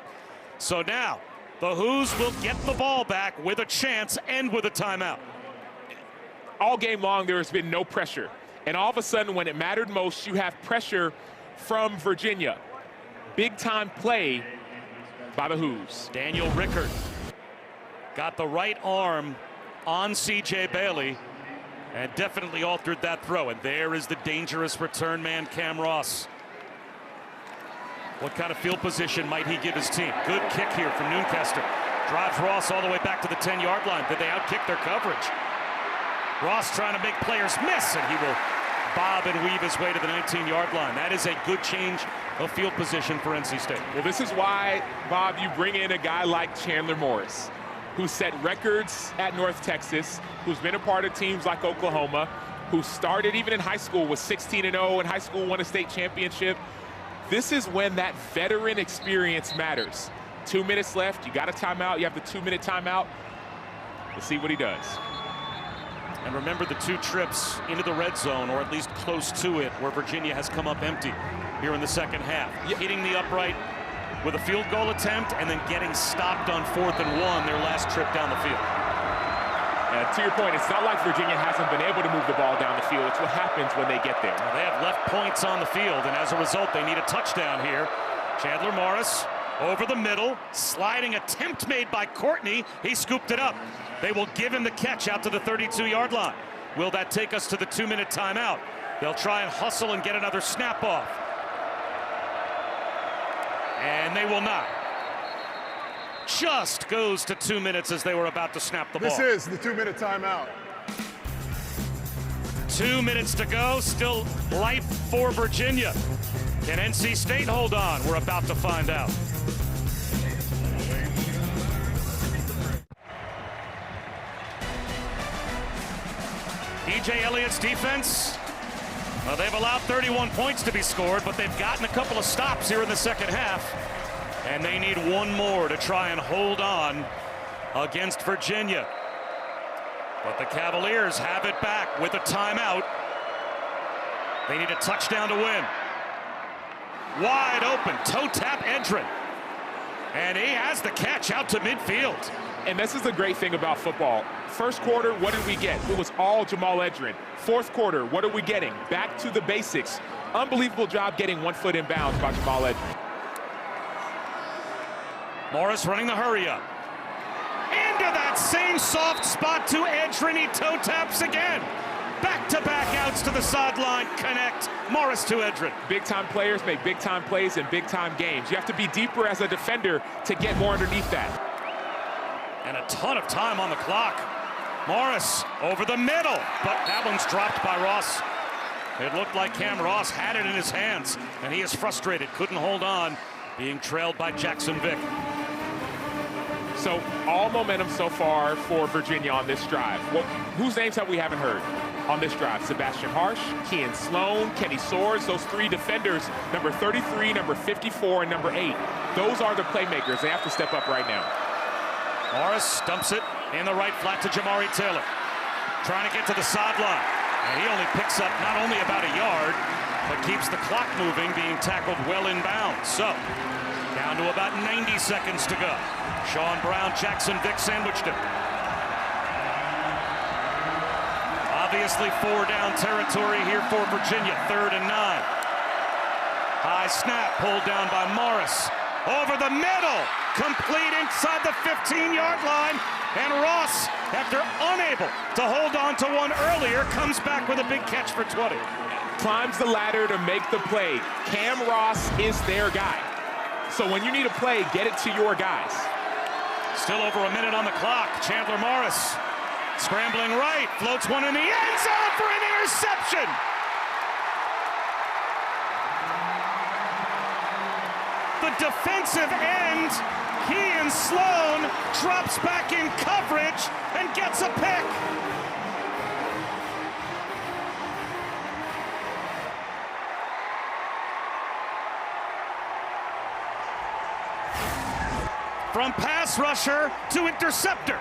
So now the Hoos will get the ball back with a chance and with a timeout. All game long, there has been no pressure. And all of a sudden, when it mattered most, you have pressure from Virginia. Big-time play by the Hoos. Daniel Rickard got the right arm on C.J. Bailey and definitely altered that throw. And there is the dangerous return man, Cam Ross. What kind of field position might he give his team? Good kick here from Noonkester. Drives Ross all the way back to the 10-yard line. Did they outkick their coverage? Ross trying to make players miss, and he will bob and weave his way to the 19-yard line. That is a good change of field position for NC State. Well, this is why, Bob, you bring in a guy like Chandler Morris, who set records at North Texas, who's been a part of teams like Oklahoma, who started even in high school, was 16-0 in high school, won a state championship. This is when that veteran experience matters. 2 minutes left, you got a timeout, you have the 2-minute timeout. Let's see what he does. And remember the 2 trips into the red zone, or at least close to it, where Virginia has come up empty here in the second half. Hitting the upright with a field goal attempt and then getting stopped on 4th and 1 their last trip down the field. To your point, it's not like Virginia hasn't been able to move the ball down the field. It's what happens when they get there. Well, they have left points on the field, and as a result, they need a touchdown here. Chandler Morris over the middle, sliding attempt made by Courtney. He scooped it up. They will give him the catch out to the 32-yard line. Will that take us to the 2-minute timeout? They'll try and hustle and get another snap off. And they will not. Just goes to 2 minutes as they were about to snap the ball. This is the 2-minute timeout. 2 minutes to go, still life for Virginia. Can NC State hold on? We're about to find out. DJ Elliott's defense, well, they've allowed 31 points to be scored, but they've gotten a couple of stops here in the second half. And they need one more to try and hold on against Virginia. But the Cavaliers have it back with a timeout. They need a touchdown to win. Wide open, toe tap Edrin. And he has the catch out to midfield. And this is the great thing about football. First quarter, what did we get? It was all Jamal Edrin. Fourth quarter, what are we getting? Back to the basics. Unbelievable job getting 1 foot in bounds by Jamal Edrin. Morris running the hurry up. Into that same soft spot to Edrin. He toe taps again. Back-to-back outs to the sideline. Connect. Morris to Edrin. Big-time players make big-time plays in big-time games. You have to be deeper as a defender to get more underneath that. And a ton of time on the clock. Morris over the middle, but that one's dropped by Ross. It looked like Cam Ross had it in his hands, and he is frustrated. Couldn't hold on, being trailed by Jackson Vick. So all momentum so far for Virginia on this drive. Whose names have we haven't heard on this drive? Sebastian Harsh, Kean Sloan, Kenny Soares, those 3 defenders, number 33, number 54, and number 8. Those are the playmakers. They have to step up right now. Morris dumps it in the right flat to Jamari Taylor. Trying to get to the sideline. And he only picks up not only about a yard, but keeps the clock moving, being tackled well inbounds. So, down to about 90 seconds to go. Sean Brown, Jackson Vick sandwiched him. Obviously 4-down territory here for Virginia, 3rd and 9. High snap pulled down by Morris. Over the middle, complete inside the 15-yard line. And Ross, after unable to hold on to one earlier, comes back with a big catch for 20. Climbs the ladder to make the play. Cam Ross is their guy. So when you need a play, get it to your guys. Still over a minute on the clock. Chandler Morris scrambling right, floats one in the end zone for an interception. The defensive end, Kean Sloan, drops back in coverage and gets a pick. From pass rusher to interceptor.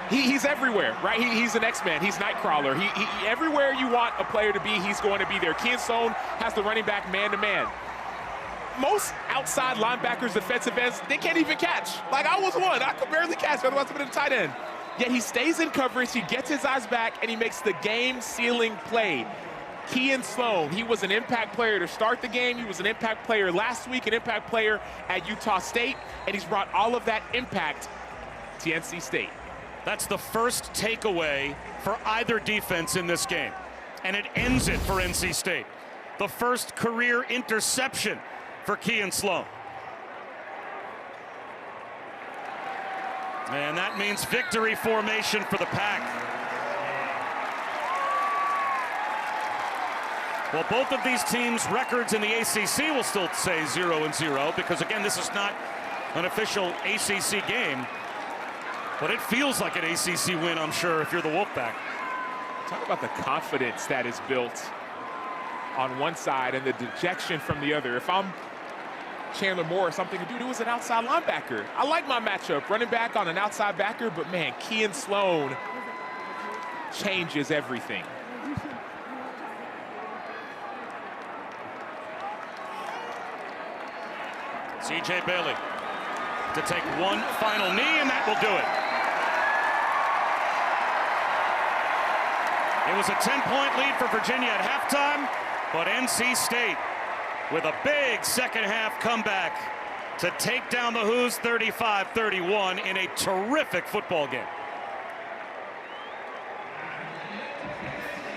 He's everywhere, right? He's an X-Man. He's Nightcrawler. He everywhere you want a player to be, he's going to be there. Kean Sloan has the running back man-to-man. Most outside linebackers, defensive ends, they can't even catch. Like, I was one. I could barely catch, otherwise I've been a tight end. Yet he stays in coverage, he gets his eyes back, and he makes the game-sealing play. Kean Sloan, he was an impact player to start the game. He was an impact player last week, an impact player at Utah State, and he's brought all of that impact to NC State. That's the first takeaway for either defense in this game, and it ends it for NC State. The first career interception for Kean Sloan. And that means victory formation for the Pack. Well, both of these teams' records in the ACC will still say 0-0 because, again, this is not an official ACC game. But it feels like an ACC win, I'm sure, if you're the Wolfpack. Talk about the confidence that is built on one side and the dejection from the other. If I'm Chandler Morris, I'm thinking, dude, it was an outside linebacker. I like my matchup, running back on an outside backer, but, man, Kean Sloan changes everything. C.J. Bailey to take one final knee, and that will do it. It was a 10-point lead for Virginia at halftime, but NC State with a big second-half comeback to take down the Hoos 35-31 in a terrific football game.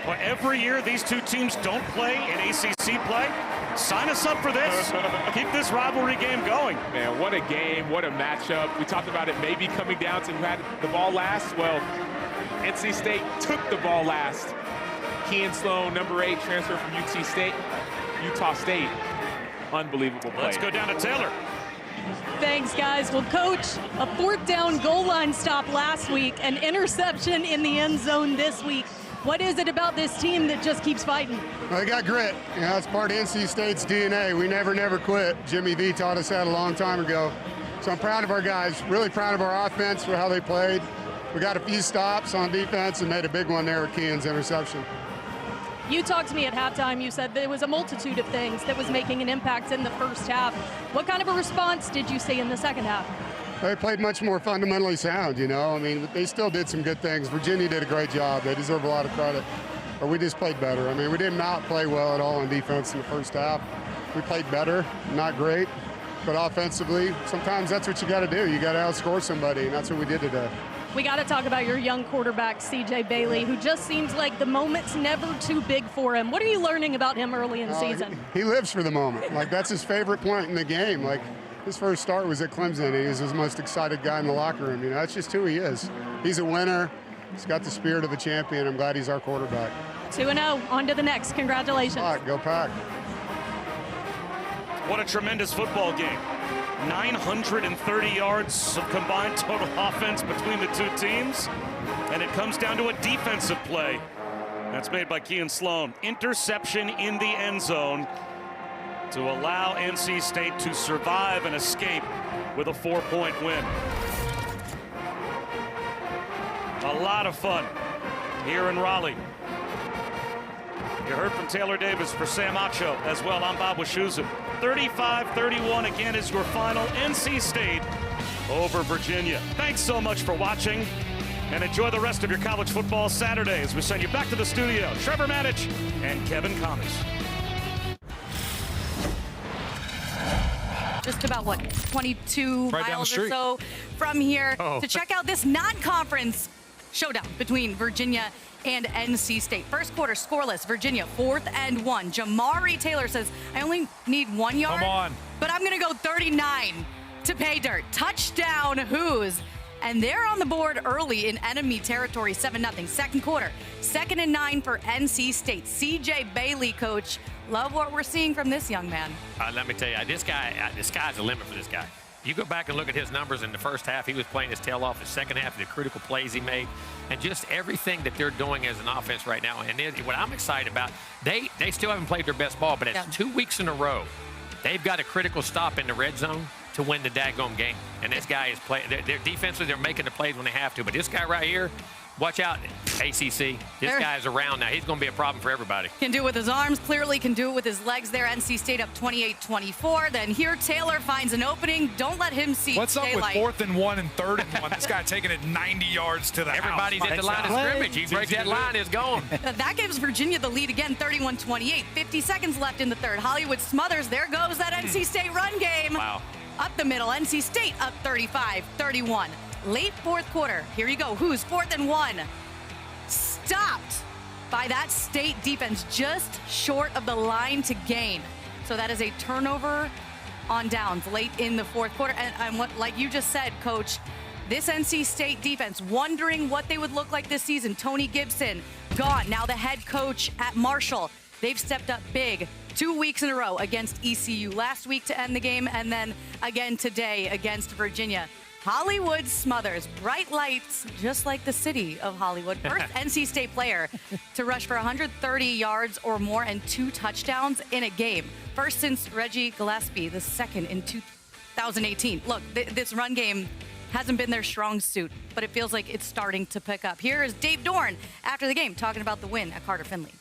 Well, every year these two teams don't play in ACC play. Sign us up for this. Keep this rivalry game going. Man, what a game, what a matchup. We talked about it maybe coming down to who had the ball last. Well, NC State took the ball last. Kean Sloan, number 8, transfer from Utah State. Unbelievable play. Let's go down to Taylor. Thanks, guys. Well, Coach, a 4th down goal line stop last week, an interception in the end zone this week. What is it about this team that just keeps fighting? Well, they got grit. You know, it's part of NC State's DNA. We never quit. Jimmy V taught us that a long time ago. So I'm proud of our guys, really proud of our offense for how they played. We got a few stops on defense and made a big one there with Kean's interception. You talked to me at halftime. You said there was a multitude of things that was making an impact in the first half. What kind of a response did you see in the second half? They played much more fundamentally sound, you know. I mean, they still did some good things. Virginia did a great job. They deserve a lot of credit. But we just played better. I mean, we did not play well at all on defense in the first half. We played better, not great. But offensively, sometimes that's what you got to do. You got to outscore somebody, and that's what we did today. We got to talk about your young quarterback, C.J. Bailey, who just seems like the moment's never too big for him. What are you learning about him early in the season? He lives for the moment. Like, that's his favorite point in the game. Like, his first start was at Clemson. He was the most excited guy in the locker room. You know, that's just who he is. He's a winner. He's got the spirit of a champion. I'm glad he's our quarterback. 2-0. On to the next. Congratulations. All right, go Pack. What a tremendous football game. 930 yards of combined total offense between the two teams. And it comes down to a defensive play. That's made by Kean Sloan. Interception in the end zone to allow NC State to survive and escape with a 4-point win. A lot of fun here in Raleigh. You heard from Taylor Davis for Sam Acho as well. I'm Bob Wischusen. 35-31 again is your final. NC State over Virginia. Thanks so much for watching, and enjoy the rest of your college football Saturday as we send you back to the studio. Trevor Matich and Kevin Commerce. Just about, 22 right miles or so from here Oh. to check out this non-conference showdown between Virginia and NC State. First quarter scoreless, Virginia 4th and 1. Jamari Taylor says, I only need 1 yard. Come on. But I'm going to go 39 back to pay dirt. Touchdown Hoos. And they're on the board early in enemy territory, 7-0. Second quarter, 2nd and 9 for NC State. CJ Bailey, coach. Love what we're seeing from this young man. Let me tell you, the sky's the limit for this guy. You go back and look at his numbers in the first half. He was playing his tail off. The second half, the critical plays he made, and just everything that they're doing as an offense right now. And what I'm excited about, they still haven't played their best ball, but it's 2 weeks in a row. They've got a critical stop in the red zone to win the daggone game. And this guy is playing. They're defensively, they're making the plays when they have to. But this guy right here, watch out, ACC. This guy's around now. He's going to be a problem for everybody. Can do it with his arms, clearly can do it with his legs there. NC State up 28-24. Then here Taylor finds an opening. Don't let him see What's up daylight. with 4th and 1 and 3rd and 1? This guy taking it 90 yards to the Everybody's house. at the line of scrimmage. He breaks that line, it's gone. That gives Virginia the lead again, 31-28. 50 seconds left in the third. Hollywood smothers. There goes that NC State run game. Wow. Up the middle, NC State up 35-31. Late fourth quarter. Here you go. Who's 4th and 1? Stopped by that State defense just short of the line to gain. So that is a turnover on downs late in the fourth quarter. And what, like you just said, Coach, this NC State defense wondering what they would look like this season. Tony Gibson gone. Now the head coach at Marshall. They've stepped up big 2 weeks in a row against ECU. Last week to end the game, and then again today against Virginia. Hollywood smothers. Bright lights, just like the city of Hollywood. First NC State player to rush for 130 yards or more and 2 touchdowns in a game. First since Reggie Gillespie, the second in 2018. Look, this run game hasn't been their strong suit, but it feels like it's starting to pick up. Here is Dave Dorn after the game talking about the win at Carter-Finley.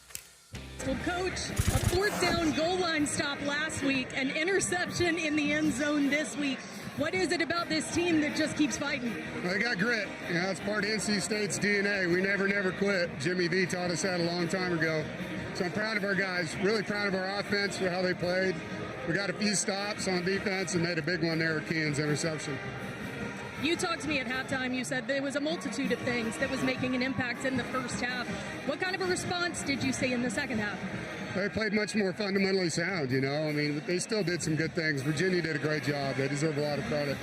Well, Coach, a 4th down goal line stop last week, an interception in the end zone this week. What is it about this team that just keeps fighting? Well, they got grit. You know, it's part of NC State's DNA. We never quit. Jimmy V taught us that a long time ago. So I'm proud of our guys, really proud of our offense for how they played. We got a few stops on defense and made a big one there with Keenan's interception. You talked to me at halftime. You said there was a multitude of things that was making an impact in the first half. What kind of a response did you see in the second half? They played much more fundamentally sound, you know. I mean, they still did some good things. Virginia did a great job. They deserve a lot of credit.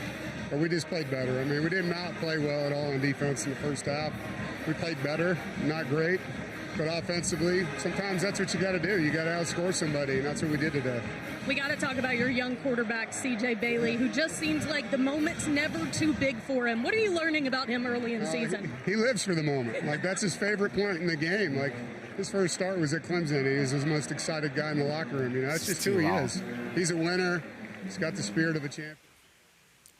But we just played better. I mean, we did not play well at all on defense in the first half. We played better, not great. But offensively, sometimes that's what you got to do. You got to outscore somebody, and that's what we did today. We got to talk about your young quarterback, CJ Bailey, who just seems like the moment's never too big for him. What are you learning about him early in the season? He lives for the moment. Like, that's his favorite point in the game. Like, his first start was at Clemson. He was the most excited guy in the locker room. You know, that's just who he is. He's a winner. He's got the spirit of a champion.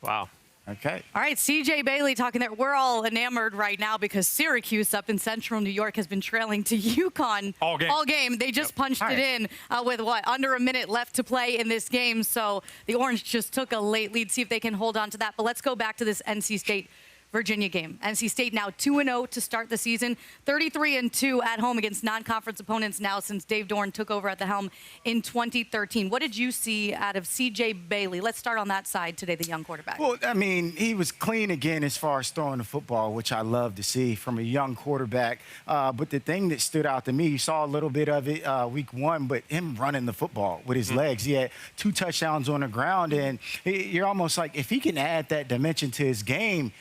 Wow. Okay. All right, CJ Bailey talking there. We're all enamored right now because Syracuse up in central New York has been trailing to UConn all game. They just punched it in with under a minute left to play in this game. So the Orange just took a late lead. See if they can hold on to that. But let's go back to this NC State Virginia game. NC State now 2-0 to start the season, 33-2 at home against non-conference opponents now since Dave Dorn took over at the helm in 2013. What did you see out of CJ Bailey? Let's start on that side today, the young quarterback. Well, I mean, he was clean again as far as throwing the football, which I love to see from a young quarterback. But the thing that stood out to me, you saw a little bit of it week 1, but him running the football with his legs. He had 2 touchdowns on the ground, and you're almost like, if he can add that dimension to his game,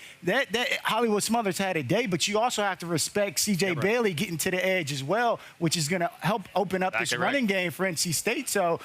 that Hollywood Smothers had a day, but you also have to respect CJ Bailey getting to the edge as well, which is going to help open up this running game for NC State. So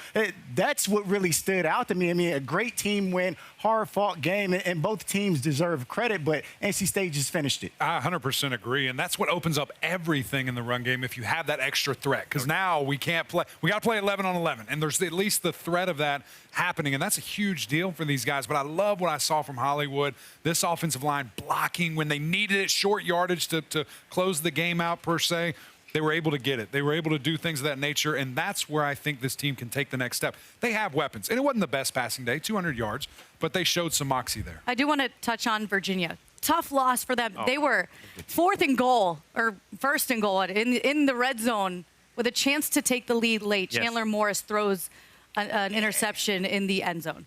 that's what really stood out to me. I mean, a great team win, hard-fought game, and both teams deserve credit, but NC State just finished it. I 100% agree, and that's what opens up everything in the run game if you have that extra threat, because now we can't play. We got to play 11 on 11, and there's at least the threat of that happening, and that's a huge deal for these guys. But I love what I saw from Hollywood. This offensive line blocking when they needed it, short yardage to close the game out per se. They were able to get it. They were able to do things of that nature, and that's where I think this team can take the next step. They have weapons, and it wasn't the best passing day, 200 yards, but they showed some moxie there. I do want to touch on Virginia. Tough loss for them. They were 4th and goal, or 1st and goal in the red zone with a chance to take the lead late. Chandler Morris throws an interception in the end zone.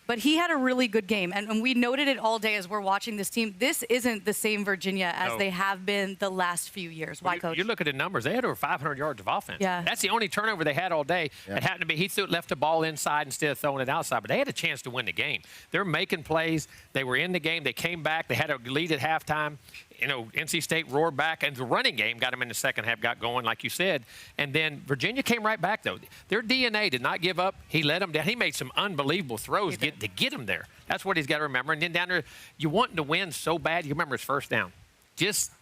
But he had a really good game, and we noted it all day as we're watching this team. This isn't the same Virginia as they have been the last few years. Why, Coach? You look at the numbers. They had over 500 yards of offense. Yeah. That's the only turnover they had all day. Yeah. It happened to be he left the ball inside instead of throwing it outside. But they had a chance to win the game. They're making plays. They were in the game. They came back. They had a lead at halftime. You know, NC State roared back, and the running game got them in the second half, got going, like you said. And then Virginia came right back, though. Their DNA did not give up. He let them down. He made some unbelievable throws to get them there. That's what he's got to remember. And then down there, you want to win so bad. You remember his first down. Just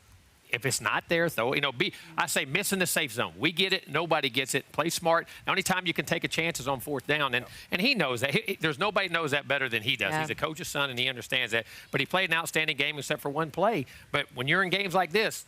if it's not there, though, you know, I say missing the safe zone. We get it. Nobody gets it. Play smart. The only time you can take a chance is on fourth down. And he knows that. There's nobody knows that better than he does. Yeah. He's a coach's son, and he understands that. But he played an outstanding game except for one play. But when you're in games like this,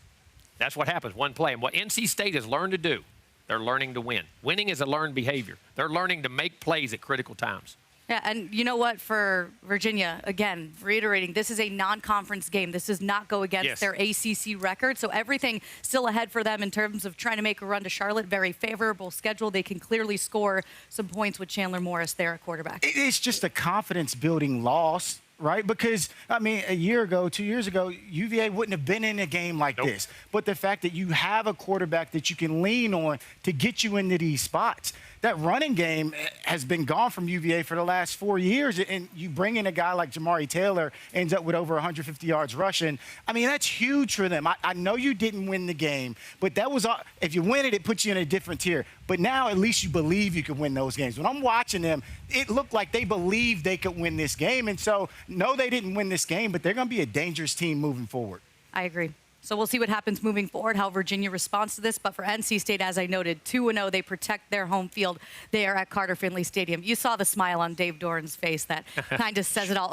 that's what happens, one play. And what NC State has learned to do, they're learning to win. Winning is a learned behavior. They're learning to make plays at critical times. Yeah, and you know what? For Virginia, again, reiterating, this is a non-conference game. This does not go against their ACC record, so everything still ahead for them in terms of trying to make a run to Charlotte. Very favorable schedule. They can clearly score some points with Chandler Morris there at quarterback. It's just a confidence-building loss, right? Because, I mean, a year ago, 2 years ago, UVA wouldn't have been in a game like this. But the fact that you have a quarterback that you can lean on to get you into these spots, that running game has been gone from UVA for the last 4 years, and you bring in a guy like Jamari Taylor, ends up with over 150 yards rushing. I mean, that's huge for them. I know you didn't win the game, but that was if you win it, it puts you in a different tier. But now at least you believe you can win those games. When I'm watching them, it looked like they believed they could win this game. And so, no, they didn't win this game, but they're going to be a dangerous team moving forward. I agree. So we'll see what happens moving forward, how Virginia responds to this. But for NC State, as I noted, 2-0, they protect their home field there at Carter-Finley Stadium. You saw the smile on Dave Doran's face that kind of says it all.